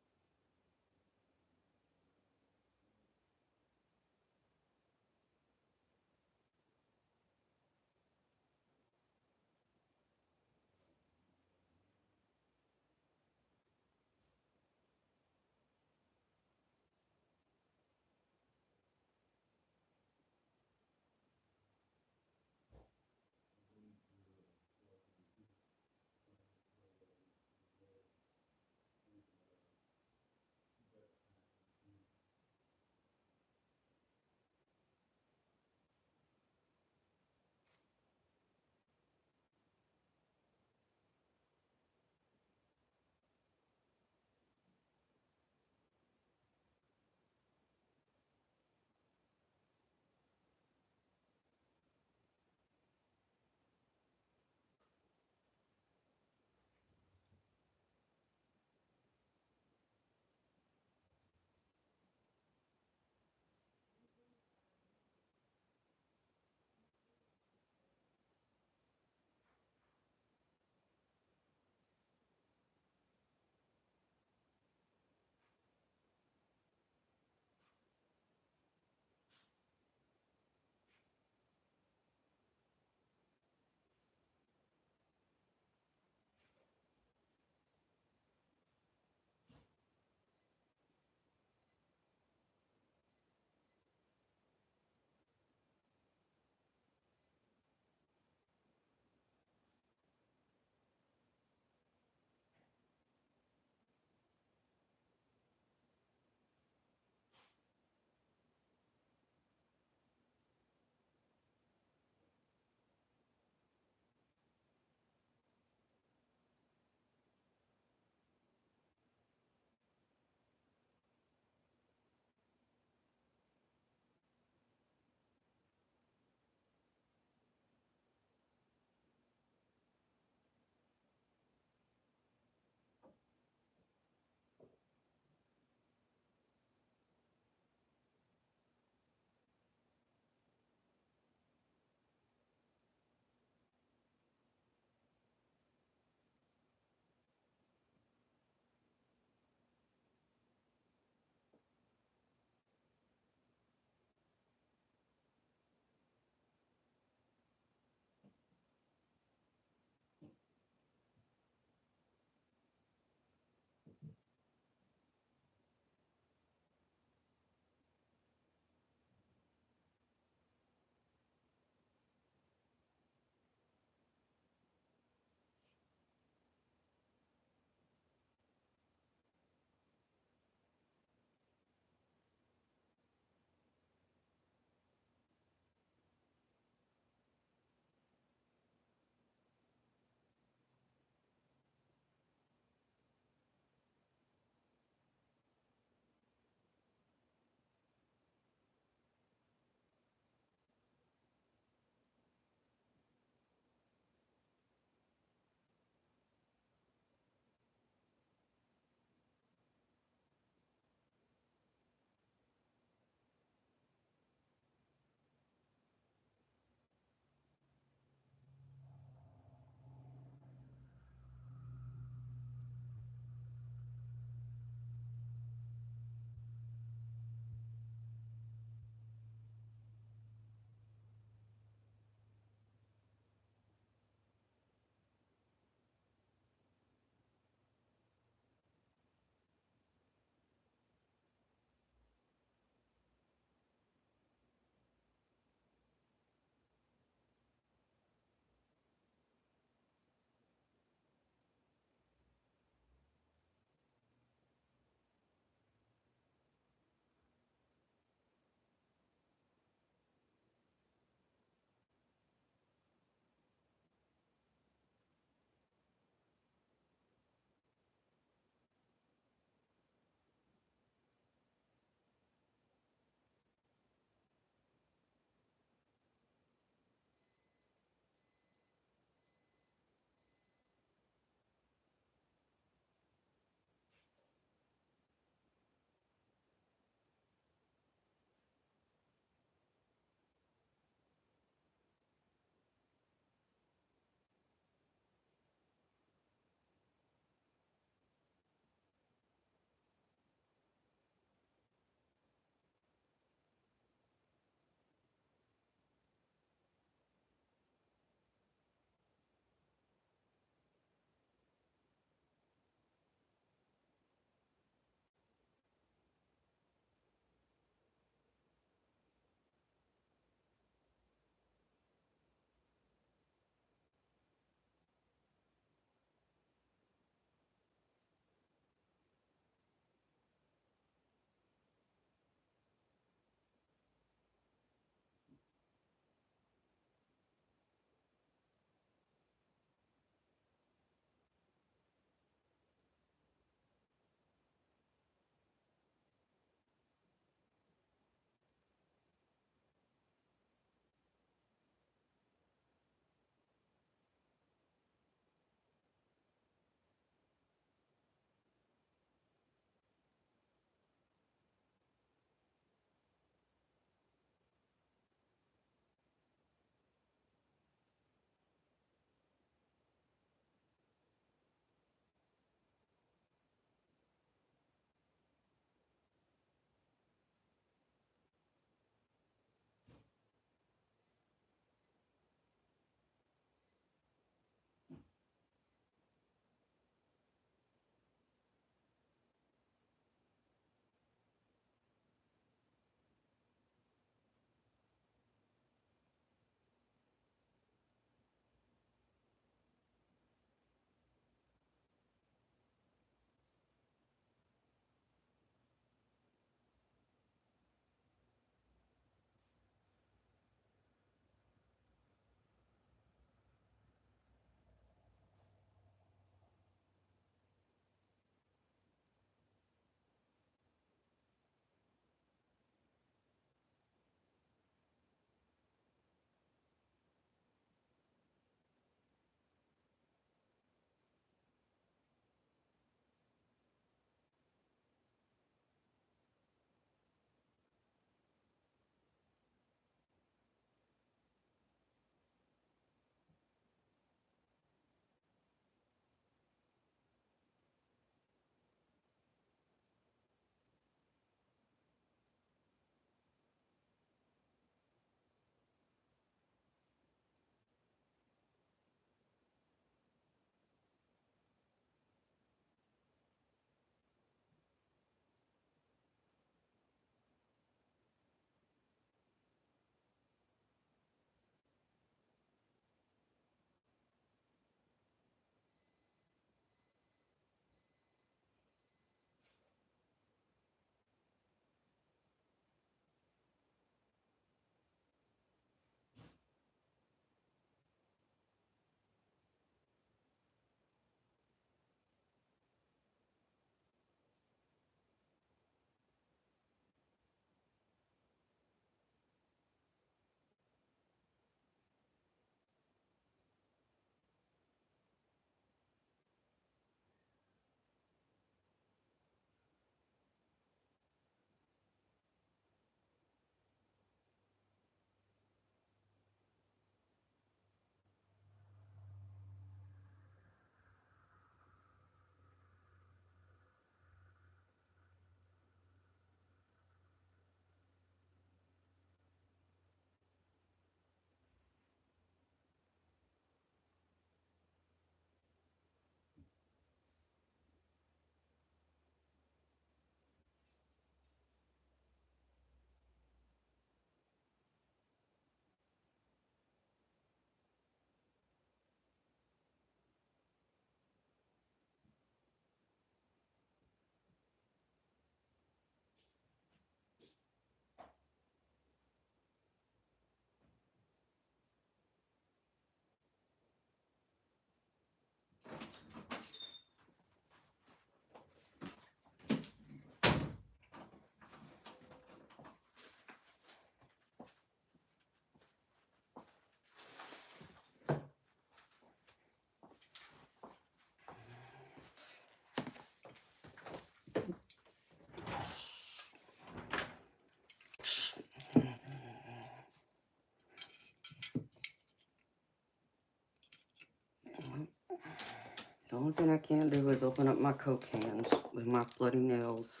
The only thing I can't do is open up my Coke cans with my bloody nails.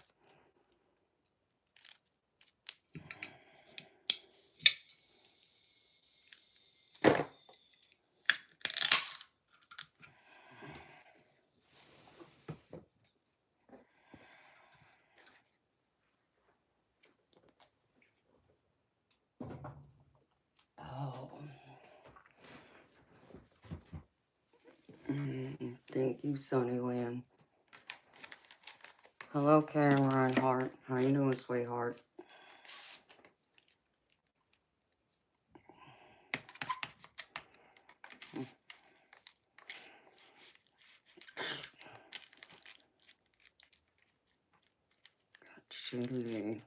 Oh. Thank you, Sunnyland. Hello, Karen Reinhardt. How you doing, sweetheart? Chili.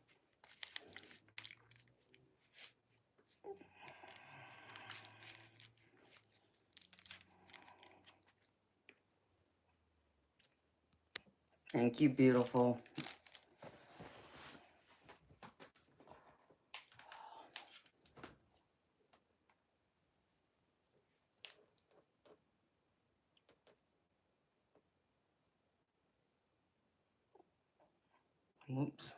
Thank you, beautiful. Whoops.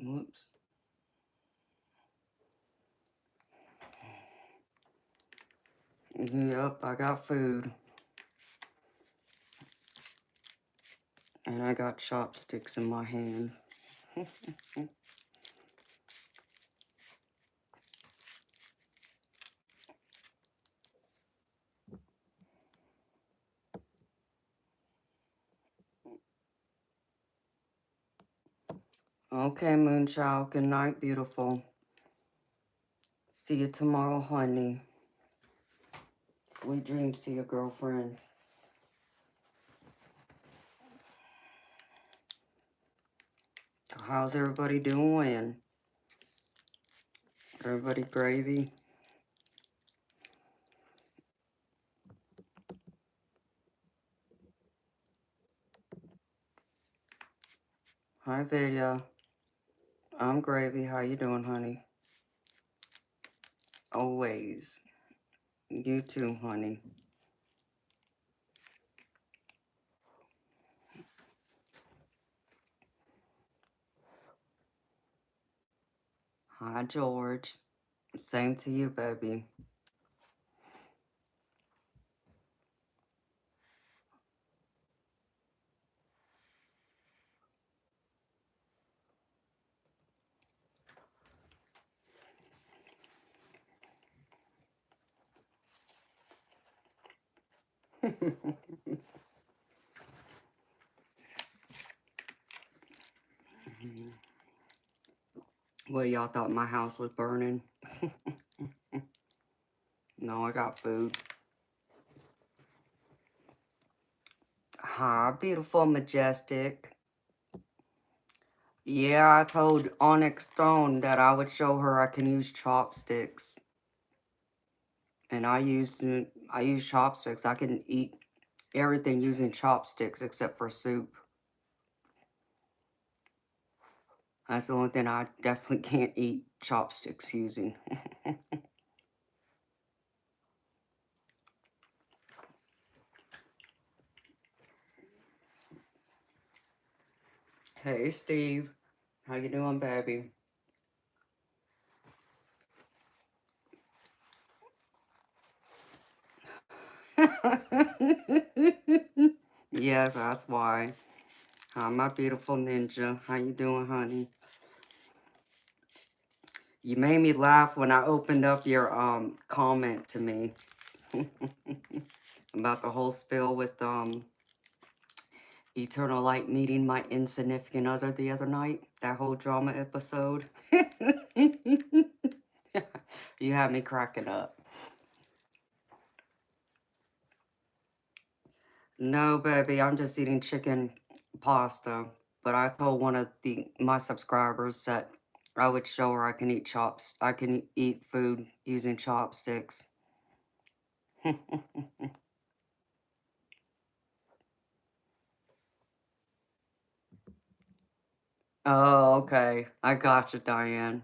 Whoops. Yep, I got food. And I got chopsticks in my hand. Okay, Moonchild. Good night, beautiful. See you tomorrow, honey. Sweet dreams to your girlfriend. How's everybody doing? Everybody gravy? Hi, Vidya. I'm gravy. How you doing, honey? Always. You too, honey. Hi, George. Same to you, baby. Well, y'all thought my house was burning? No, I got food. Hi, beautiful, majestic. Yeah, I told Onyx Stone that I would show her I can use chopsticks. And I use chopsticks. I can eat everything using chopsticks except for soup. That's the only thing I definitely can't eat chopsticks using. Hey, Steve. How you doing, baby? Yes, that's why. Hi, my beautiful ninja. How you doing, honey? You made me laugh when I opened up your comment to me about the whole spill with Eternal Light meeting my insignificant other the other night. That whole drama episode. You had me cracking up. No, baby, I'm just eating chicken pasta. But I told one of my subscribers that I would show her I can eat I can eat food using chopsticks. Oh, okay. I got you, Diane.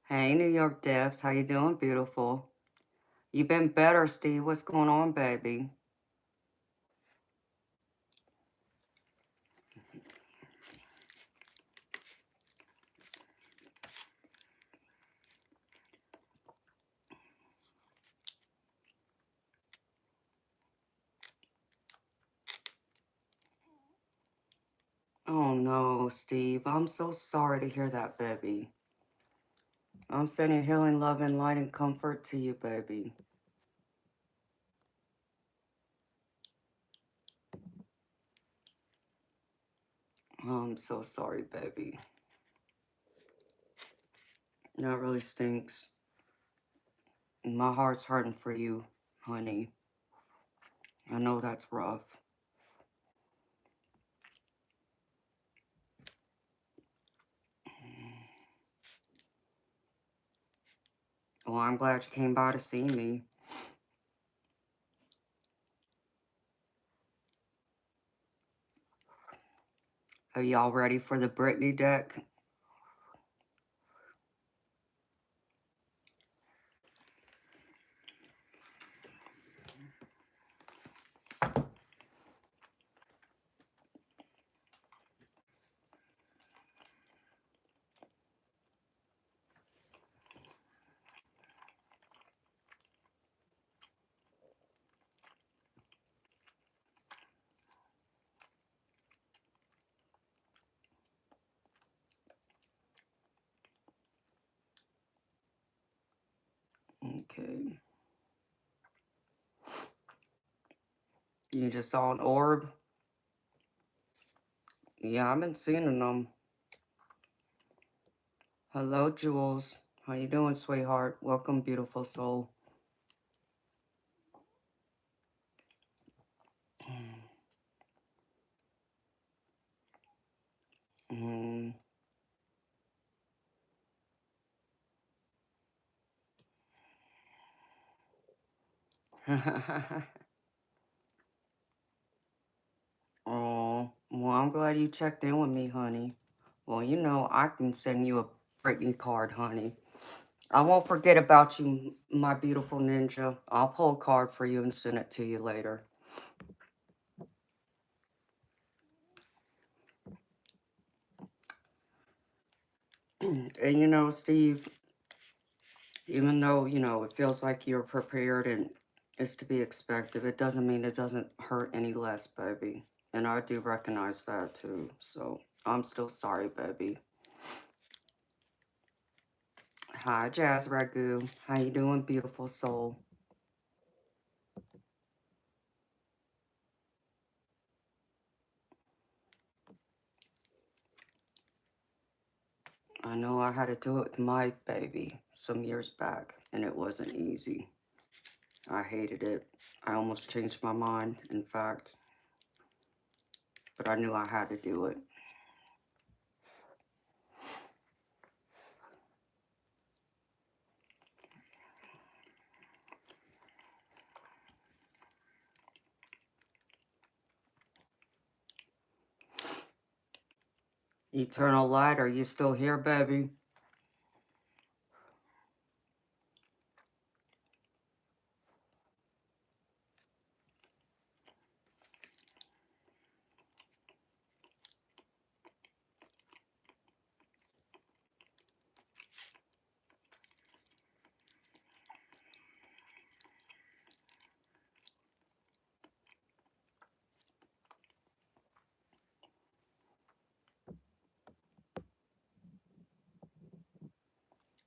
Hey, New York Debs. How you doing, beautiful? You been better, Steve. What's going on, baby? Oh, no, Steve. I'm so sorry to hear that, baby. I'm sending healing, love, and light and comfort to you, baby. I'm so sorry, baby. That really stinks. My heart's hurting for you, honey. I know that's rough. Well, I'm glad you came by to see me. Are y'all ready for the Britney deck? Okay. You just saw an orb? Yeah, I've been seeing them. Hello, Jules. How you doing, sweetheart? Welcome, beautiful soul. Mm. Oh, well, I'm glad you checked in with me, honey. Well, you know, I can send you a Britney card, honey. I won't forget about you, my beautiful ninja. I'll pull a card for you and send it to you later. And you know, Steve, even though, you know, it feels like you're prepared and it's to be expected, it doesn't mean it doesn't hurt any less, baby. And I do recognize that too. So I'm still sorry, baby. Hi, Jazz Ragu. How you doing, beautiful soul? I know I had to do it with my baby some years back, and it wasn't easy. I hated it. I almost changed my mind, in fact, but I knew I had to do it. Eternal light, are you still here, baby?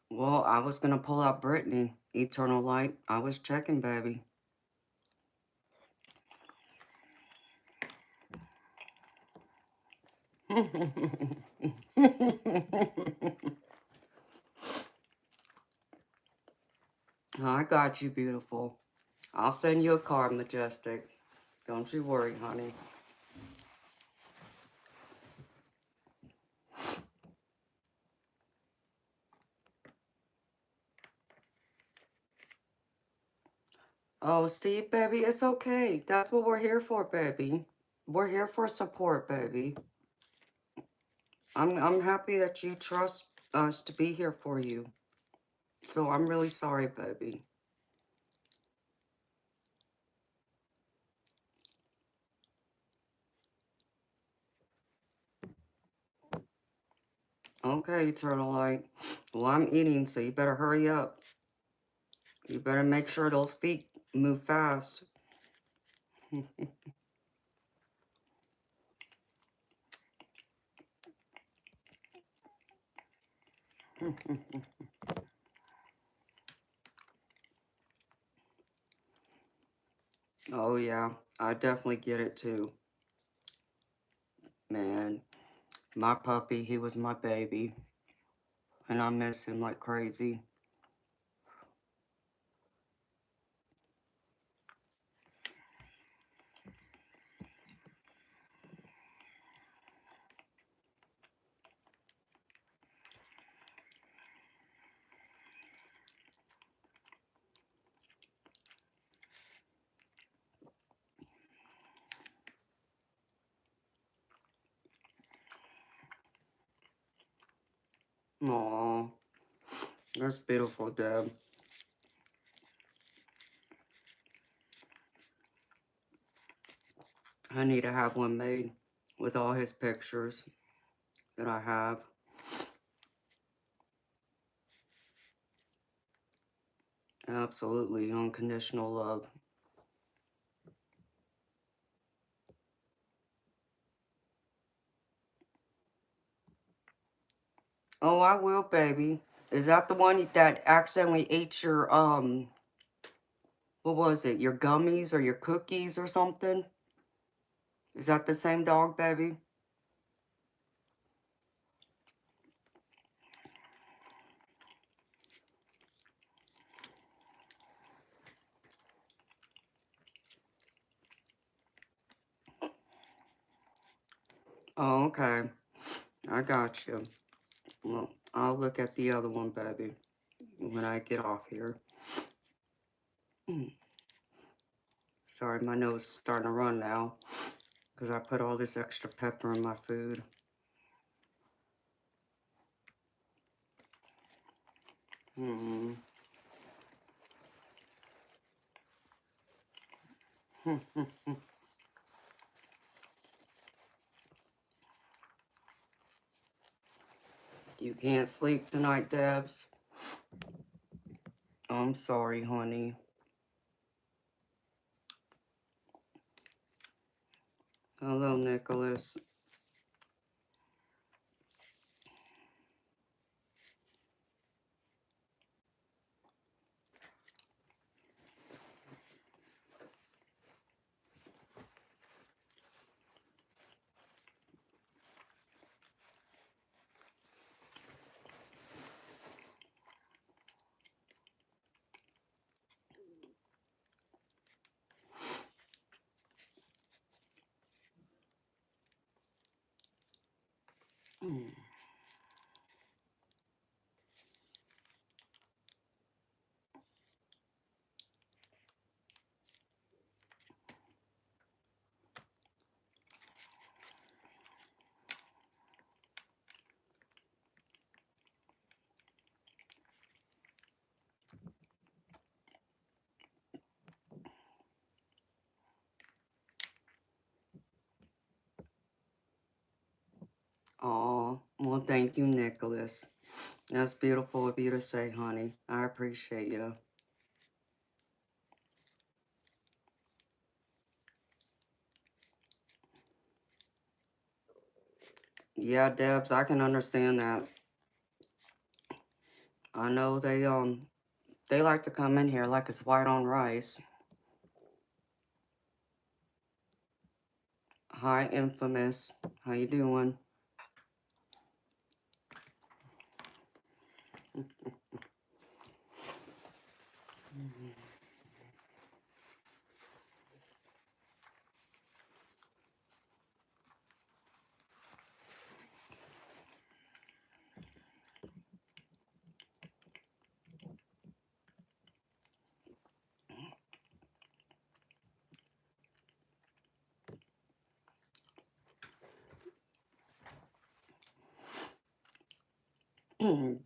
Well, I was gonna pull out Brittany, Eternal Light. I was checking, baby. I got you, beautiful. I'll send you a card, Majestic. Don't you worry, honey. Oh, Steve, baby, it's okay. That's what we're here for, baby. We're here for support, baby. I'm happy that you trust us to be here for you. So I'm really sorry, baby. Okay, Eternal Light. Well, I'm eating, so you better hurry up. You better make sure those feet move fast. Oh, yeah. I definitely get it, too. Man, my puppy, he was my baby. And I miss him like crazy. Aw, that's beautiful, Deb. I need to have one made with all his pictures that I have. Absolutely unconditional love. Oh, I will, baby. Is that the one that accidentally ate your, what was it? Your gummies or your cookies or something? Is that the same dog, baby? Oh, okay. I got you. Well, I'll look at the other one, baby, when I get off here. Sorry, my nose is starting to run now because I put all this extra pepper in my food. Hmm. You can't sleep tonight, Debs. I'm sorry, honey. Hello, Nicholas. Oh, well, thank you, Nicholas. That's beautiful of you to say, honey. I appreciate you. Yeah, Debs, I can understand that. I know they like to come in here like it's white on rice. Hi, Infamous. How you doing?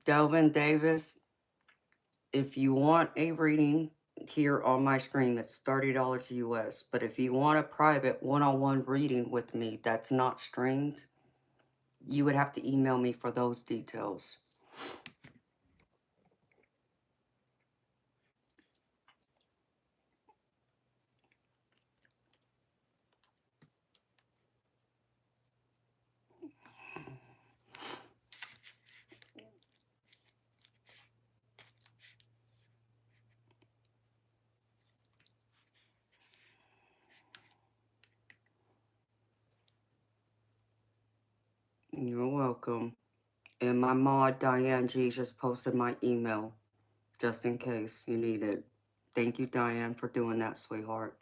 Delvin Davis, if you want a reading here on my screen, it's $30 US. But if you want a private one-on-one reading with me that's not streamed, you would have to email me for those details. You're welcome. And my mod, Diane G, just posted my email, just in case you need it. Thank you, Diane, for doing that, sweetheart.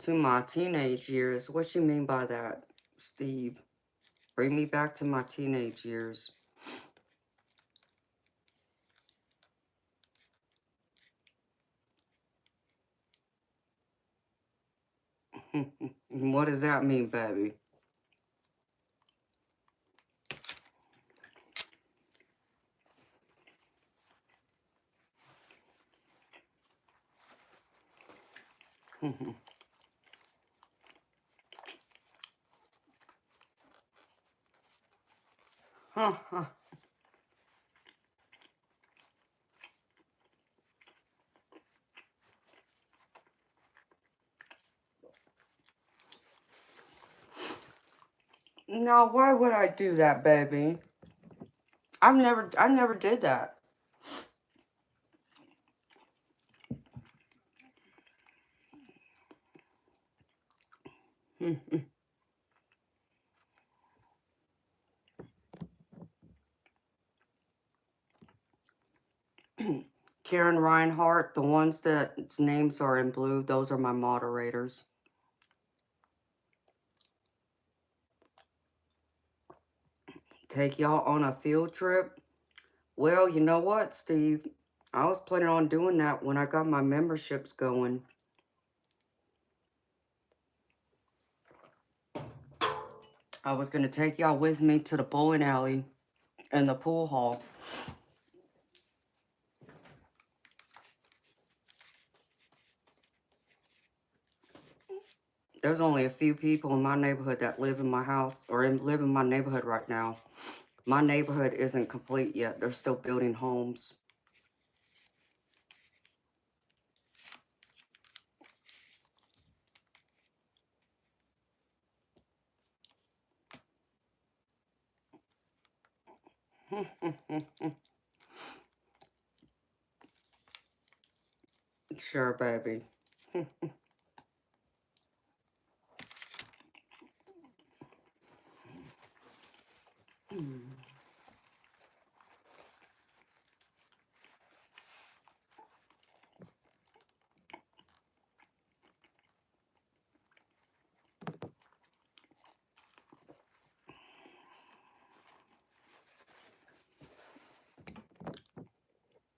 To my teenage years, what you mean by that, Steve? Bring me back to my teenage years. What does that mean, baby? Now, why would I do that, baby? I never did that. Karen Reinhardt, the ones that names are in blue, those are my moderators. Take y'all on a field trip? Well, you know what, Steve? I was planning on doing that when I got my memberships going. I was going to take y'all with me to the bowling alley and the pool hall. There's only a few people in my neighborhood that live in my house or live in my neighborhood right now. My neighborhood isn't complete yet. They're still building homes. Sure, baby.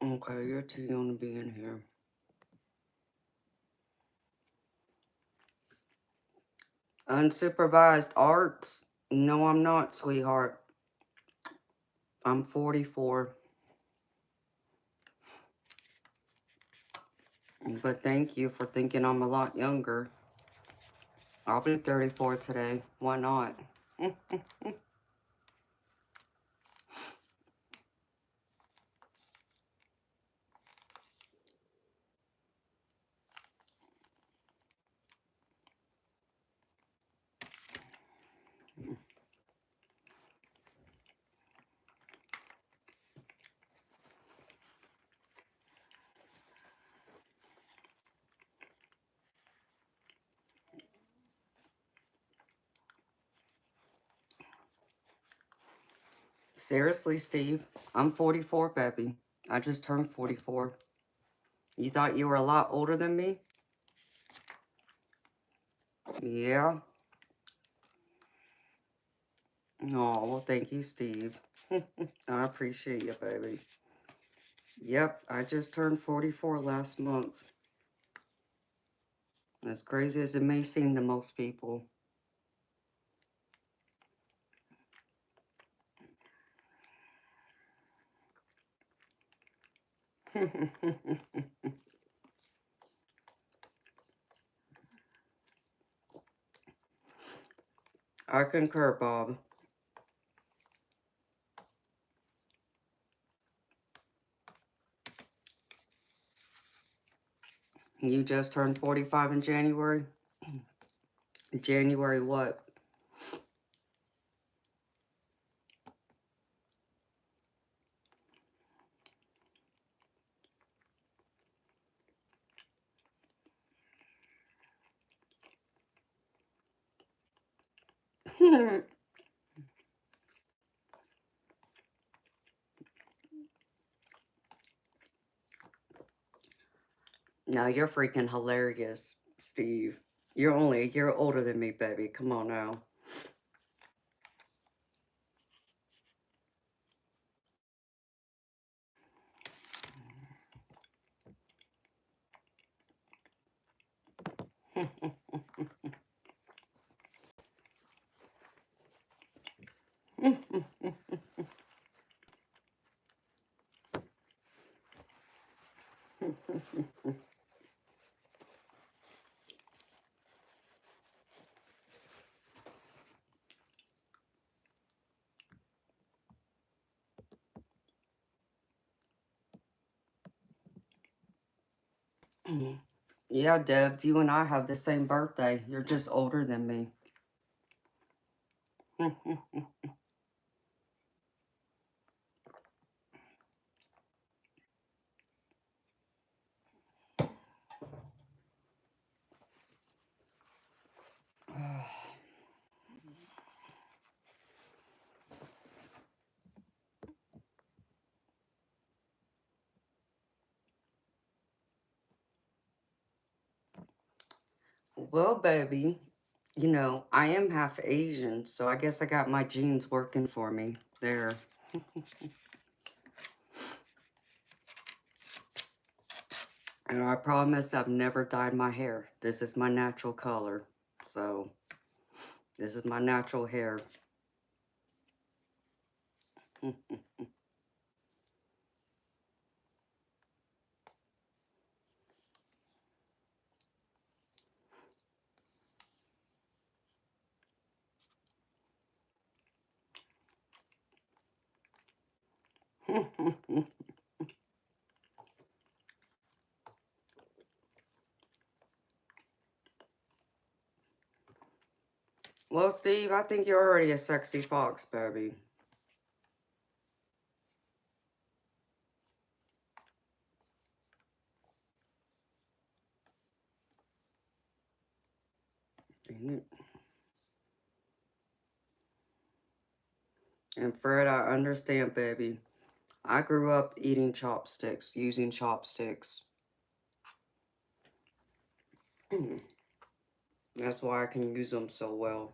Okay, you're too young to be in here. Unsupervised arts? No, I'm not, sweetheart. I'm 44. But thank you for thinking I'm a lot younger. I'll be 34 today. Why not? Seriously, Steve, I'm 44, baby. I just turned 44. You thought you were a lot older than me? Yeah. Oh, well, thank you, Steve. I appreciate you, baby. Yep, I just turned 44 last month. As crazy as it may seem to most people. I concur, Bob. You just turned 45 in January? January what? No, you're freaking hilarious, Steve. You're only a year older than me, baby. Come on now. Yeah, Debs, you and I have the same birthday. You're just older than me. Well, baby, you know, I am half Asian, so I guess I got my genes working for me there. And I promise I've never dyed my hair. This is my natural color. So, this is my natural hair. Well, Steve, I think you're already a sexy fox, baby. And Fred, I understand, baby. I grew up eating chopsticks, using chopsticks. That's why I can use them so well.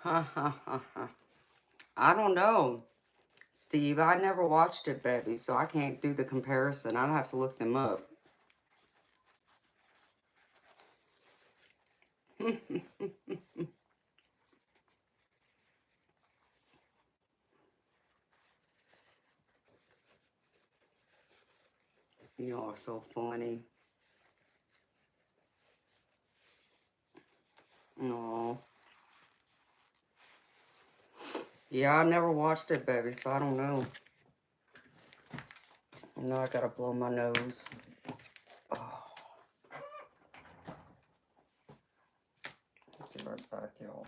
Ha ha ha ha. I don't know, Steve. I never watched it, baby, so I can't do the comparison. I'd have to look them up. You are so funny. No. Yeah, I never watched it, baby, so I don't know. Now I gotta blow my nose. Oh, I'll be right back, y'all.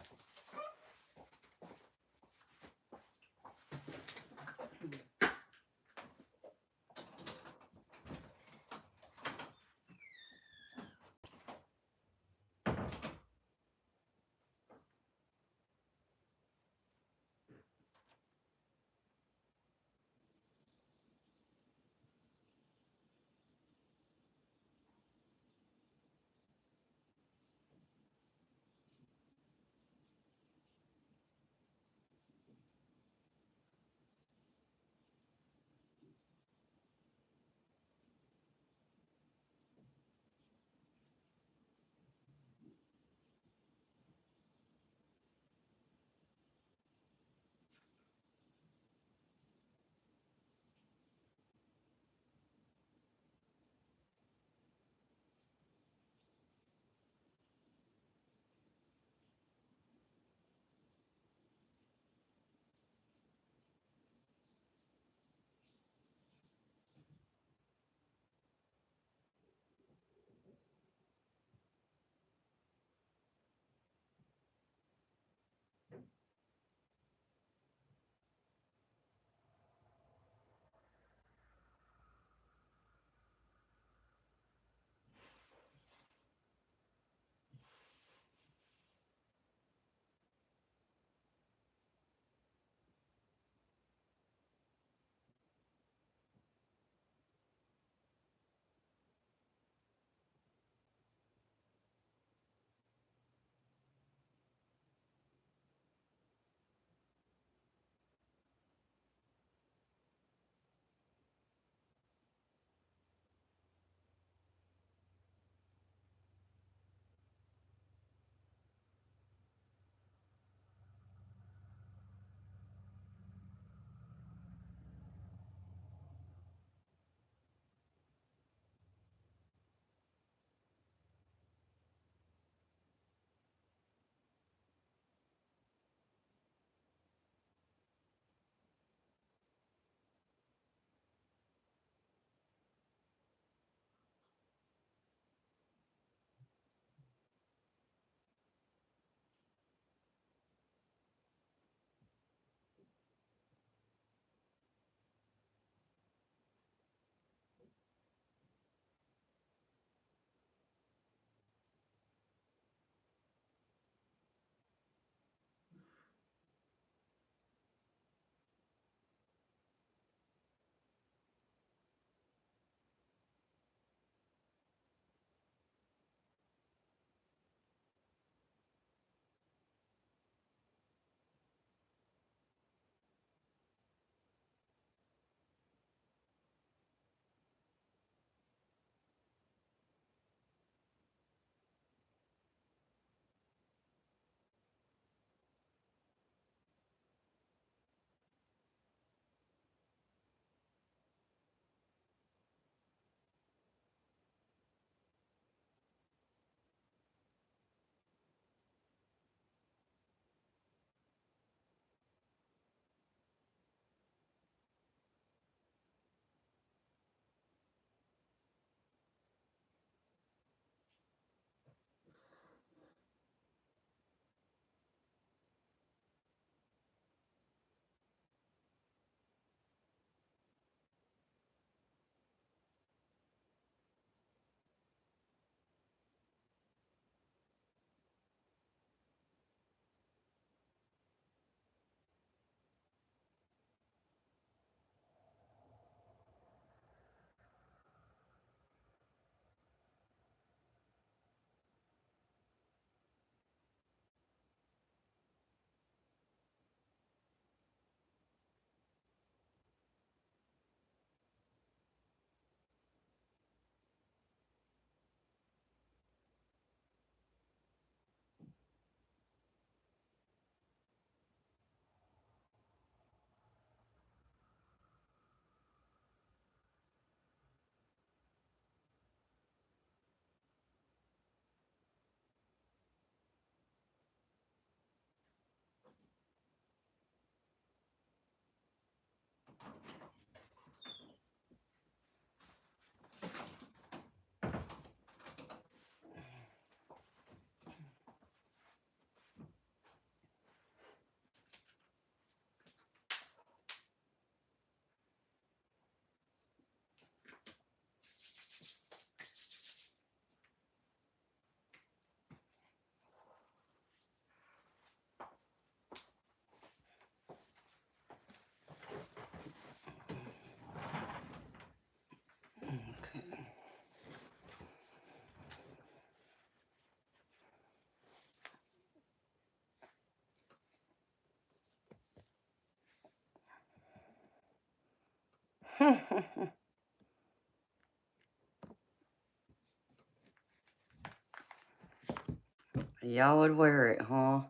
Y'all would wear it, huh?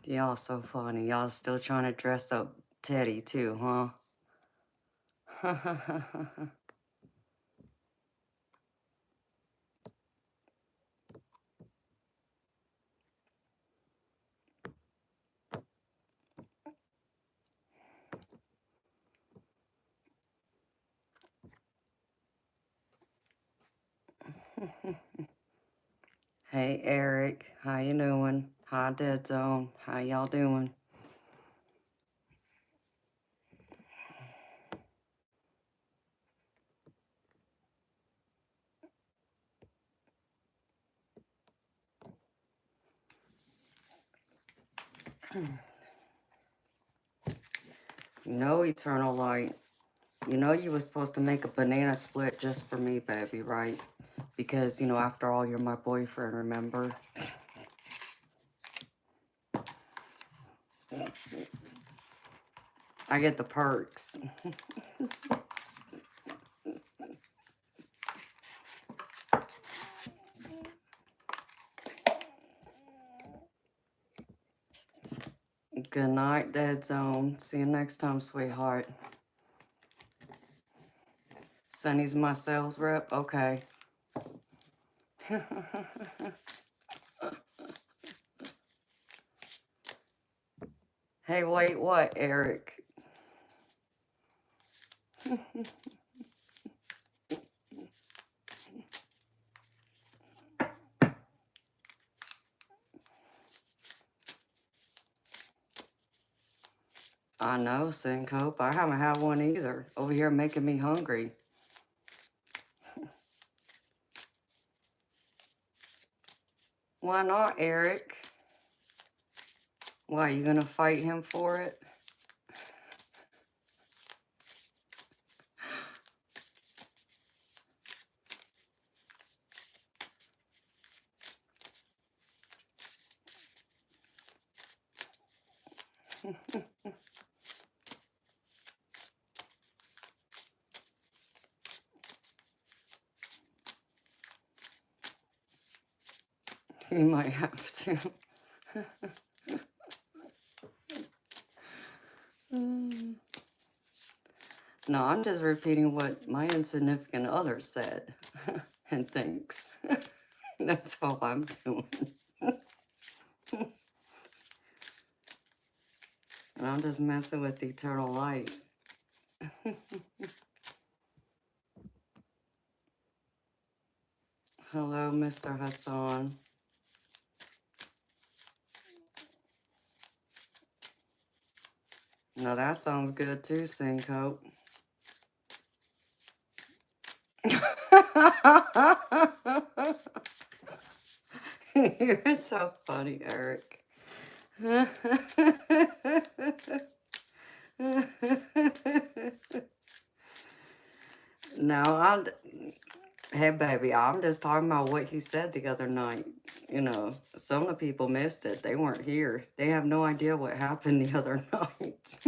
Y'all so funny. Y'all still trying to dress up Teddy too, huh? Hey Eric, how you doing? Hi Dead Zone, how y'all doing? No eternal light. You know you were supposed to make a banana split just for me, baby, right? Because, you know, after all, you're my boyfriend, remember? I get the perks. Good night, Dead Zone. See you next time, sweetheart. Sunny's my sales rep? Okay. Hey, wait, what, Eric? I know, Syncope. I haven't had one either. Over here making me hungry. Why not, Eric? Why, you gonna fight him for it? You might have to. No, I'm just repeating what my insignificant other said and thinks. That's all I'm doing. And I'm just messing with the eternal light. Hello, Mr. Hassan. No, that sounds good too, Syncope. You're so funny, Eric. No, hey baby, I'm just talking about what he said the other night. You know, some of the people missed it. They weren't here. They have no idea what happened the other night.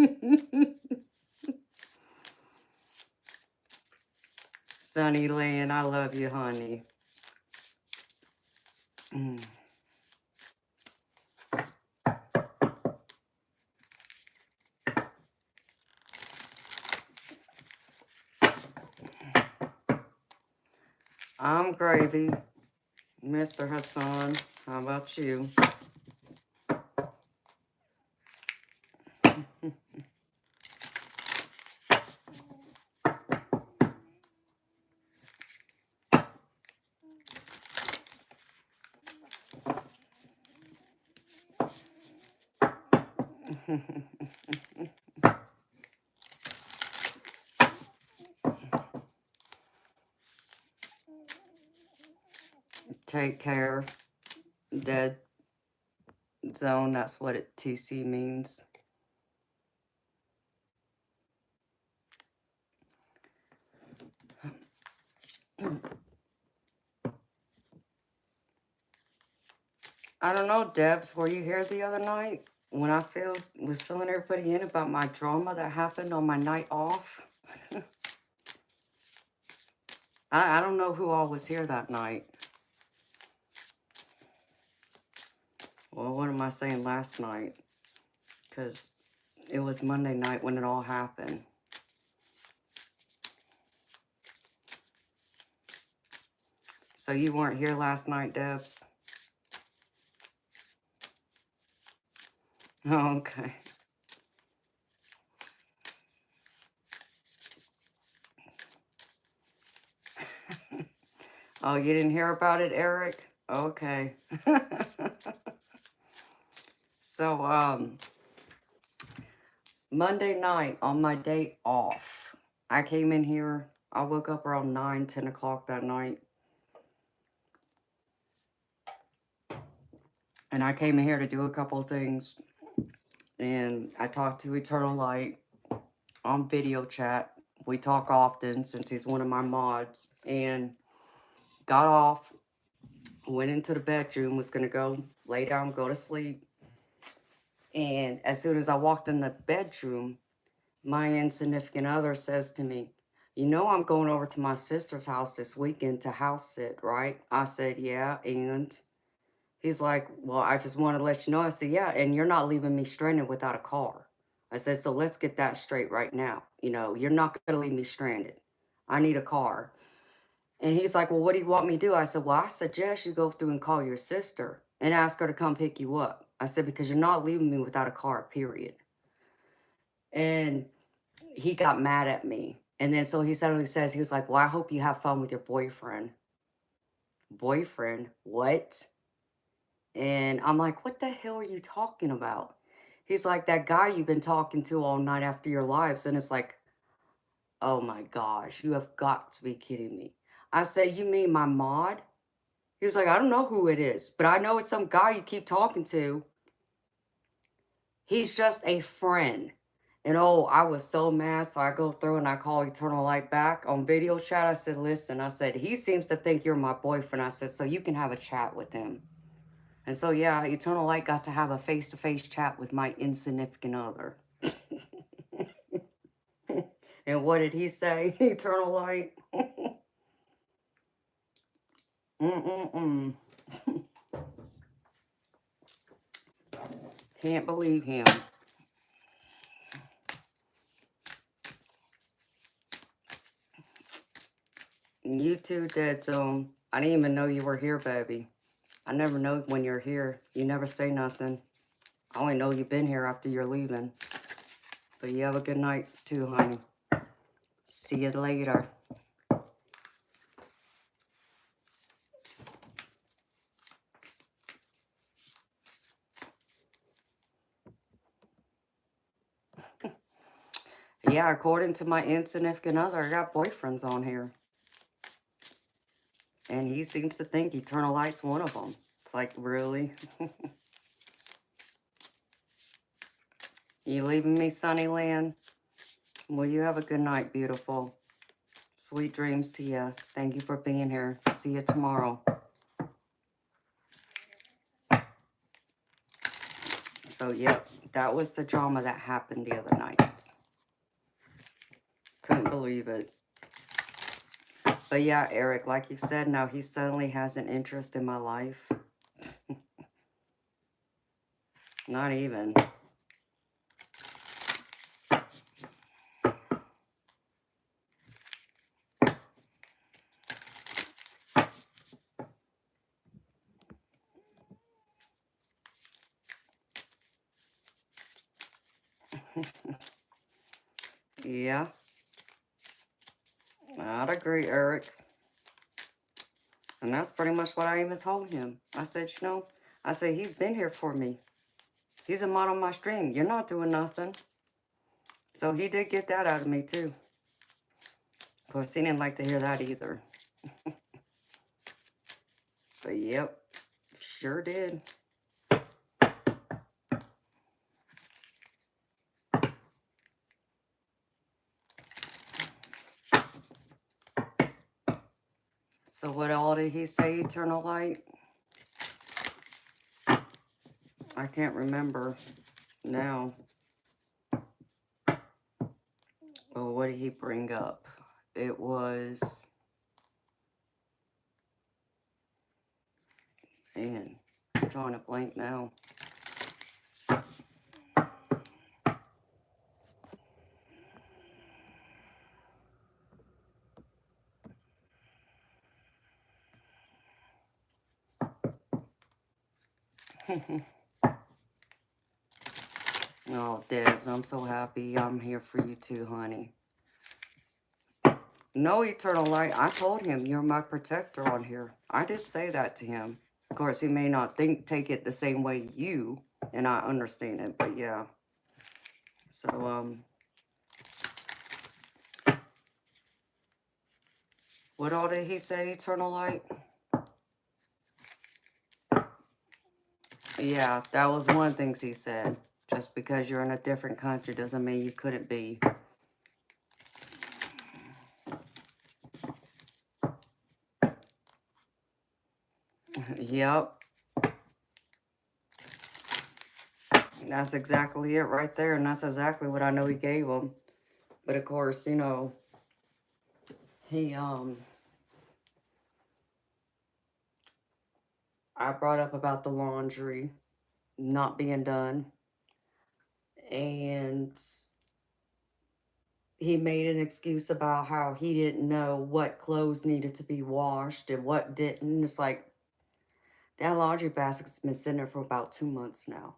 Sunny Lynn, I love you, honey. I'm gravy. Mr. Hassan, how about you? Take care. Dead zone, that's what TC means. I don't know, Debs, were you here the other night? when I was filling everybody in about my drama that happened on my night off, I don't know who all was here that night. Well, what am I saying last night? Because it was Monday night when it all happened. So you weren't here last night, Debs? Oh, okay. Oh, you didn't hear about it, Eric? Okay. So, Monday night on my day off, I came in here. I woke up around 9, 10 o'clock that night. And I came in here to do a couple of things. And I talked to Eternal Light on video chat. We talk often since he's one of my mods. And got off, went into the bedroom, was going to go lay down, go to sleep. And as soon as I walked in the bedroom, my insignificant other says to me, you know I'm going over to my sister's house this weekend to house sit, right? I said, yeah, and he's like, well, I just want to let you know. I said, yeah, and you're not leaving me stranded without a car. I said, so let's get that straight right now. You know, you're not going to leave me stranded. I need a car. And he's like, well, what do you want me to do? I said, well, I suggest you go through and call your sister and ask her to come pick you up. I said, because you're not leaving me without a car, period. And he got mad at me. And then so he suddenly says, he was like, well, I hope you have fun with your boyfriend. Boyfriend? What? And I'm like, what the hell are you talking about? He's like, that guy you've been talking to all night after your lives. And it's like, oh my gosh, you have got to be kidding me. I said, you mean my mod? He was like, I don't know who it is, but I know it's some guy you keep talking to. He's just a friend. And oh, I was so mad. So I go through and I call Eternal Light back on video chat. I said, listen, I said, he seems to think you're my boyfriend. I said, so you can have a chat with him. And so, yeah, Eternal Light got to have a face-to-face chat with my insignificant other. And what did he say, Eternal Light? Can't believe him. You too, Dead Zone. I didn't even know you were here, baby. I never know when you're here. You never say nothing. I only know you've been here after you're leaving. But you have a good night too, honey. See you later. Yeah, according to my insignificant other, I got boyfriends on here. And he seems to think Eternal Light's one of them. It's like, really? You leaving me, Sunnyland? Well, you have a good night, beautiful. Sweet dreams to you. Thank you for being here. See you tomorrow. So, yep, that was the drama that happened the other night. Couldn't believe it. But yeah, Eric, like you said, now he suddenly has an interest in my life. Not even. Yeah. I'd agree, Eric. And that's pretty much what I even told him. I said, you know, I said, he's been here for me. He's a mod on my stream. You're not doing nothing. So he did get that out of me, too. Of course, he didn't like to hear that either. But, yep, sure did. So what all did he say, Eternal Light? I can't remember. Now, well, what did he bring up? It was, man, I'm drawing a blank now. Oh, Debs, I'm so happy I'm here for you too, honey. No, eternal light. I told him you're my protector on here. I did say that to him. Of course, he may not take it the same way you, and I understand it, but yeah. So, what all did he say, eternal light? Yeah, that was one of the things he said. Just because you're in a different country doesn't mean you couldn't be. Yep. That's exactly it right there. And that's exactly what I know he gave him. But of course, you know, he, I brought up about the laundry not being done. And he made an excuse about how he didn't know what clothes needed to be washed and what didn't. It's like, that laundry basket's been sitting there for about 2 months now.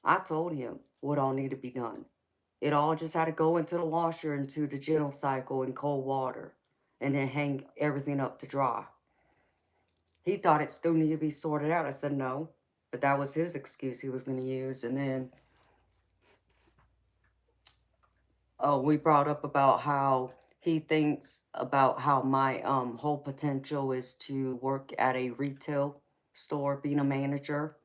I told him what all needed to be done. It all just had to go into the washer, into the gentle cycle in cold water, and then hang everything up to dry. He thought it still needed to be sorted out. I said no, but that was his excuse he was going to use. And then, oh, we brought up about how he thinks about how my whole potential is to work at a retail store, being a manager.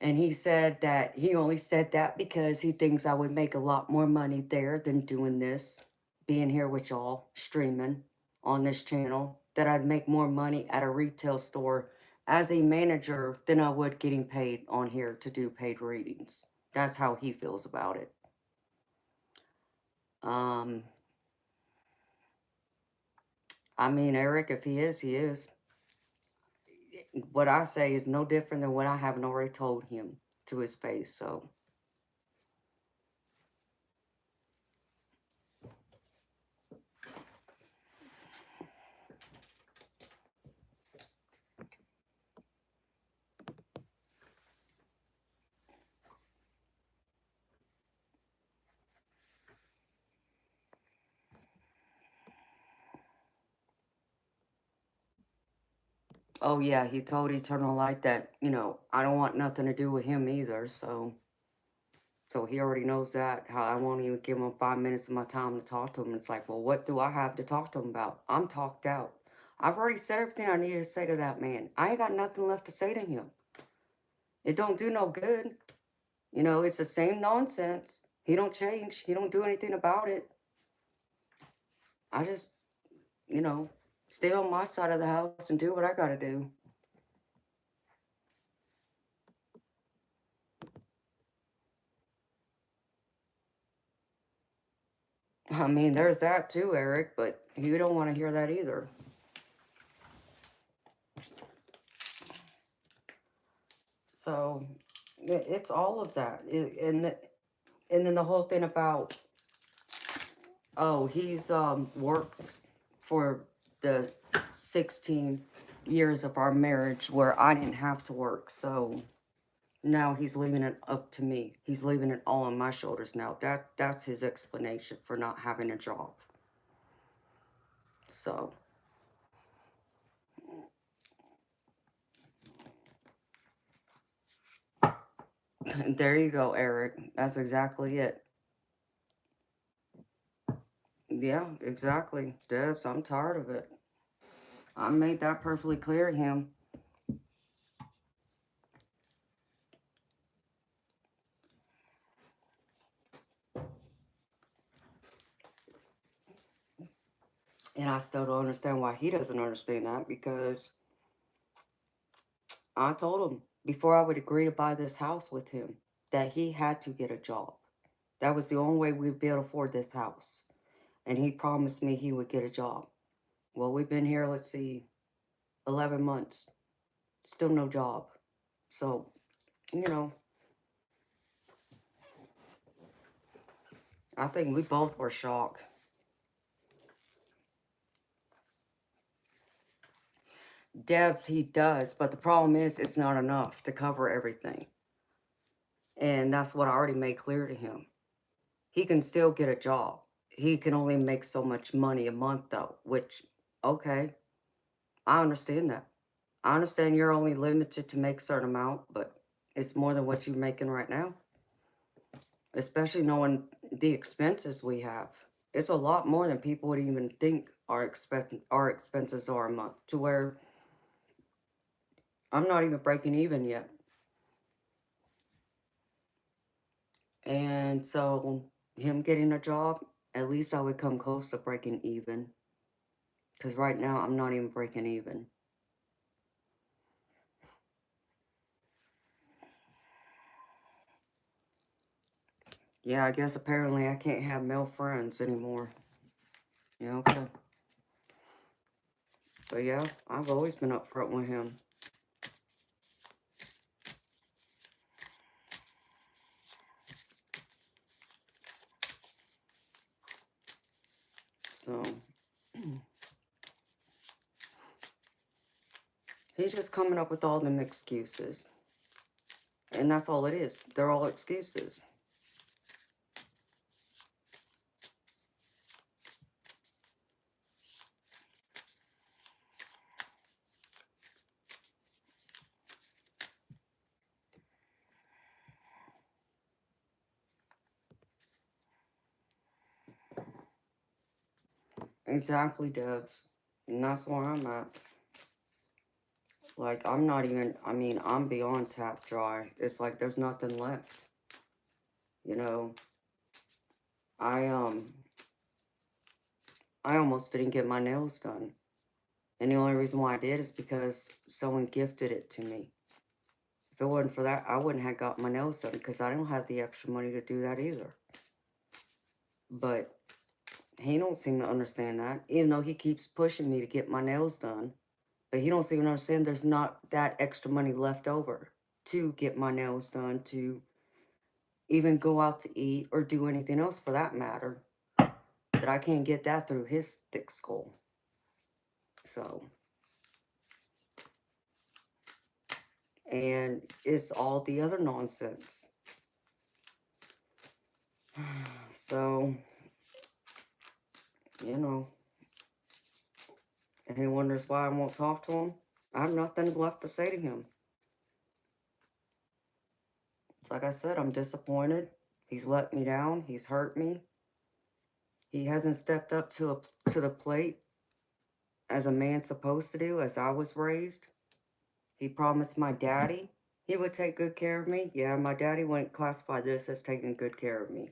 And he said that he only said that because he thinks I would make a lot more money there than doing this, being here with y'all, streaming on this channel, that I'd make more money at a retail store as a manager than I would getting paid on here to do paid readings. That's how he feels about it. I mean, Eric, if he is, he is. What I say is no different than what I haven't already told him to his face, so. Oh, yeah, he told Eternal Light that, you know, I don't want nothing to do with him either, so he already knows that, how I won't even give him 5 minutes of my time to talk to him. It's like, well, what do I have to talk to him about? I'm talked out. I've already said everything I needed to say to that man. I ain't got nothing left to say to him. It don't do no good. You know, it's the same nonsense. He don't change. He don't do anything about it. I just, you know, stay on my side of the house and do what I gotta do. I mean, there's that too, Eric, but you don't want to hear that either. So it's all of that. And then the whole thing about, oh, he's worked for the 16 years of our marriage where I didn't have to work. So now he's leaving it up to me. He's leaving it all on my shoulders now. That's his explanation for not having a job. So there you go, Eric. That's exactly it. Yeah, exactly. Debs, I'm tired of it. I made that perfectly clear to him. And I still don't understand why he doesn't understand that, because I told him before I would agree to buy this house with him, that he had to get a job. That was the only way we'd be able to afford this house. And he promised me he would get a job. Well, we've been here, let's see, 11 months. Still no job. So, you know, I think we both were shocked. Debs, he does, but the problem is it's not enough to cover everything. And that's what I already made clear to him. He can still get a job. He can only make so much money a month, though, which, okay, I understand that. I understand you're only limited to make a certain amount, but it's more than what you're making right now. Especially knowing the expenses we have. It's a lot more than people would even think our expenses are a month, to where I'm not even breaking even yet. And so him getting a job, at least I would come close to breaking even. Because right now I'm not even breaking even. Yeah, I guess apparently I can't have male friends anymore. Yeah, okay. But yeah, I've always been upfront with him. So he's just coming up with all them excuses. And that's all it is. They're all excuses. Exactly, Debs. And that's where I'm at. Like, I'm not even, I mean, I'm beyond tap dry. It's like there's nothing left. You know, I almost didn't get my nails done. And the only reason why I did is because someone gifted it to me. If it wasn't for that, I wouldn't have got my nails done because I don't have the extra money to do that either. But he don't seem to understand that, even though he keeps pushing me to get my nails done. But he don't seem to understand there's not that extra money left over to get my nails done, to even go out to eat or do anything else for that matter. But I can't get that through his thick skull. So, and it's all the other nonsense. So, you know, and he wonders why I won't talk to him. I have nothing left to say to him. It's like I said, I'm disappointed. He's let me down. He's hurt me. He hasn't stepped up to the plate as a man's supposed to do, as I was raised. He promised my daddy he would take good care of me. Yeah, my daddy wouldn't classify this as taking good care of me.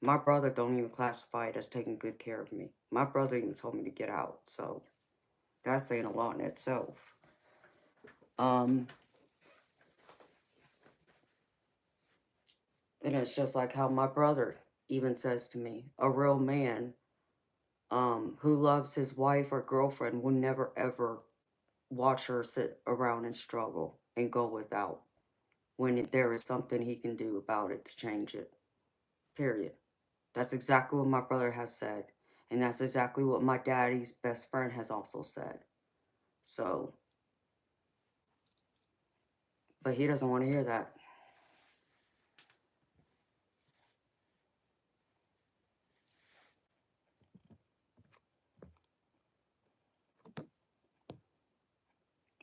My brother don't even classify it as taking good care of me. My brother even told me to get out, so that's saying a lot in itself. And it's just like how my brother even says to me, a real man who loves his wife or girlfriend will never ever watch her sit around and struggle and go without when there is something he can do about it to change it. Period. That's exactly what my brother has said. And that's exactly what my daddy's best friend has also said. So, but he doesn't want to hear that.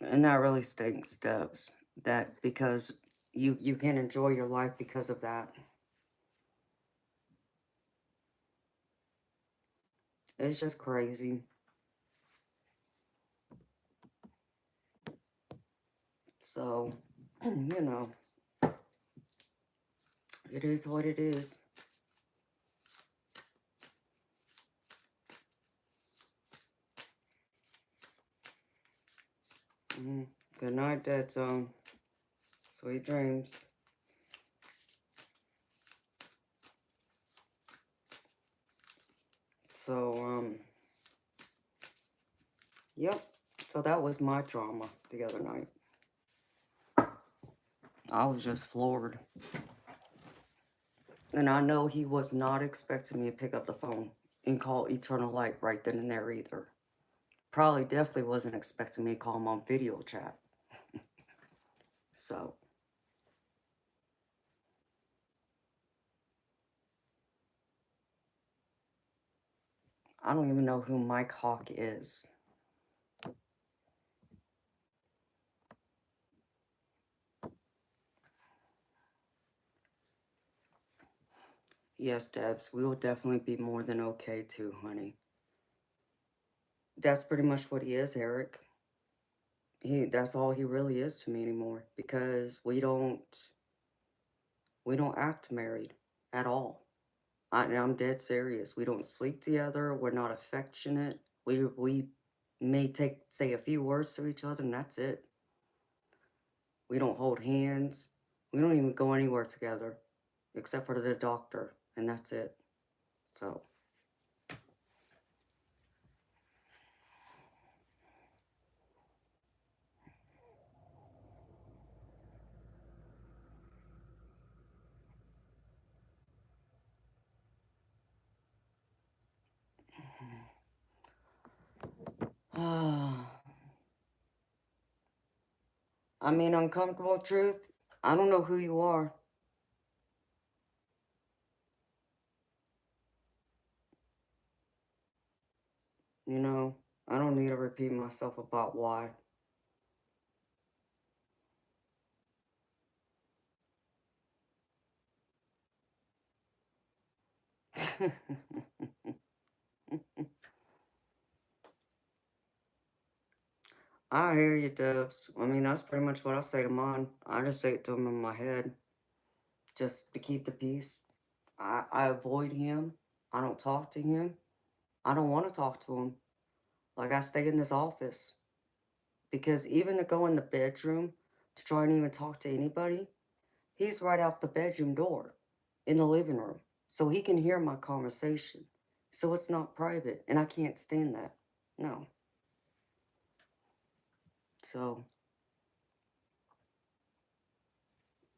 And that really stinks, Dubs. That because you can enjoy your life because of that. It's just crazy. So, you know, it is what it is. Good night, Dead Zone. Sweet dreams. So, yep. So that was my drama the other night. I was just floored. And I know he was not expecting me to pick up the phone and call Eternal Light right then and there either. Probably definitely wasn't expecting me to call him on video chat. So, I don't even know who Mike Hawk is. Yes, Debs, we will definitely be more than okay too, honey. That's pretty much what he is, Eric. That's all he really is to me anymore, because we don't act married at all. I'm dead serious. We don't sleep together. We're not affectionate. We may say a few words to each other, and that's it. We don't hold hands. We don't even go anywhere together, except for the doctor, and that's it. So. I mean, uncomfortable truth, I don't know who you are. You know, I don't need to repeat myself about why. I hear you, Dubs. I mean, that's pretty much what I say to mine. I just say it to him in my head, just to keep the peace. I avoid him. I don't talk to him. I don't want to talk to him. Like, I stay in this office. Because even to go in the bedroom to try and even talk to anybody, he's right out the bedroom door in the living room. So he can hear my conversation. So it's not private. And I can't stand that. No. So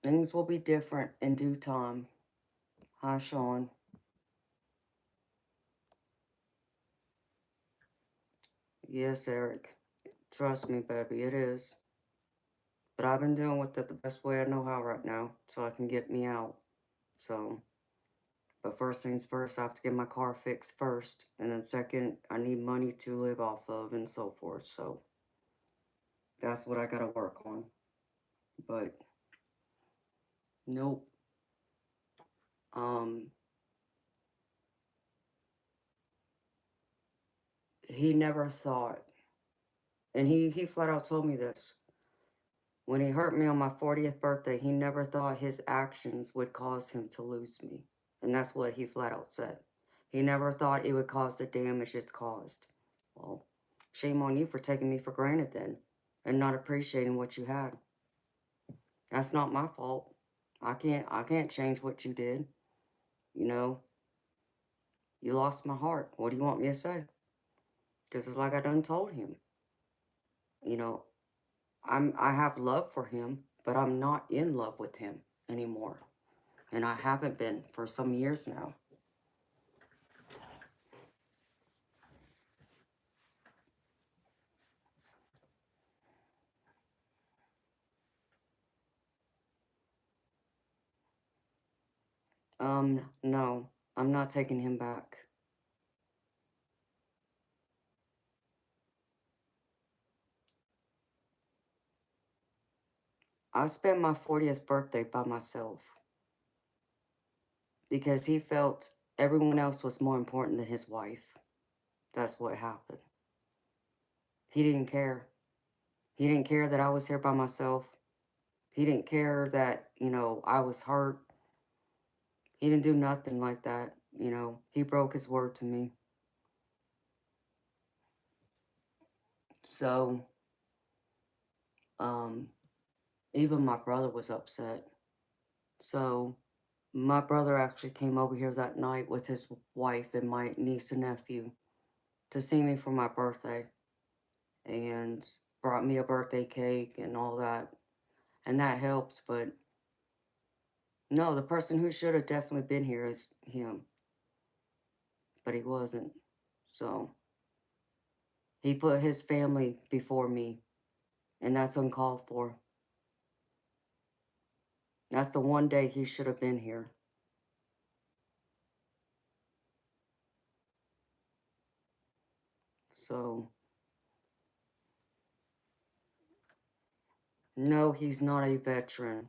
things will be different in due time. Hi, Sean. Yes, Eric. Trust me, baby, it is. But I've been dealing with it the best way I know how right now, so I can get me out. So, but first things first, I have to get my car fixed first. And then second, I need money to live off of and so forth. So, that's what I gotta work on. But, nope. He never thought, and he flat out told me this. When he hurt me on my 40th birthday, he never thought his actions would cause him to lose me. And that's what he flat out said. He never thought it would cause the damage it's caused. Well, shame on you for taking me for granted then and not appreciating what you had. That's not my fault. I can't change what you did. You know, you lost my heart. What do you want me to say? Because it's like I done told him. You know, I have love for him, but I'm not in love with him anymore. And I haven't been for some years now. No, I'm not taking him back. I spent my 40th birthday by myself because he felt everyone else was more important than his wife. That's what happened. He didn't care. He didn't care that I was here by myself. He didn't care that, I was hurt. He didn't do nothing like that. He broke his word to me. So, even my brother was upset. So, My brother actually came over here that night with his wife and my niece and nephew to see me for my birthday and brought me a birthday cake and all that. And that helped, but no, the person who should have definitely been here is him, but he wasn't. So he put his family before me, and that's uncalled for. That's the one day he should have been here. So, no, he's not a veteran.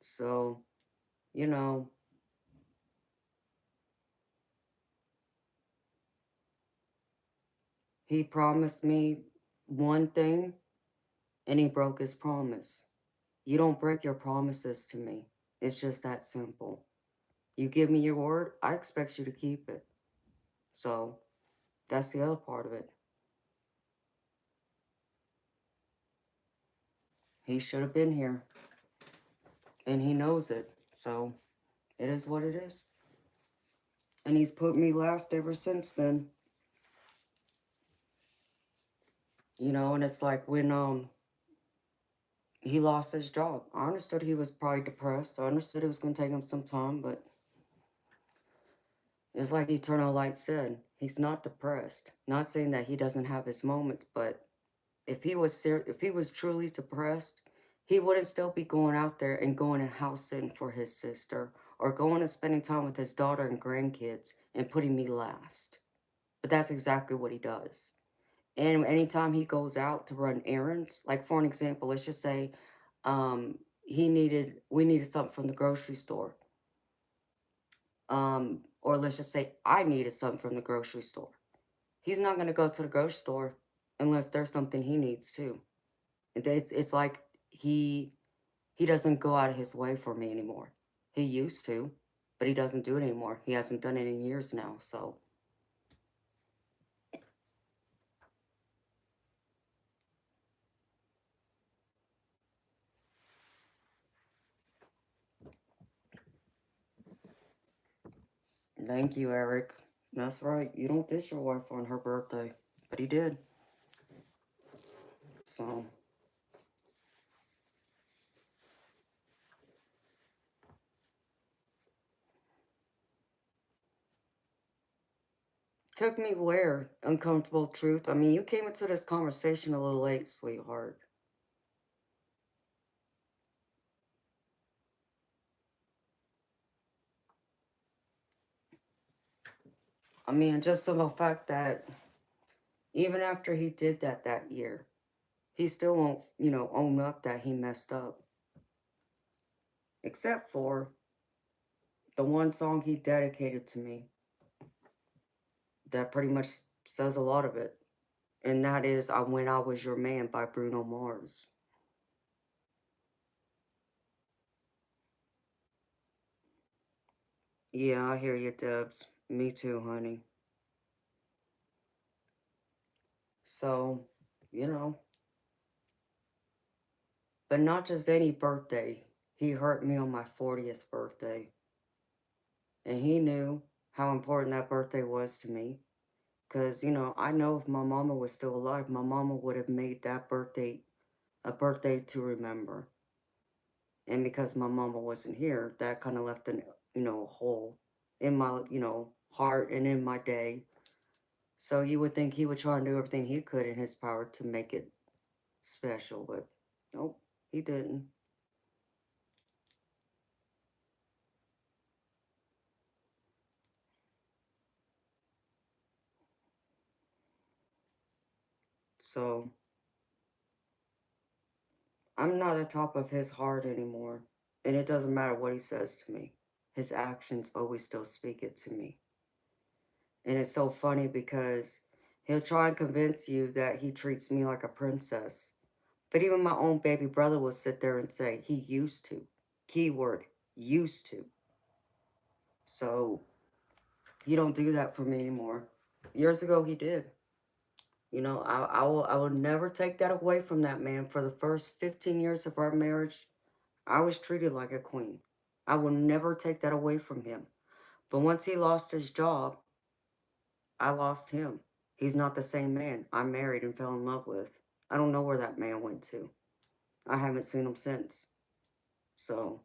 So, you know, he promised me one thing and he broke his promise. You don't break your promises to me. It's just that simple. You give me your word, I expect you to keep it. So, that's the other part of it. He should have been here. And he knows it. So, it is what it is. And he's put me last ever since then. You know, and it's like when he lost his job. I understood he was probably depressed. I understood it was going to take him some time, but it's like Eternal Light said, he's not depressed. Not saying that he doesn't have his moments, but if he was truly depressed, he wouldn't still be going out there and going and house sitting for his sister or going and spending time with his daughter and grandkids and putting me last. But that's exactly what he does. And anytime he goes out to run errands, like for an example, let's just say we needed something from the grocery store. Or let's just say I needed something from the grocery store. He's not going to go to the grocery store unless there's something he needs too. It's like he doesn't go out of his way for me anymore. He used to, but he doesn't do it anymore. He hasn't done it in years now, so. Thank you, Eric. That's right. You don't dish your wife on her birthday, but he did. So. Took me where? Uncomfortable truth? I mean, you came into this conversation a little late, sweetheart. I mean, just the fact that even after he did that year, he still won't, own up that he messed up. Except for the one song he dedicated to me that pretty much says a lot of it. And that is When I Was Your Man by Bruno Mars. Yeah, I hear you, Debs. Me too, honey. So, you know, but not just any birthday. He hurt me on my 40th birthday. And he knew how important that birthday was to me. Because, I know if my mama was still alive, my mama would have made that birthday a birthday to remember. And because my mama wasn't here, that kind of left a hole in my, heart and in my day. So you would think he would try and do everything he could in his power to make it special, but nope, he didn't. So I'm not at top of his heart anymore. And it doesn't matter what he says to me. His actions always still speak it to me. And it's so funny because he'll try and convince you that he treats me like a princess. But even my own baby brother will sit there and say he used to. Keyword, used to. So he don't do that for me anymore. Years ago he did. I will never take that away from that man. For the first 15 years of our marriage, I was treated like a queen. I will never take that away from him. But once he lost his job, I lost him. He's not the same man I married and fell in love with. I don't know where that man went to. I haven't seen him since. So,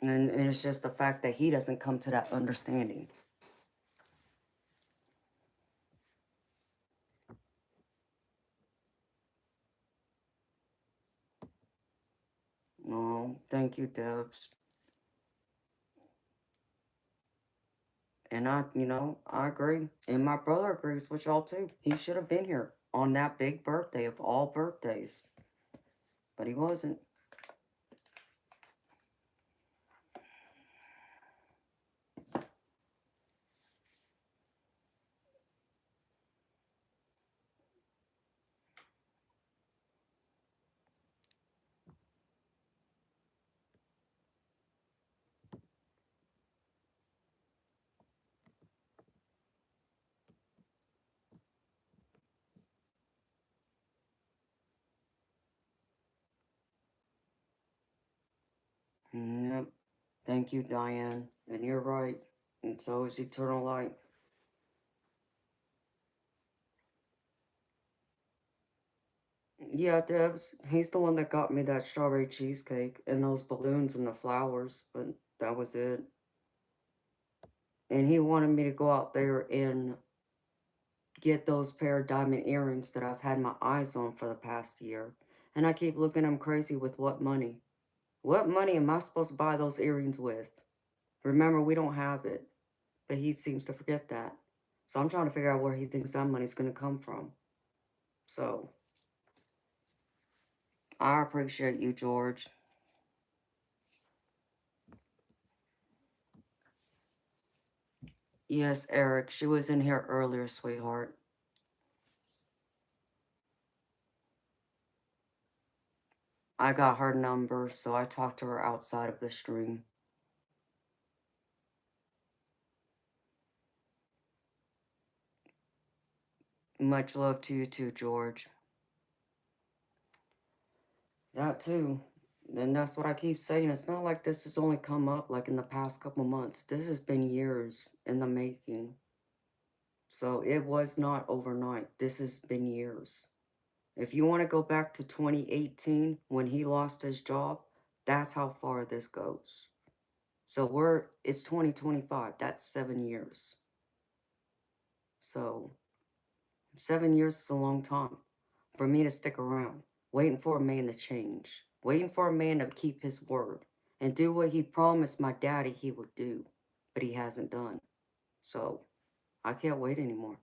and it's just the fact that he doesn't come to that understanding. Oh, thank you, Debs. And I agree. And my brother agrees with y'all too. He should have been here on that big birthday of all birthdays. But he wasn't. Yep. Thank you, Diane. And you're right. And so is eternal light. Yeah, Debs. He's the one that got me that strawberry cheesecake and those balloons and the flowers. But that was it. And he wanted me to go out there and get those pair of diamond earrings that I've had my eyes on for the past year. And I keep looking at him crazy with what money. What money am I supposed to buy those earrings with? Remember, we don't have it. But he seems to forget that. So I'm trying to figure out where he thinks that money's going to come from. So, I appreciate you, George. Yes, Eric, she was in here earlier, sweetheart. I got her number, so I talked to her outside of the stream. Much love to you too, George. That too. And that's what I keep saying. It's not like this has only come up like in the past couple months. This has been years in the making. So it was not overnight. This has been years. If you want to go back to 2018 when he lost his job, that's how far this goes. So it's 2025. That's 7 years. So 7 years is a long time for me to stick around, waiting for a man to change, waiting for a man to keep his word and do what he promised my daddy he would do, but he hasn't done. So I can't wait anymore.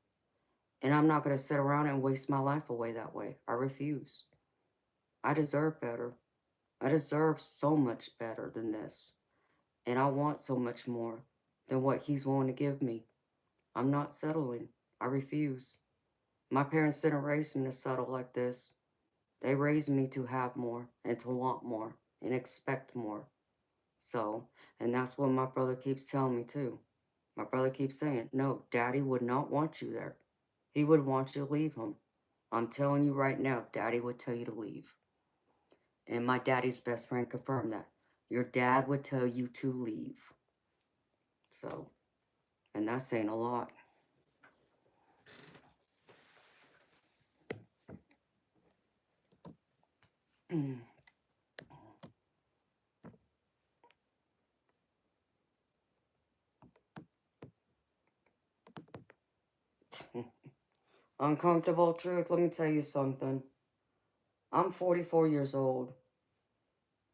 And I'm not going to sit around and waste my life away that way. I refuse. I deserve better. I deserve so much better than this. And I want so much more than what he's willing to give me. I'm not settling. I refuse. My parents didn't raise me to settle like this. They raised me to have more and to want more and expect more. So, and that's what my brother keeps telling me too. My brother keeps saying, no, daddy would not want you there. He would want you to leave him. I'm telling you right now, daddy would tell you to leave. And my daddy's best friend confirmed that. Your dad would tell you to leave. So, and that's saying a lot. Uncomfortable truth, let me tell you something. I'm 44 years old.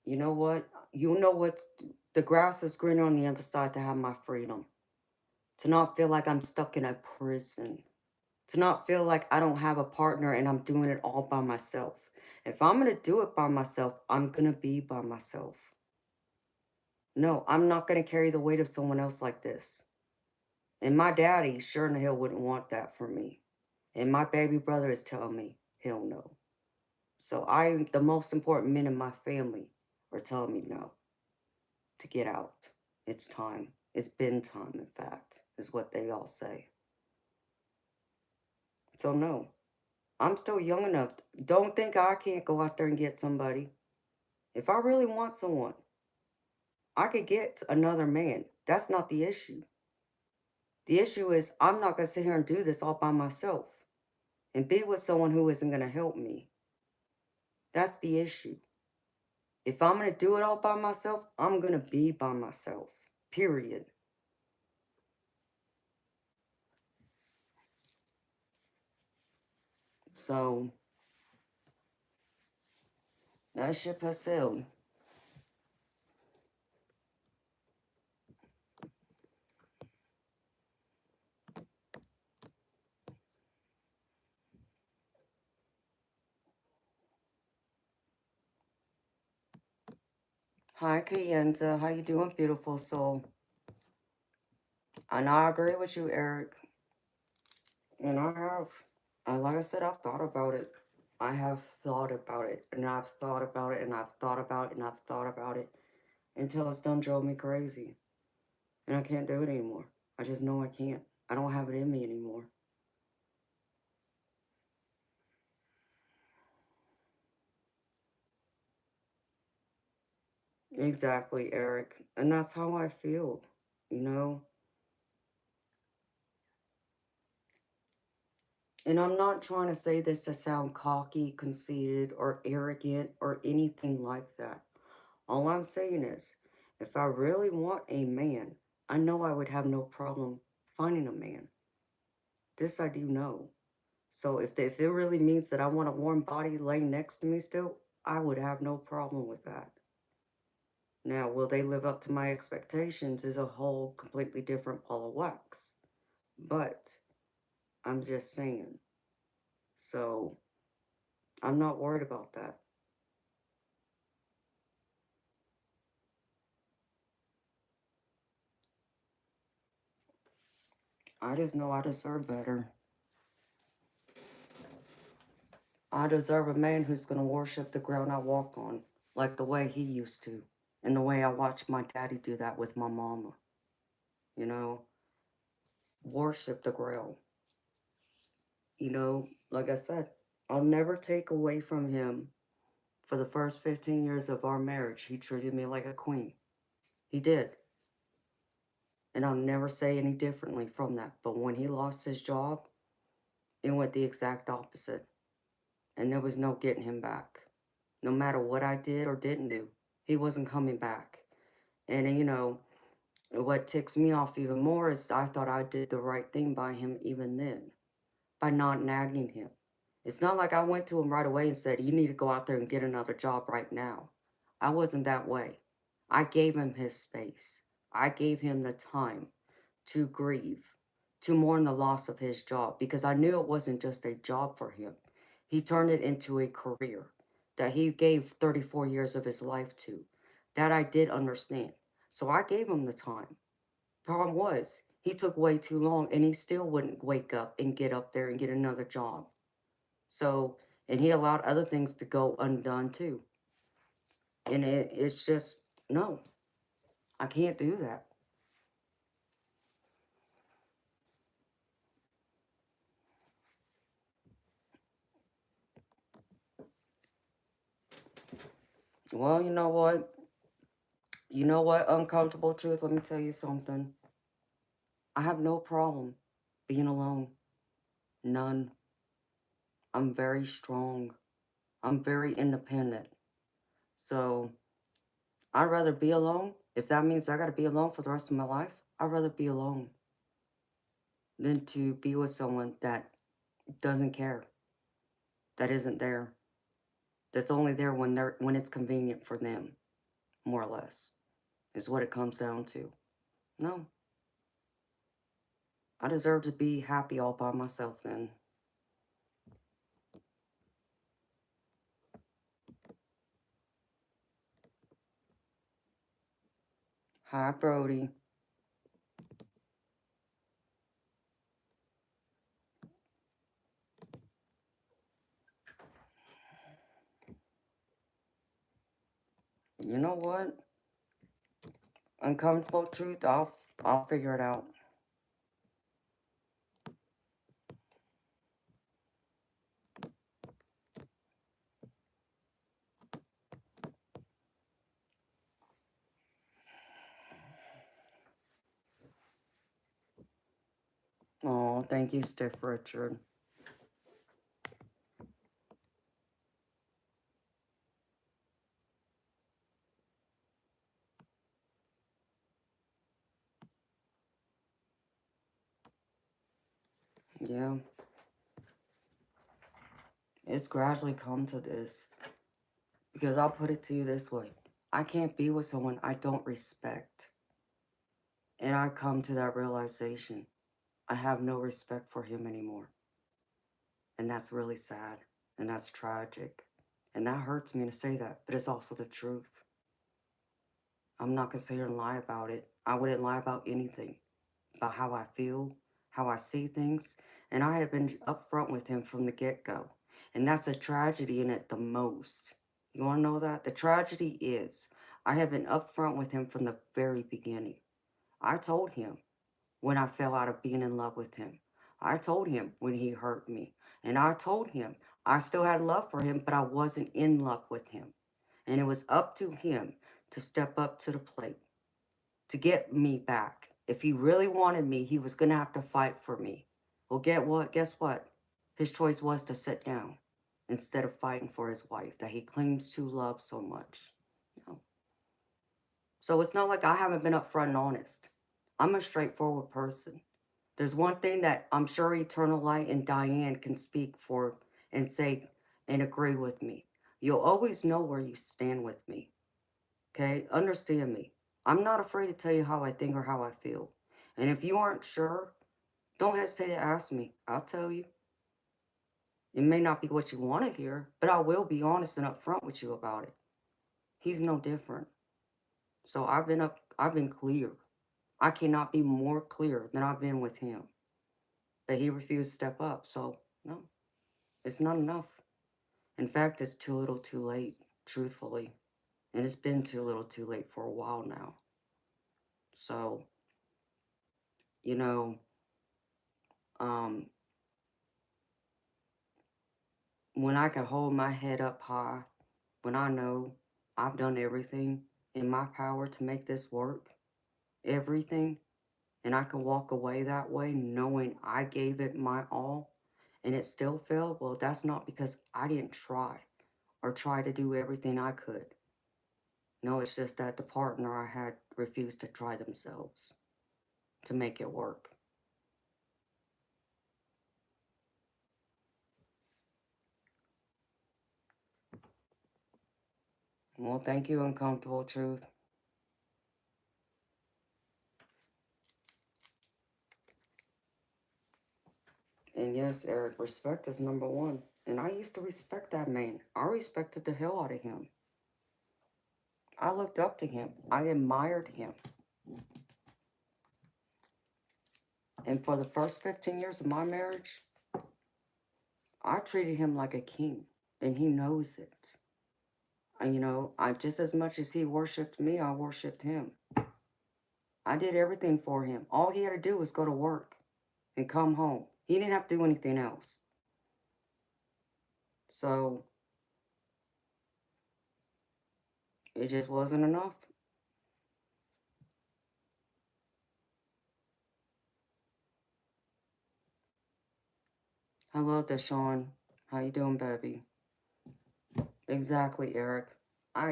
You know what? The grass is greener on the other side to have my freedom. To not feel like I'm stuck in a prison. To not feel like I don't have a partner and I'm doing it all by myself. If I'm going to do it by myself, I'm going to be by myself. No, I'm not going to carry the weight of someone else like this. And my daddy sure in the hell wouldn't want that for me. And my baby brother is telling me he'll know. So the most important men in my family are telling me no. To get out. It's time. It's been time, in fact, is what they all say. So no. I'm still young enough. Don't think I can't go out there and get somebody. If I really want someone, I could get another man. That's not the issue. The issue is I'm not going to sit here and do this all by myself and be with someone who isn't going to help me. That's the issue. If I'm going to do it all by myself, I'm going to be by myself. Period. So, that ship has sailed. Hi, Kayenta. How you doing, beautiful soul? And I agree with you, Eric. And I have. And like I said, I've thought about it. I have thought about it. And I've thought about it. And I've thought about it. And I've thought about it. Until it's done drove me crazy. And I can't do it anymore. I just know I can't. I don't have it in me anymore. Exactly, Eric. And that's how I feel, you know? And I'm not trying to say this to sound cocky, conceited, or arrogant, or anything like that. All I'm saying is, if I really want a man, I know I would have no problem finding a man. This I do know. So if it really means that I want a warm body laying next to me still, I would have no problem with that. Now, will they live up to my expectations is a whole completely different ball of wax. But I'm just saying. So I'm not worried about that. I just know I deserve better. I deserve a man who's going to worship the ground I walk on, like the way he used to, and the way I watched my daddy do that with my mama. You know, worship the ground. You know, like I said, I'll never take away from him. For the first 15 years of our marriage, he treated me like a queen. He did. And I'll never say any differently from that. But when he lost his job, it went the exact opposite. And there was no getting him back. No matter what I did or didn't do, he wasn't coming back. And, you know, what ticks me off even more is I thought I did the right thing by him even then, by not nagging him. It's not like I went to him right away and said, you need to go out there and get another job right now. I wasn't that way. I gave him his space. I gave him the time to grieve, to mourn the loss of his job, because I knew it wasn't just a job for him. He turned it into a career that he gave 34 years of his life to. That I did understand. So I gave him the time. Problem was, he took way too long and he still wouldn't wake up and get up there and get another job. So, and he allowed other things to go undone too. And it's just, no, I can't do that. Well, you know what? You know what? Uncomfortable truth, let me tell you something. I have no problem being alone. None. I'm very strong. I'm very independent. So I'd rather be alone. If that means I got to be alone for the rest of my life, I'd rather be alone than to be with someone that doesn't care, that isn't there, that's only there when it's convenient for them, more or less, is what it comes down to. No, I deserve to be happy all by myself then. Hi, Brody. You know what? Uncomfortable truth, I'll figure it out. Oh, thank you, Stiff Richard. Yeah, it's gradually come to this. Because I'll put it to you this way. I can't be with someone I don't respect. And I come to that realization. I have no respect for him anymore. And that's really sad. And that's tragic. And that hurts me to say that. But it's also the truth. I'm not going to sit here and lie about it. I wouldn't lie about anything. About how I feel, how I see things. And I have been upfront with him from the get-go. And that's a tragedy in it the most. You want to know that? The tragedy is I have been upfront with him from the very beginning. I told him when I fell out of being in love with him. I told him when he hurt me. And I told him I still had love for him, but I wasn't in love with him. And it was up to him to step up to the plate, to get me back. If he really wanted me, he was going to have to fight for me. Well, get what? Guess what? His choice was to sit down instead of fighting for his wife that he claims to love so much. No. So it's not like I haven't been upfront and honest. I'm a straightforward person. There's one thing that I'm sure Eternal Light and Diane can speak for and say and agree with me. You'll always know where you stand with me. Okay? Understand me. I'm not afraid to tell you how I think or how I feel. And if you aren't sure, don't hesitate to ask me. I'll tell you. It may not be what you want to hear, but I will be honest and upfront with you about it. He's no different. So I've been clear. I cannot be more clear than I've been with him. But he refused to step up. So no, it's not enough. In fact, it's too little too late, truthfully. And it's been too little too late for a while now. So, you know, um, when I can hold my head up high, when I know I've done everything in my power to make this work, everything, and I can walk away that way knowing I gave it my all and it still failed, well, that's not because I didn't try or try to do everything I could. No, it's just that the partner I had refused to try themselves to make it work. Well, thank you, Uncomfortable Truth. And yes, Eric, respect is number one. And I used to respect that man. I respected the hell out of him. I looked up to him. I admired him. And for the first 15 years of my marriage, I treated him like a king. And he knows it. I just as much as he worshipped me, I worshipped him. I did everything for him. All he had to do was go to work and come home. He didn't have to do anything else. So it just wasn't enough. Hello, Deshaun. How you doing, baby? Exactly, Eric. I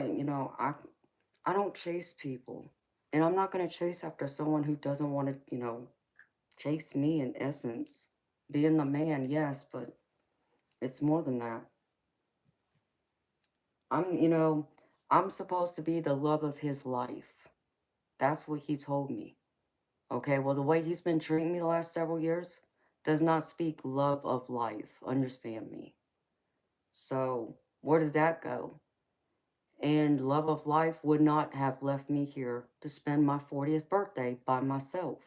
don't chase people. And I'm not going to chase after someone who doesn't want to, chase me in essence. Being the man, yes, but it's more than that. I'm, you know, I'm supposed to be the love of his life. That's what he told me. Okay, well, the way he's been treating me the last several years does not speak love of life. Understand me. So, where did that go? And love of life would not have left me here to spend my 40th birthday by myself.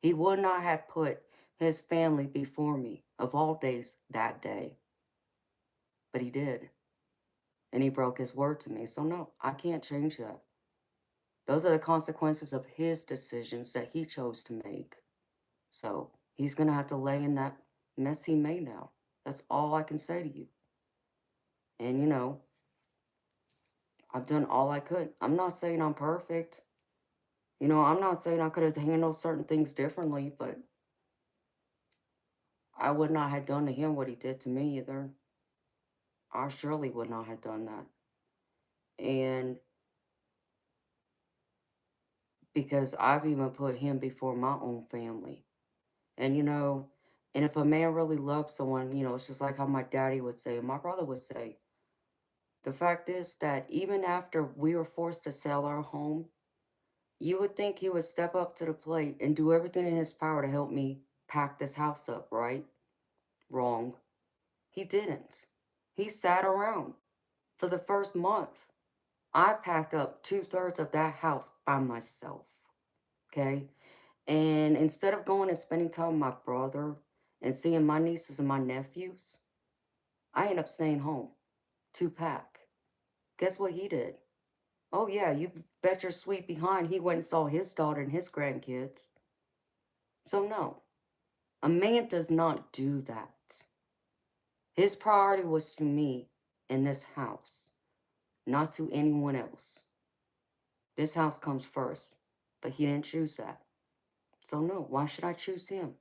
He would not have put his family before me, of all days, that day. But he did. And he broke his word to me. So, no, I can't change that. Those are the consequences of his decisions that he chose to make. So, he's going to have to lay in that mess he made now. That's all I can say to you. And, I've done all I could. I'm not saying I'm perfect. I'm not saying I could have handled certain things differently, but I would not have done to him what he did to me either. I surely would not have done that. And because I've even put him before my own family. And, and if a man really loves someone, it's just like how my daddy would say, and my brother would say, the fact is that even after we were forced to sell our home, you would think he would step up to the plate and do everything in his power to help me pack this house up, right? Wrong. He didn't. He sat around for the first month. I packed up 2/3 of that house by myself. Okay? And instead of going and spending time with my brother and seeing my nieces and my nephews, I ended up staying home to pack. Guess what he did? Oh, yeah, you bet your sweet behind he went and saw his daughter and his grandkids. So, no, a man does not do that. His priority was to me in this house, not to anyone else. This house comes first, but he didn't choose that. So, no, why should I choose him?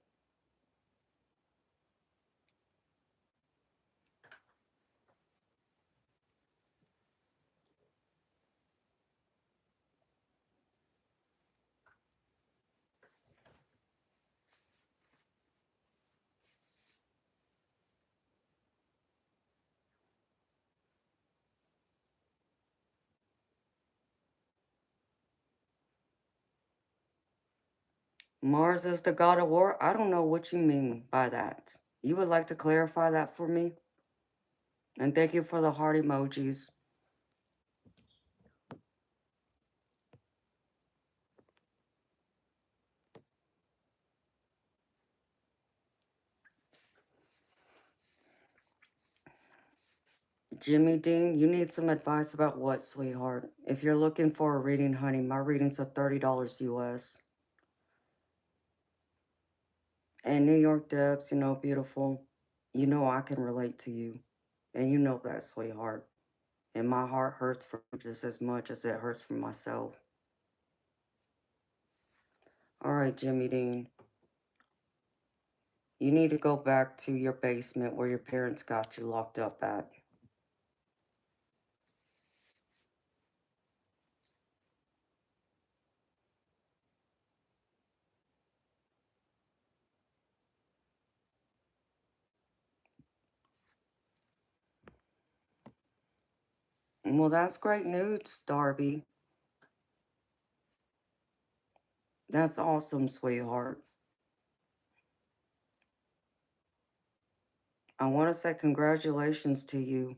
Mars is the god of war? I don't know what you mean by that. You would like to clarify that for me? And thank you for the heart emojis. Jimmy Dean, you need some advice about what, sweetheart? If you're looking for a reading, honey, my readings are $30 US. And New York Debs, beautiful. I can relate to you. And you know that, sweetheart. And my heart hurts for you just as much as it hurts for myself. All right, Jimmy Dean. You need to go back to your basement where your parents got you locked up at. Well, that's great news, Darby. That's awesome, sweetheart. I want to say congratulations to you.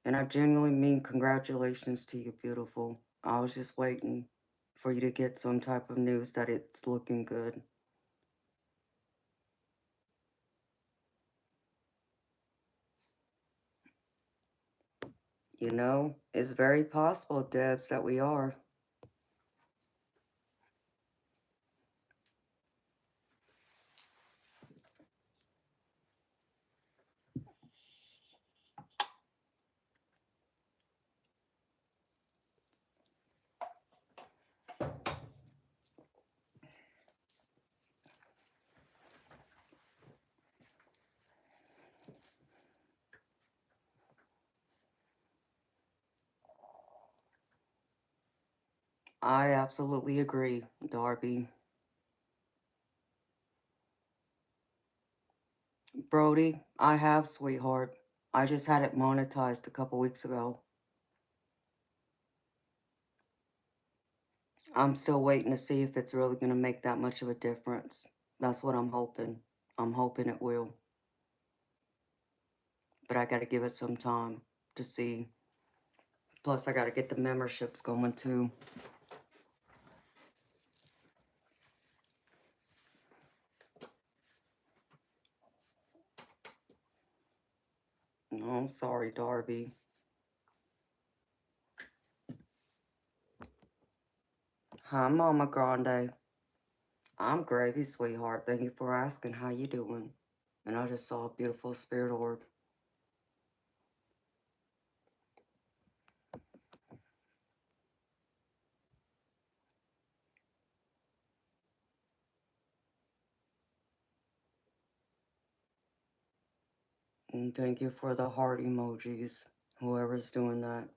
And I genuinely mean congratulations to you, beautiful. I was just waiting for you to get some type of news that it's looking good. It's very possible, Debs, that we are. I absolutely agree, Darby. Brody, I have, sweetheart. I just had it monetized a couple weeks ago. I'm still waiting to see if it's really going to make that much of a difference. That's what I'm hoping. I'm hoping it will. But I got to give it some time to see. Plus, I got to get the memberships going too. No, I'm sorry, Darby. Hi, Mama Grande. I'm gravy, sweetheart. Thank you for asking. How you doing? And I just saw a beautiful spirit orb. And thank you for the heart emojis, whoever's doing that.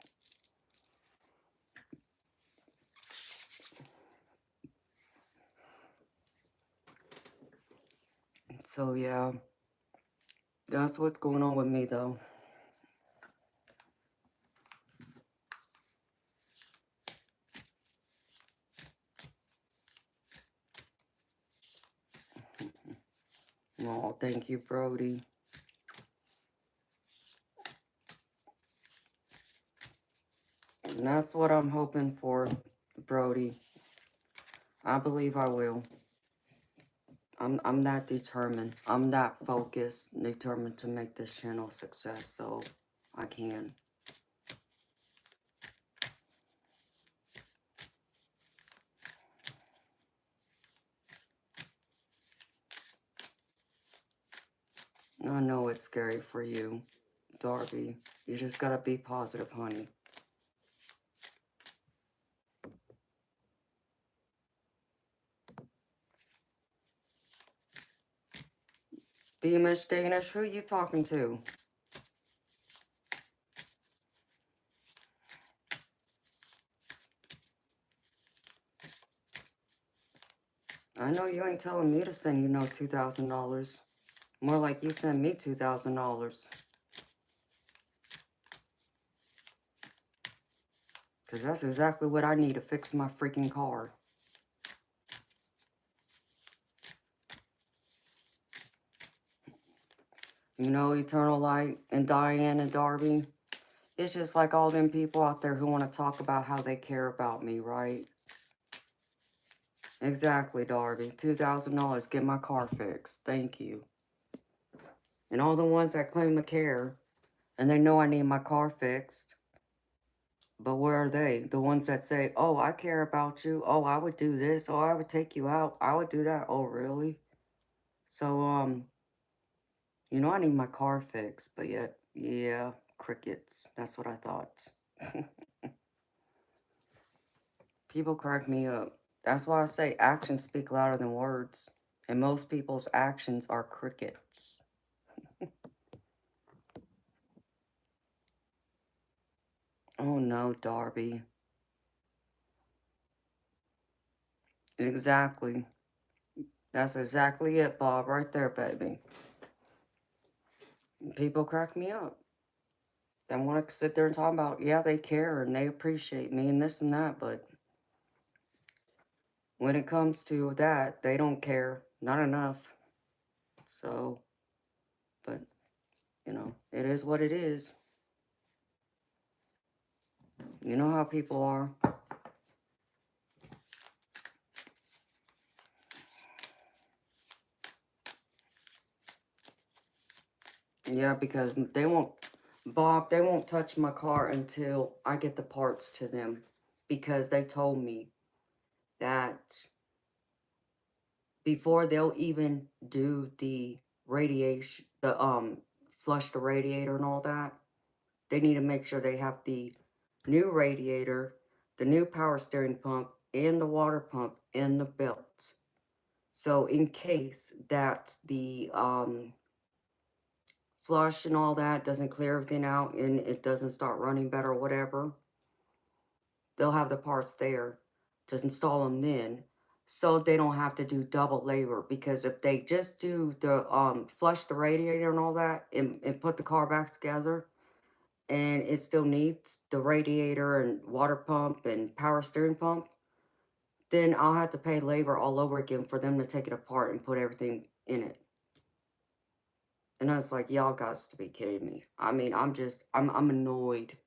So yeah, that's what's going on with me though. Oh, thank you, Brody. And that's what I'm hoping for, Brody. I believe I will. I'm that determined. I'm that focused, determined to make this channel a success, so I can. I know it's scary for you, Darby. You just gotta be positive, honey. Beamish Danish, who you talking to? I know you ain't telling me to send you no $2,000. More like you send me $2,000. Because that's exactly what I need to fix my freaking car. You know, Eternal Light and Diane and Darby. It's just like all them people out there who want to talk about how they care about me, right? Exactly, Darby. $2,000, get my car fixed. Thank you. And all the ones that claim to care, and they know I need my car fixed. But where are they? The ones that say, oh, I care about you. Oh, I would do this. Oh, I would take you out. I would do that. Oh, really? So, you know, I need my car fixed. But yet, yeah, crickets. That's what I thought. People crack me up. That's why I say actions speak louder than words. And most people's actions are crickets. Oh no, Darby. Exactly. That's exactly it, Bob. Right there, baby. People crack me up. They want to sit there and talk about, yeah, they care and they appreciate me and this and that. But when it comes to that, they don't care. Not enough. So, but, you know, it is what it is. You know how people are. Yeah, because they won't, Bob, they won't touch my car until I get the parts to them. Because they told me that before they'll even do the radiation, flush the radiator and all that, they need to make sure they have the new radiator, the new power steering pump, and the water pump in the belt. So in case that the flush and all that doesn't clear everything out and it doesn't start running better or whatever, they'll have the parts there to install them then, so they don't have to do double labor. Because if they just do the flush the radiator and all that and put the car back together, and it still needs the radiator and water pump and power steering pump, then I'll have to pay labor all over again for them to take it apart and put everything in it. And I was like, y'all got to be kidding me. I mean, I'm annoyed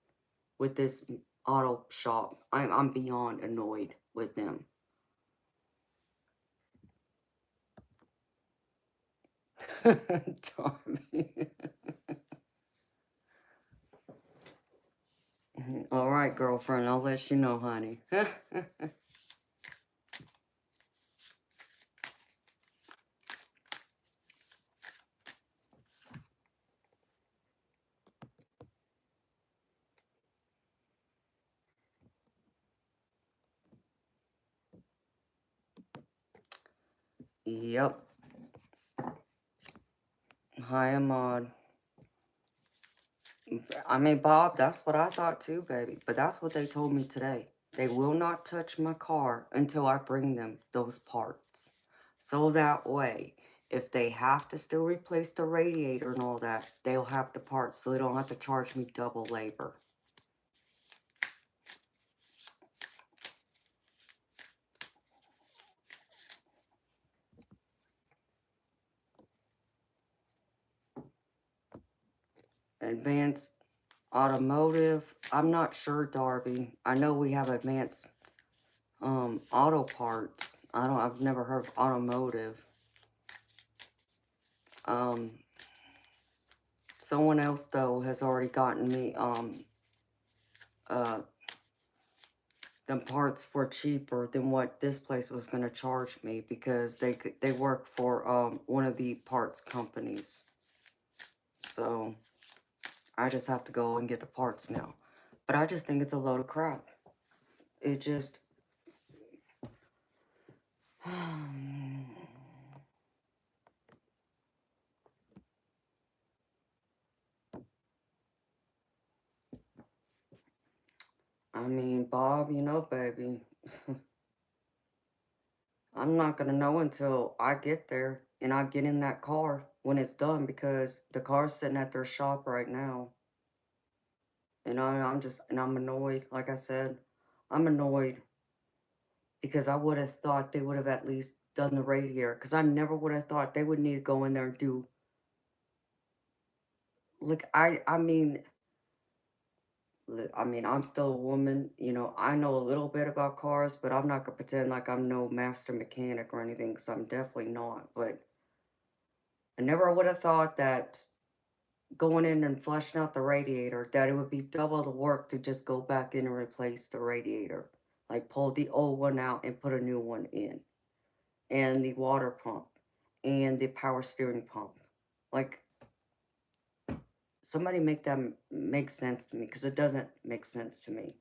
with this auto shop. I'm beyond annoyed with them. Darby. All right, girlfriend, I'll let you know, honey. Yep. Hi, Ahmad. I mean, Bob, that's what I thought too, baby. But that's what they told me today. They will not touch my car until I bring them those parts. So that way, if they have to still replace the radiator and all that, they'll have the parts so they don't have to charge me double labor. Advanced Automotive, I'm not sure, Darby. I know we have advanced auto parts. I've never heard of automotive. Someone else though has already gotten me uh the parts for cheaper than what this place was gonna charge me because they work for one of the parts companies. So I just have to go and get the parts now. But I just think it's a load of crap. It just I mean, Bob, you know, baby, I'm not gonna know until I get there and I get in that car when it's done because the car's sitting at their shop right now. And I'm annoyed. Like I said, I'm annoyed because I would have thought they would have at least done the radiator because I never would have thought they would need to go in there and do, like, I mean, I'm still a woman, you know, I know a little bit about cars, but I'm not gonna pretend like I'm no master mechanic or anything, because I'm definitely not. But I never would have thought that going in and flushing out the radiator, that it would be double the work to just go back in and replace the radiator. Like pull the old one out and put a new one in. And the water pump. And the power steering pump. Like, somebody make that make sense to me, because it doesn't make sense to me.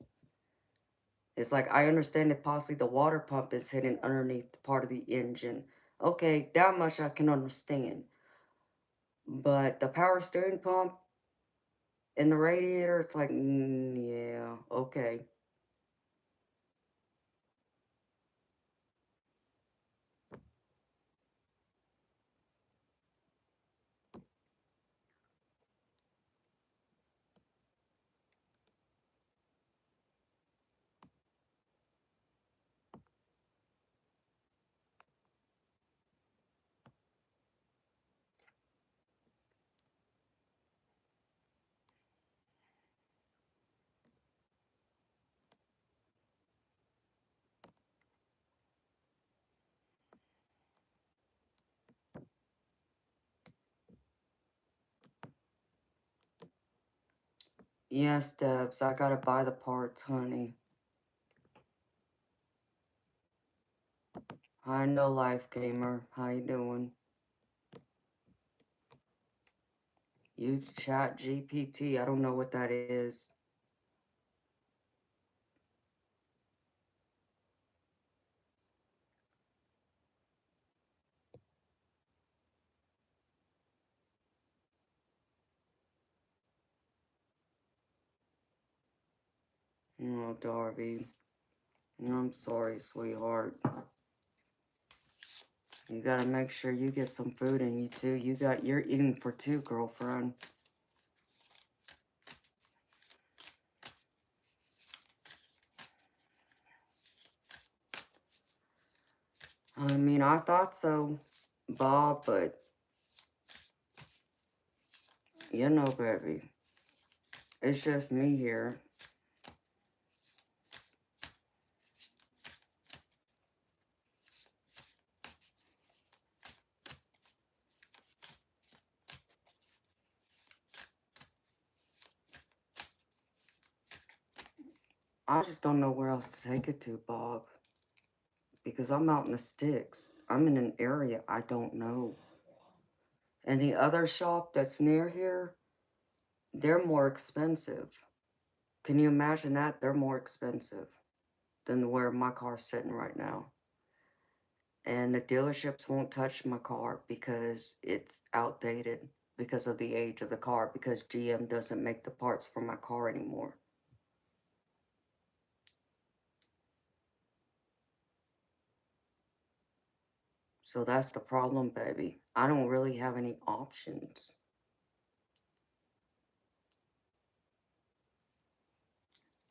It's like, I understand that possibly the water pump is hidden underneath the part of the engine. Okay, that much I can understand. But the power steering pump and the radiator, it's like, yeah, okay. Yes, Debs, I gotta buy the parts, honey. I know, Life Gamer. How you doing? Use Chat GPT. I don't know what that is. Oh, Darby. I'm sorry, sweetheart. You gotta make sure you get some food in you too. You're eating for two, girlfriend. I mean, I thought so, Bob, but you know, baby, it's just me here. I just don't know where else to take it to, Bob, because I'm out in the sticks. I'm in an area I don't know. And the other shop that's near here, they're more expensive. Can you imagine that? They're more expensive than where my car's sitting right now. And the dealerships won't touch my car because it's outdated. because of the age of the car, because GM doesn't make the parts for my car anymore. So that's the problem, baby. I don't really have any options.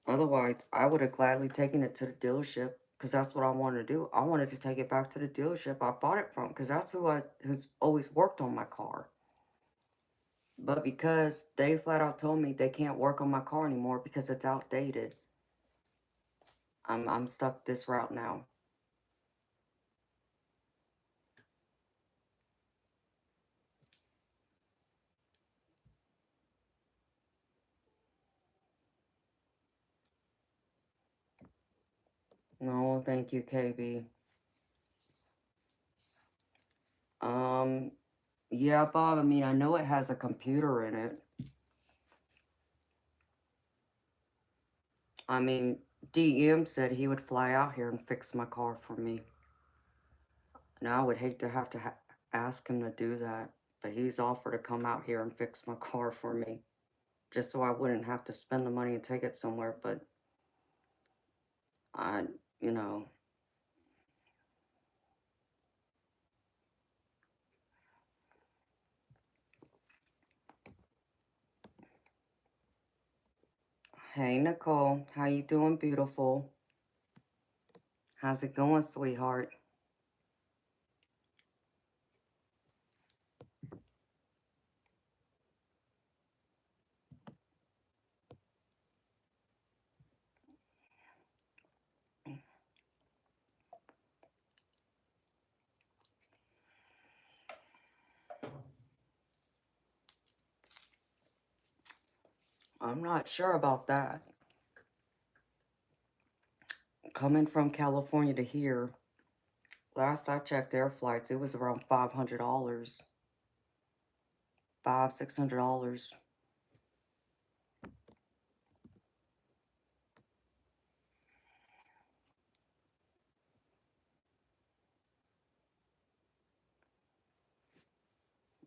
Otherwise, I would have gladly taken it to the dealership because that's what I wanted to do. I wanted to take it back to the dealership I bought it from because that's who's always worked on my car. But because they flat out told me they can't work on my car anymore because it's outdated, I'm stuck this route now. No, thank you, KB. Yeah, Bob, I mean, I know it has a computer in it. I mean, DM said he would fly out here and fix my car for me. Now I would hate to have to ask him to do that, but he's offered to come out here and fix my car for me, just so I wouldn't have to spend the money and take it somewhere, but I, you know, hey, Nicole, how you doing, beautiful? How's it going, sweetheart? I'm not sure about that. Coming from California to here, last I checked air flights, it was around $500. $600.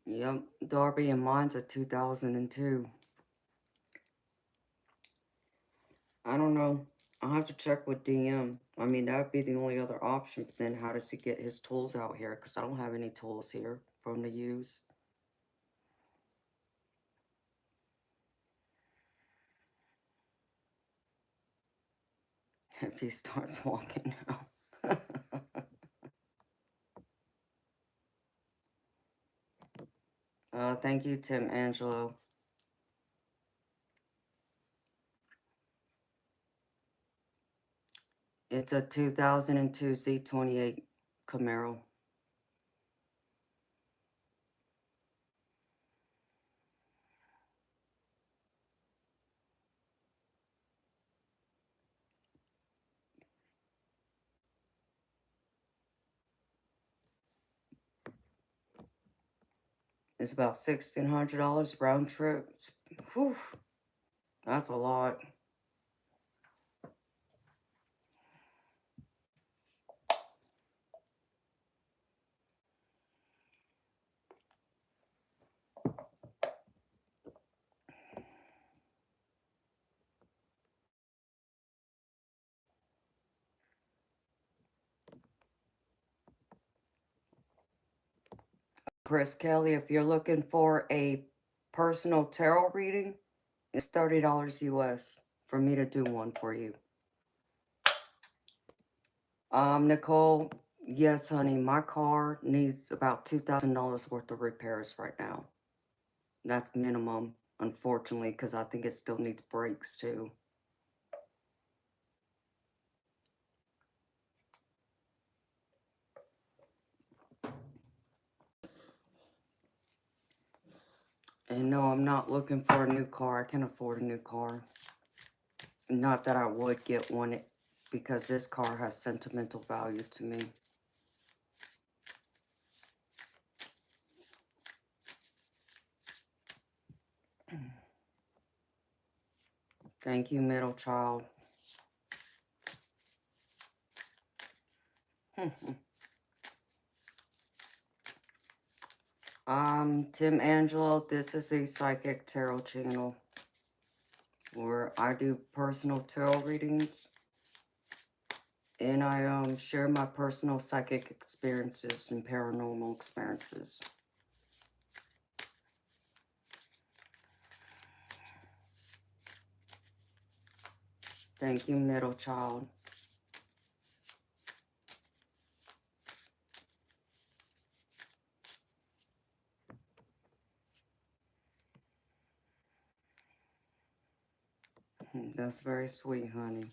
Yep, Darby and mine's a 2002. I don't know. I'll have to check with DM. I mean, that would be the only other option. But then how does he get his tools out here? Because I don't have any tools here for him to use. If he starts walking now. Thank you, Tim Angelo. It's a 2002 Z28 Camaro. It's about $1,600 round trip. Whew, that's a lot. Chris Kelly, if you're looking for a personal tarot reading, it's $30 US for me to do one for you. Nicole, yes, honey, my car needs about $2,000 worth of repairs right now. That's minimum, unfortunately, because I think it still needs brakes too. And no, I'm not looking for a new car. I can afford a new car. Not that I would get one because this car has sentimental value to me. Thank you, middle child. Tim Angelo, this is a psychic tarot channel where I do personal tarot readings and I share my personal psychic experiences and paranormal experiences. Thank you, middle child. That's very sweet, honey.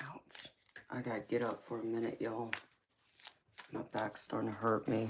Ouch. I gotta get up for a minute, y'all. My back's starting to hurt me.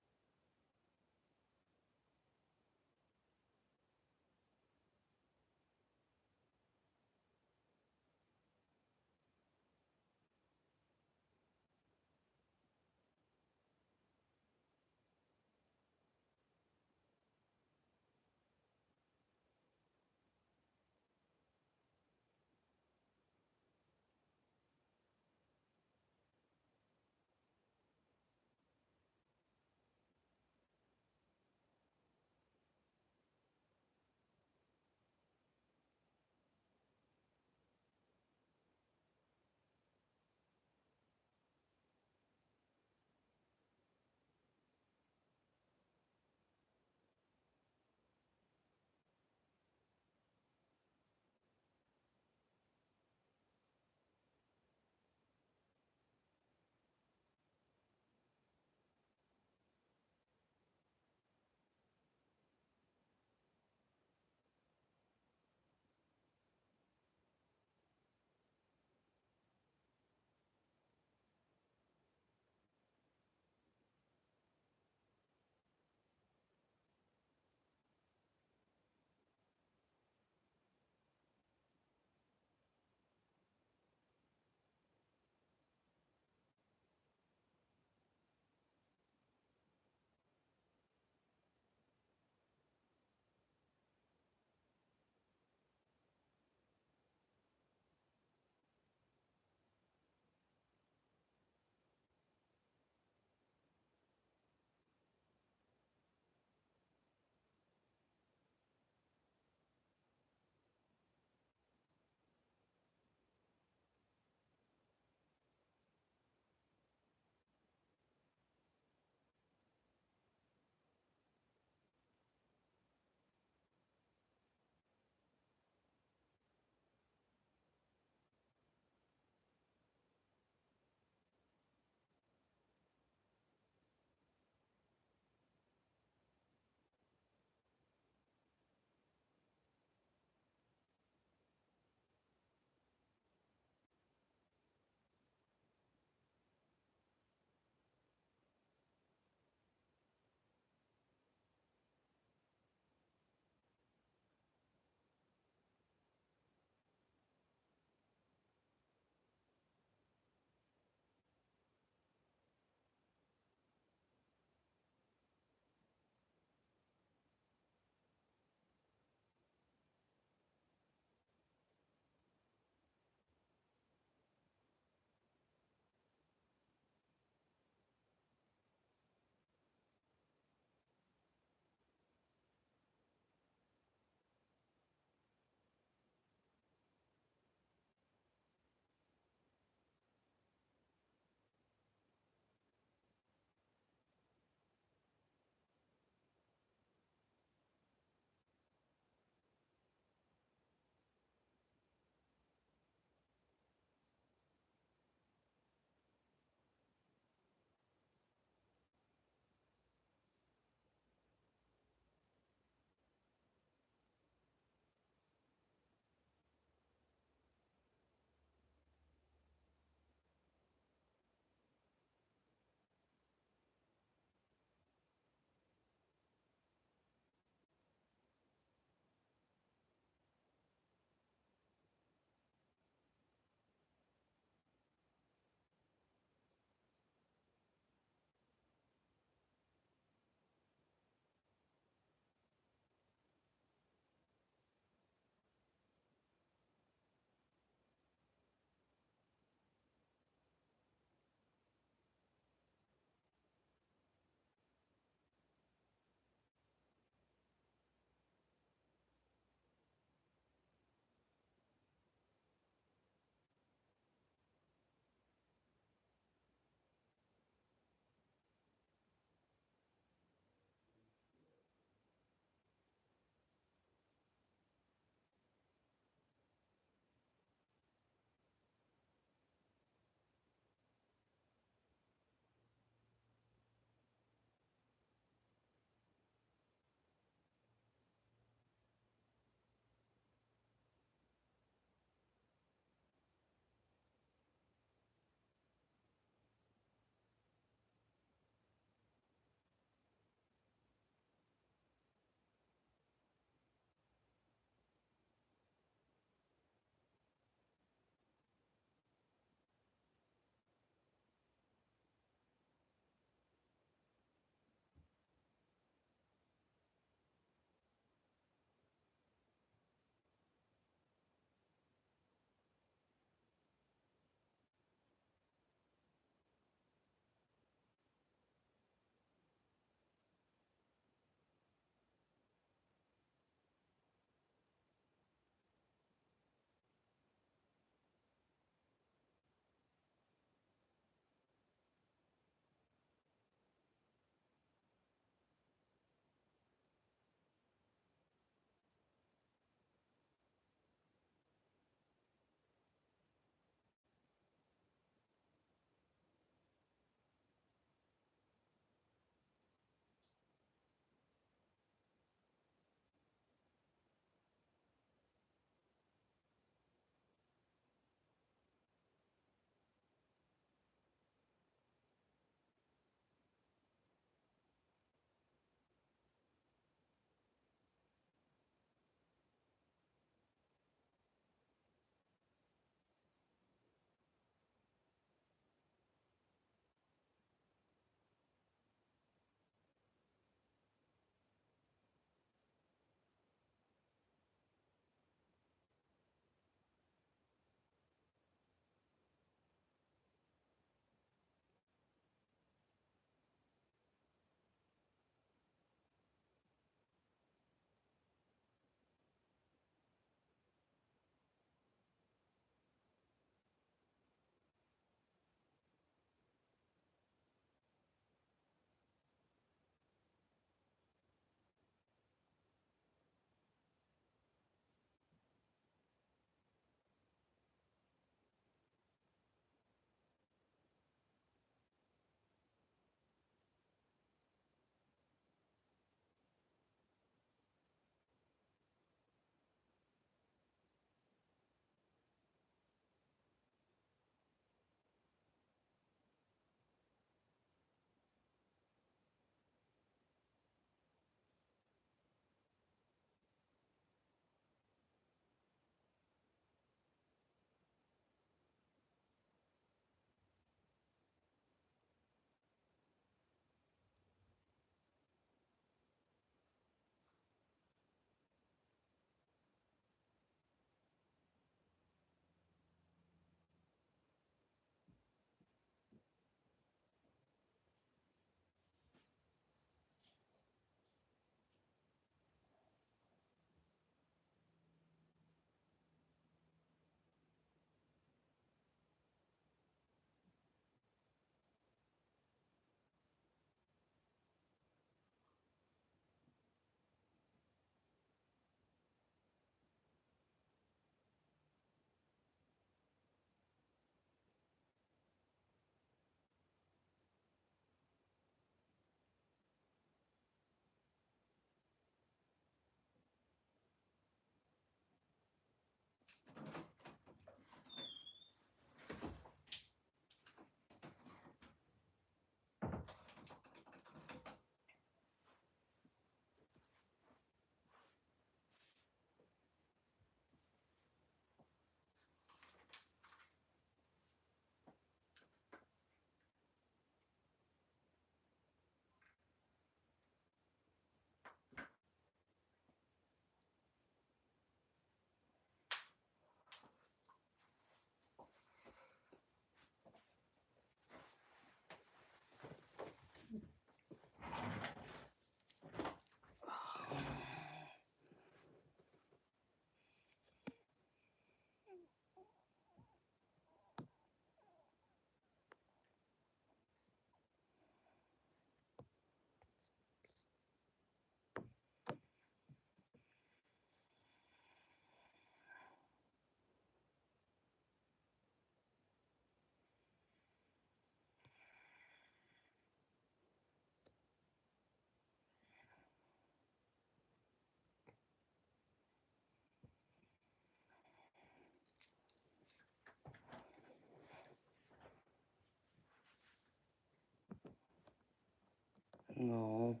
No.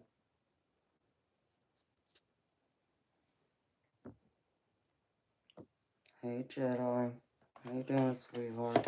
Hey, Jedi. How you doing, sweetheart?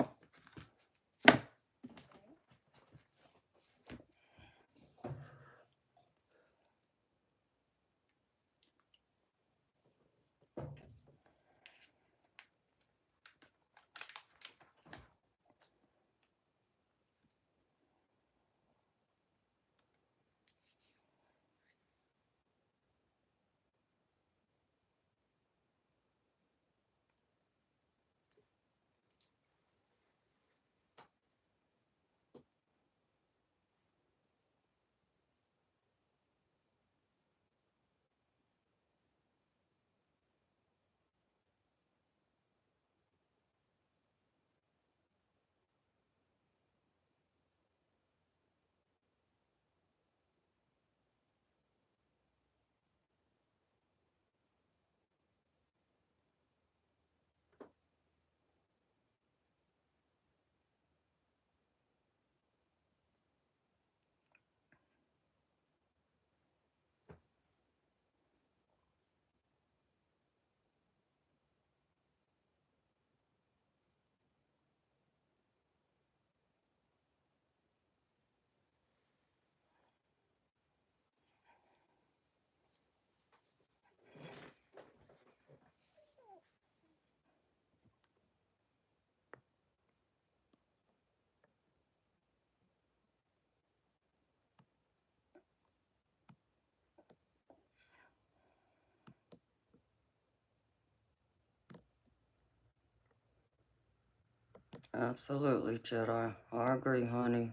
Absolutely, Jedi. I agree, honey.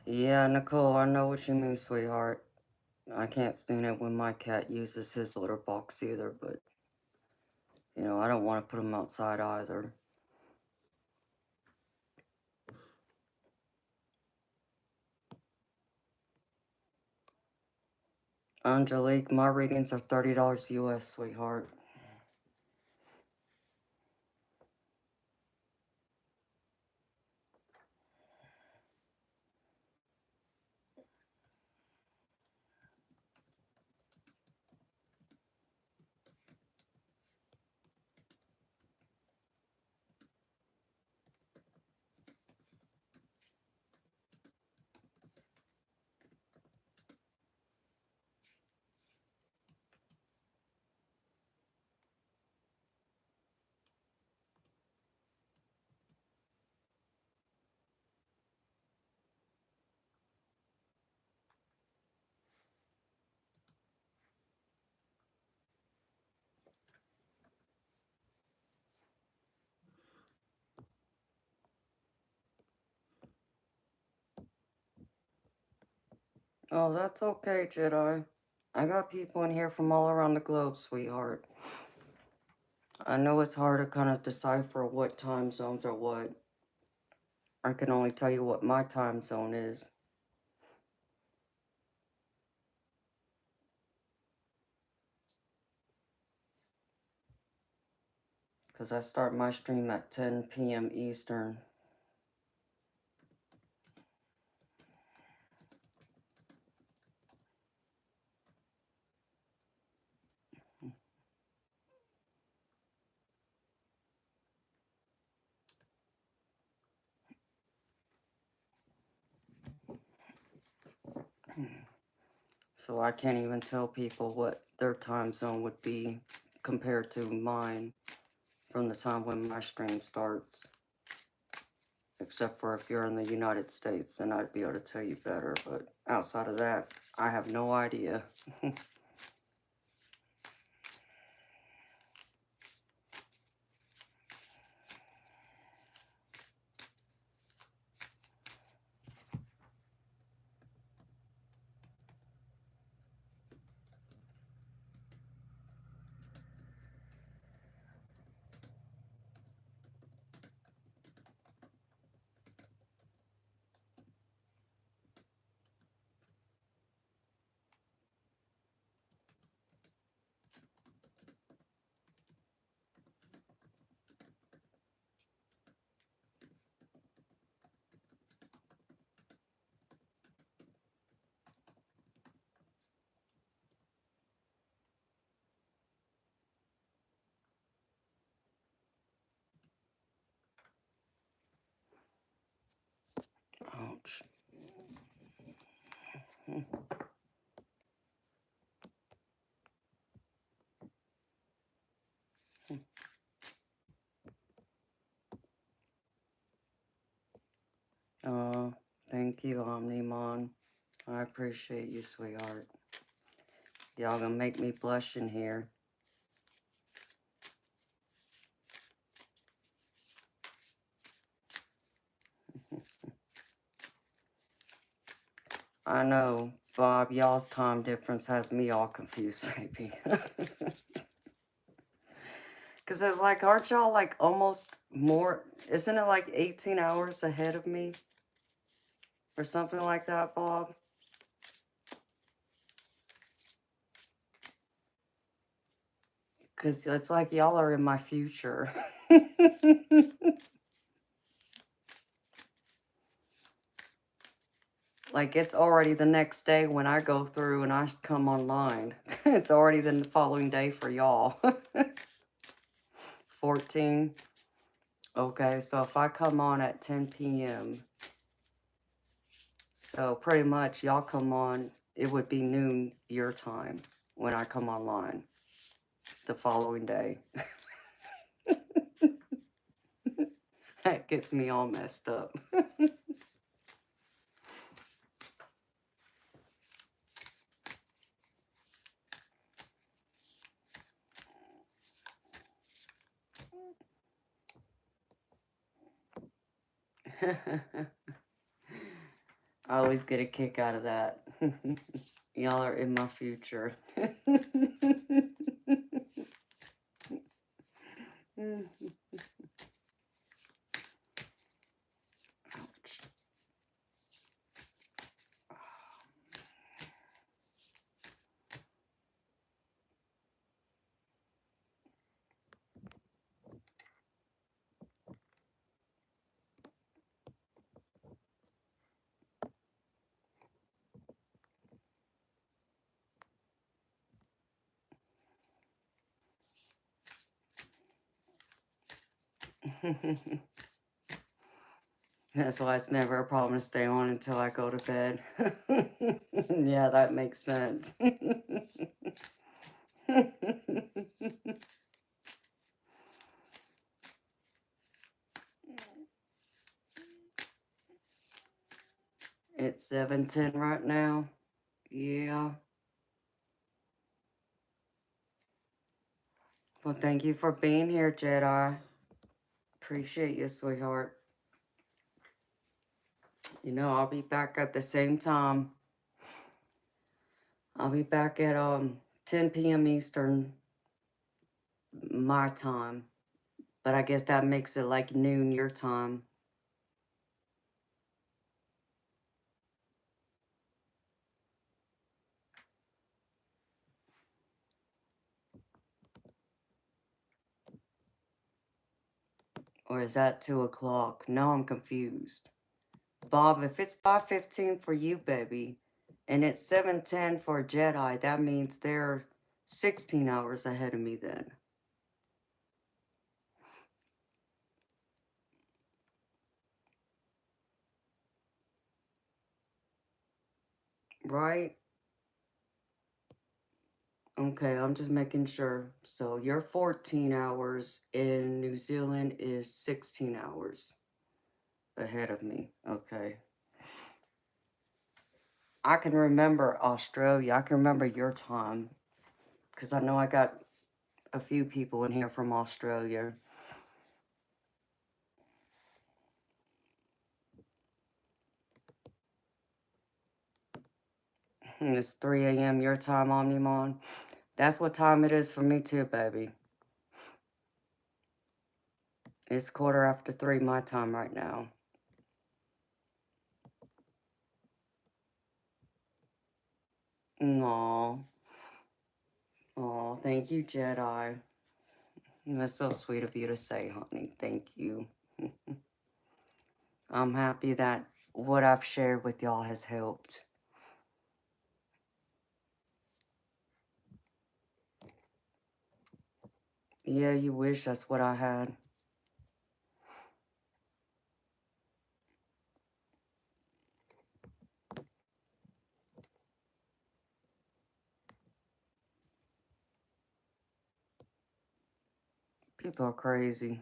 Yeah, Nicole, I know what you mean, sweetheart. I can't stand it when my cat uses his litter box either, but, you know, I don't want to put him outside either. Angelique, my readings are $30 US, sweetheart. Oh, that's okay, Jedi. I got people in here from all around the globe, sweetheart. I know it's hard to kind of decipher what time zones are what. I can only tell you what my time zone is. Because I start my stream at 10 p.m. Eastern. So I can't even tell people what their time zone would be compared to mine from the time when my stream starts. Except for if you're in the United States, then I'd be able to tell you better. But outside of that, I have no idea. Oh, thank you, Omnimon. I appreciate you, sweetheart. Y'all gonna make me blush in here. I know, Bob, y'all's time difference has me all confused, baby. Because it's like, aren't y'all like almost more, isn't it like 18 hours ahead of me? Or something like that, Bob? Because it's like y'all are in my future. Like, it's already the next day when I go through and I come online. It's already the following day for y'all. 14. Okay, so if I come on at 10 p.m., so pretty much y'all come on, it would be noon your time when I come online the following day. That gets me all messed up. I always get a kick out of that. Y'all are in my future. That's why it's never a problem to stay on until I go to bed. Yeah, that makes sense. It's 7:10 right now. Yeah. Well, thank you for being here, Jedi. Appreciate you, sweetheart. You know, I'll be back at the same time. I'll be back at 10 p.m. Eastern, my time. But I guess that makes it like noon your time. Or is that 2 o'clock? Now I'm confused. Bob, if it's 5:15 for you, baby, and it's 7:10 for Jedi, that means they're 16 hours ahead of me then. Right? Okay, I'm just making sure. So you're 14 hours, and New Zealand is 16 hours ahead of me. Okay. I can remember Australia. I can remember your time. Because I know I got a few people in here from Australia. And it's 3 a.m. your time, Omnimon. That's what time it is for me too, baby. It's 3:15 my time right now. Aw. Aw, thank you, Jedi. That's so sweet of you to say, honey. Thank you. I'm happy that what I've shared with y'all has helped. Yeah, you wish that's what I had. People are crazy.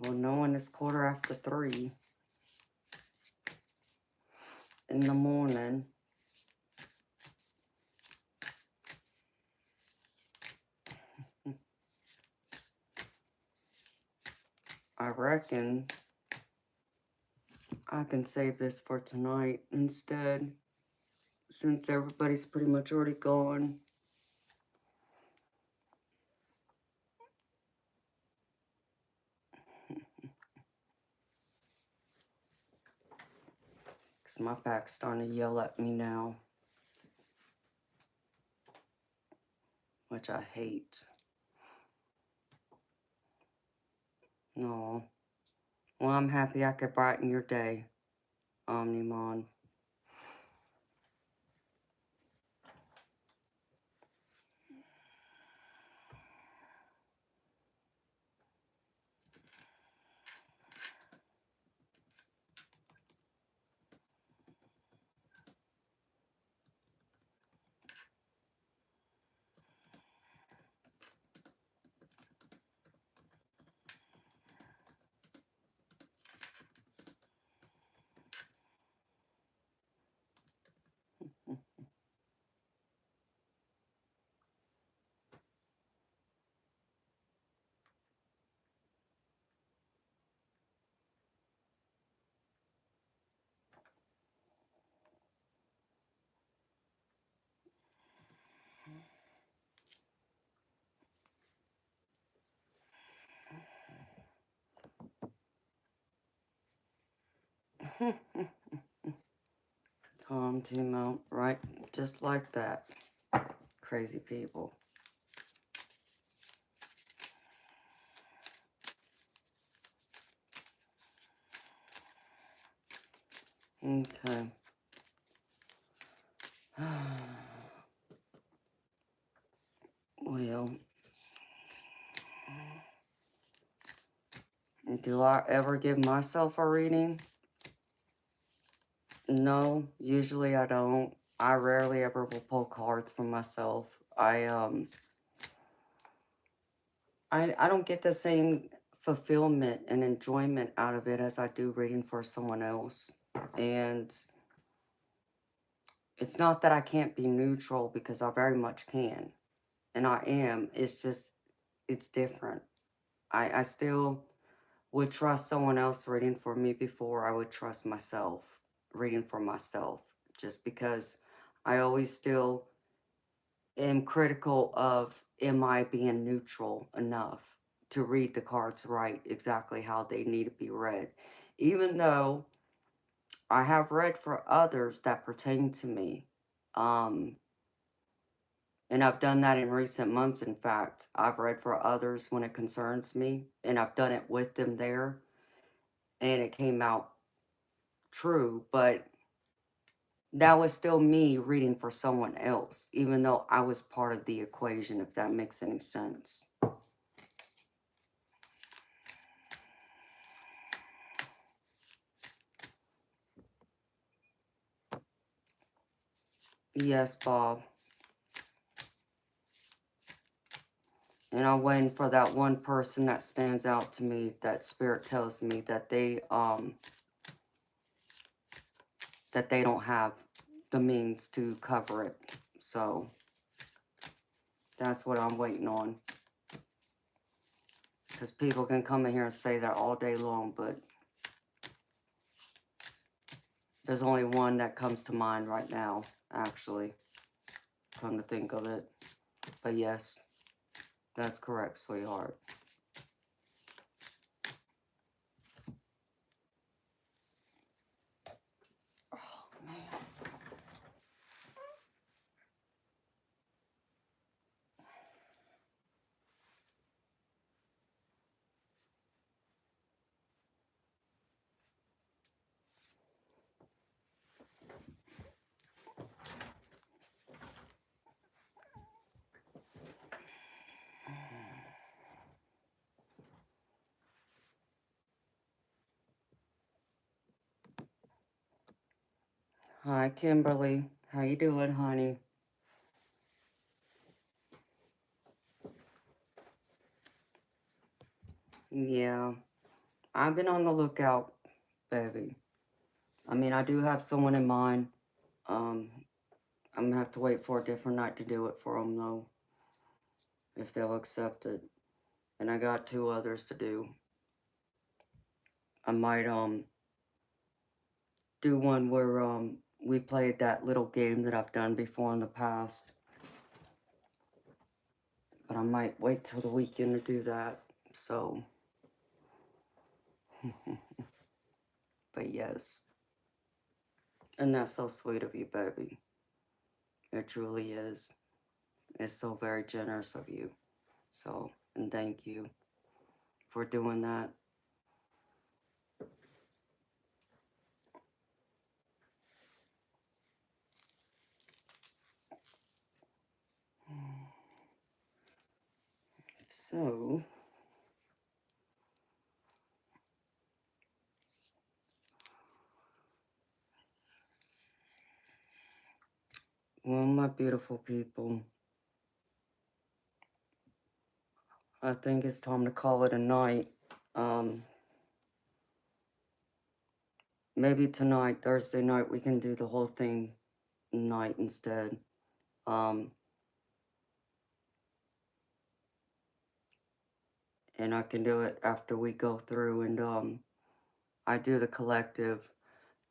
Well, knowing it's 3:15 in the morning, I reckon I can save this for tonight instead, since everybody's pretty much already gone. Because my back's starting to yell at me now, which I hate. No. Well, I'm happy I could brighten your day, Omnimon. Tom Timo, right? Just like that. Crazy people. Okay. Well, do I ever give myself a reading? No, usually I don't. I rarely ever will pull cards for myself. I don't get the same fulfillment and enjoyment out of it as I do reading for someone else. And it's not that I can't be neutral, because I very much can. And I am. It's just, it's different. I still would trust someone else reading for me before I would trust myself reading for myself. Just because I always still am critical of, am I being neutral enough to read the cards right, exactly how they need to be read. Even though I have read for others that pertain to me. And I've done that in recent months, in fact. I've read for others when it concerns me, and I've done it with them there, and it came out true, but that was still me reading for someone else, even though I was part of the equation, if that makes any sense. Yes, Bob. And I'm waiting for that one person that stands out to me, that spirit tells me that they don't have the means to cover it. So that's what I'm waiting on. Because people can come in here and say that all day long, but there's only one that comes to mind right now, actually, come to think of it. But yes, that's correct, sweetheart. Oh, man. Hi, Kimberly. How you doing, honey? Yeah. I've been on the lookout, baby. I mean, I do have someone in mind. I'm gonna have to wait for a different night to do it for them, though, if they'll accept it. And I got 2 others to do. I might, do one where, we played that little game that I've done before in the past. But I might wait till the weekend to do that, so. But yes. And that's so sweet of you, baby. It truly is. It's so very generous of you. So, and thank you for doing that. So, well, my beautiful people, I think it's time to call it a night. Maybe tonight, Thursday night, we can do the whole thing night instead. And I can do it after we go through and I do the collective,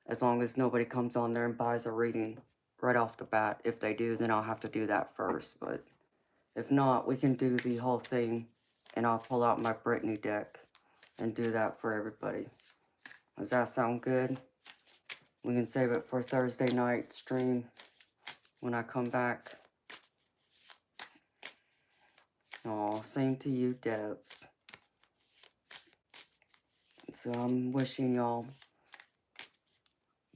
as long as nobody comes on there and buys a reading right off the bat. If they do, then I'll have to do that first, but if not, we can do the whole thing, and I'll pull out my Brittany deck and do that for everybody. Does that sound good? We can save it for Thursday night stream when I come back. Oh, same to you, Debs. So I'm wishing y'all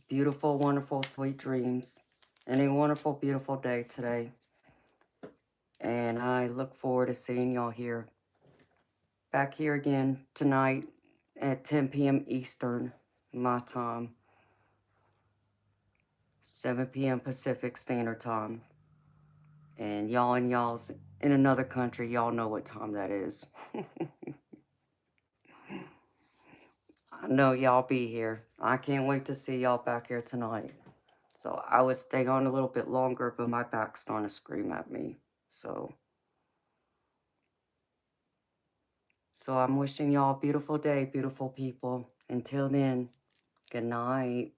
beautiful, wonderful, sweet dreams and a wonderful, beautiful day today. And I look forward to seeing y'all here. Back here again tonight at 10 p.m. Eastern, my time. 7 p.m. Pacific Standard Time. And y'all's in another country, y'all know what time that is. I know y'all be here. I can't wait to see y'all back here tonight. So I would stay on a little bit longer, but my back's starting to scream at me. So I'm wishing y'all a beautiful day, beautiful people. Until then, good night.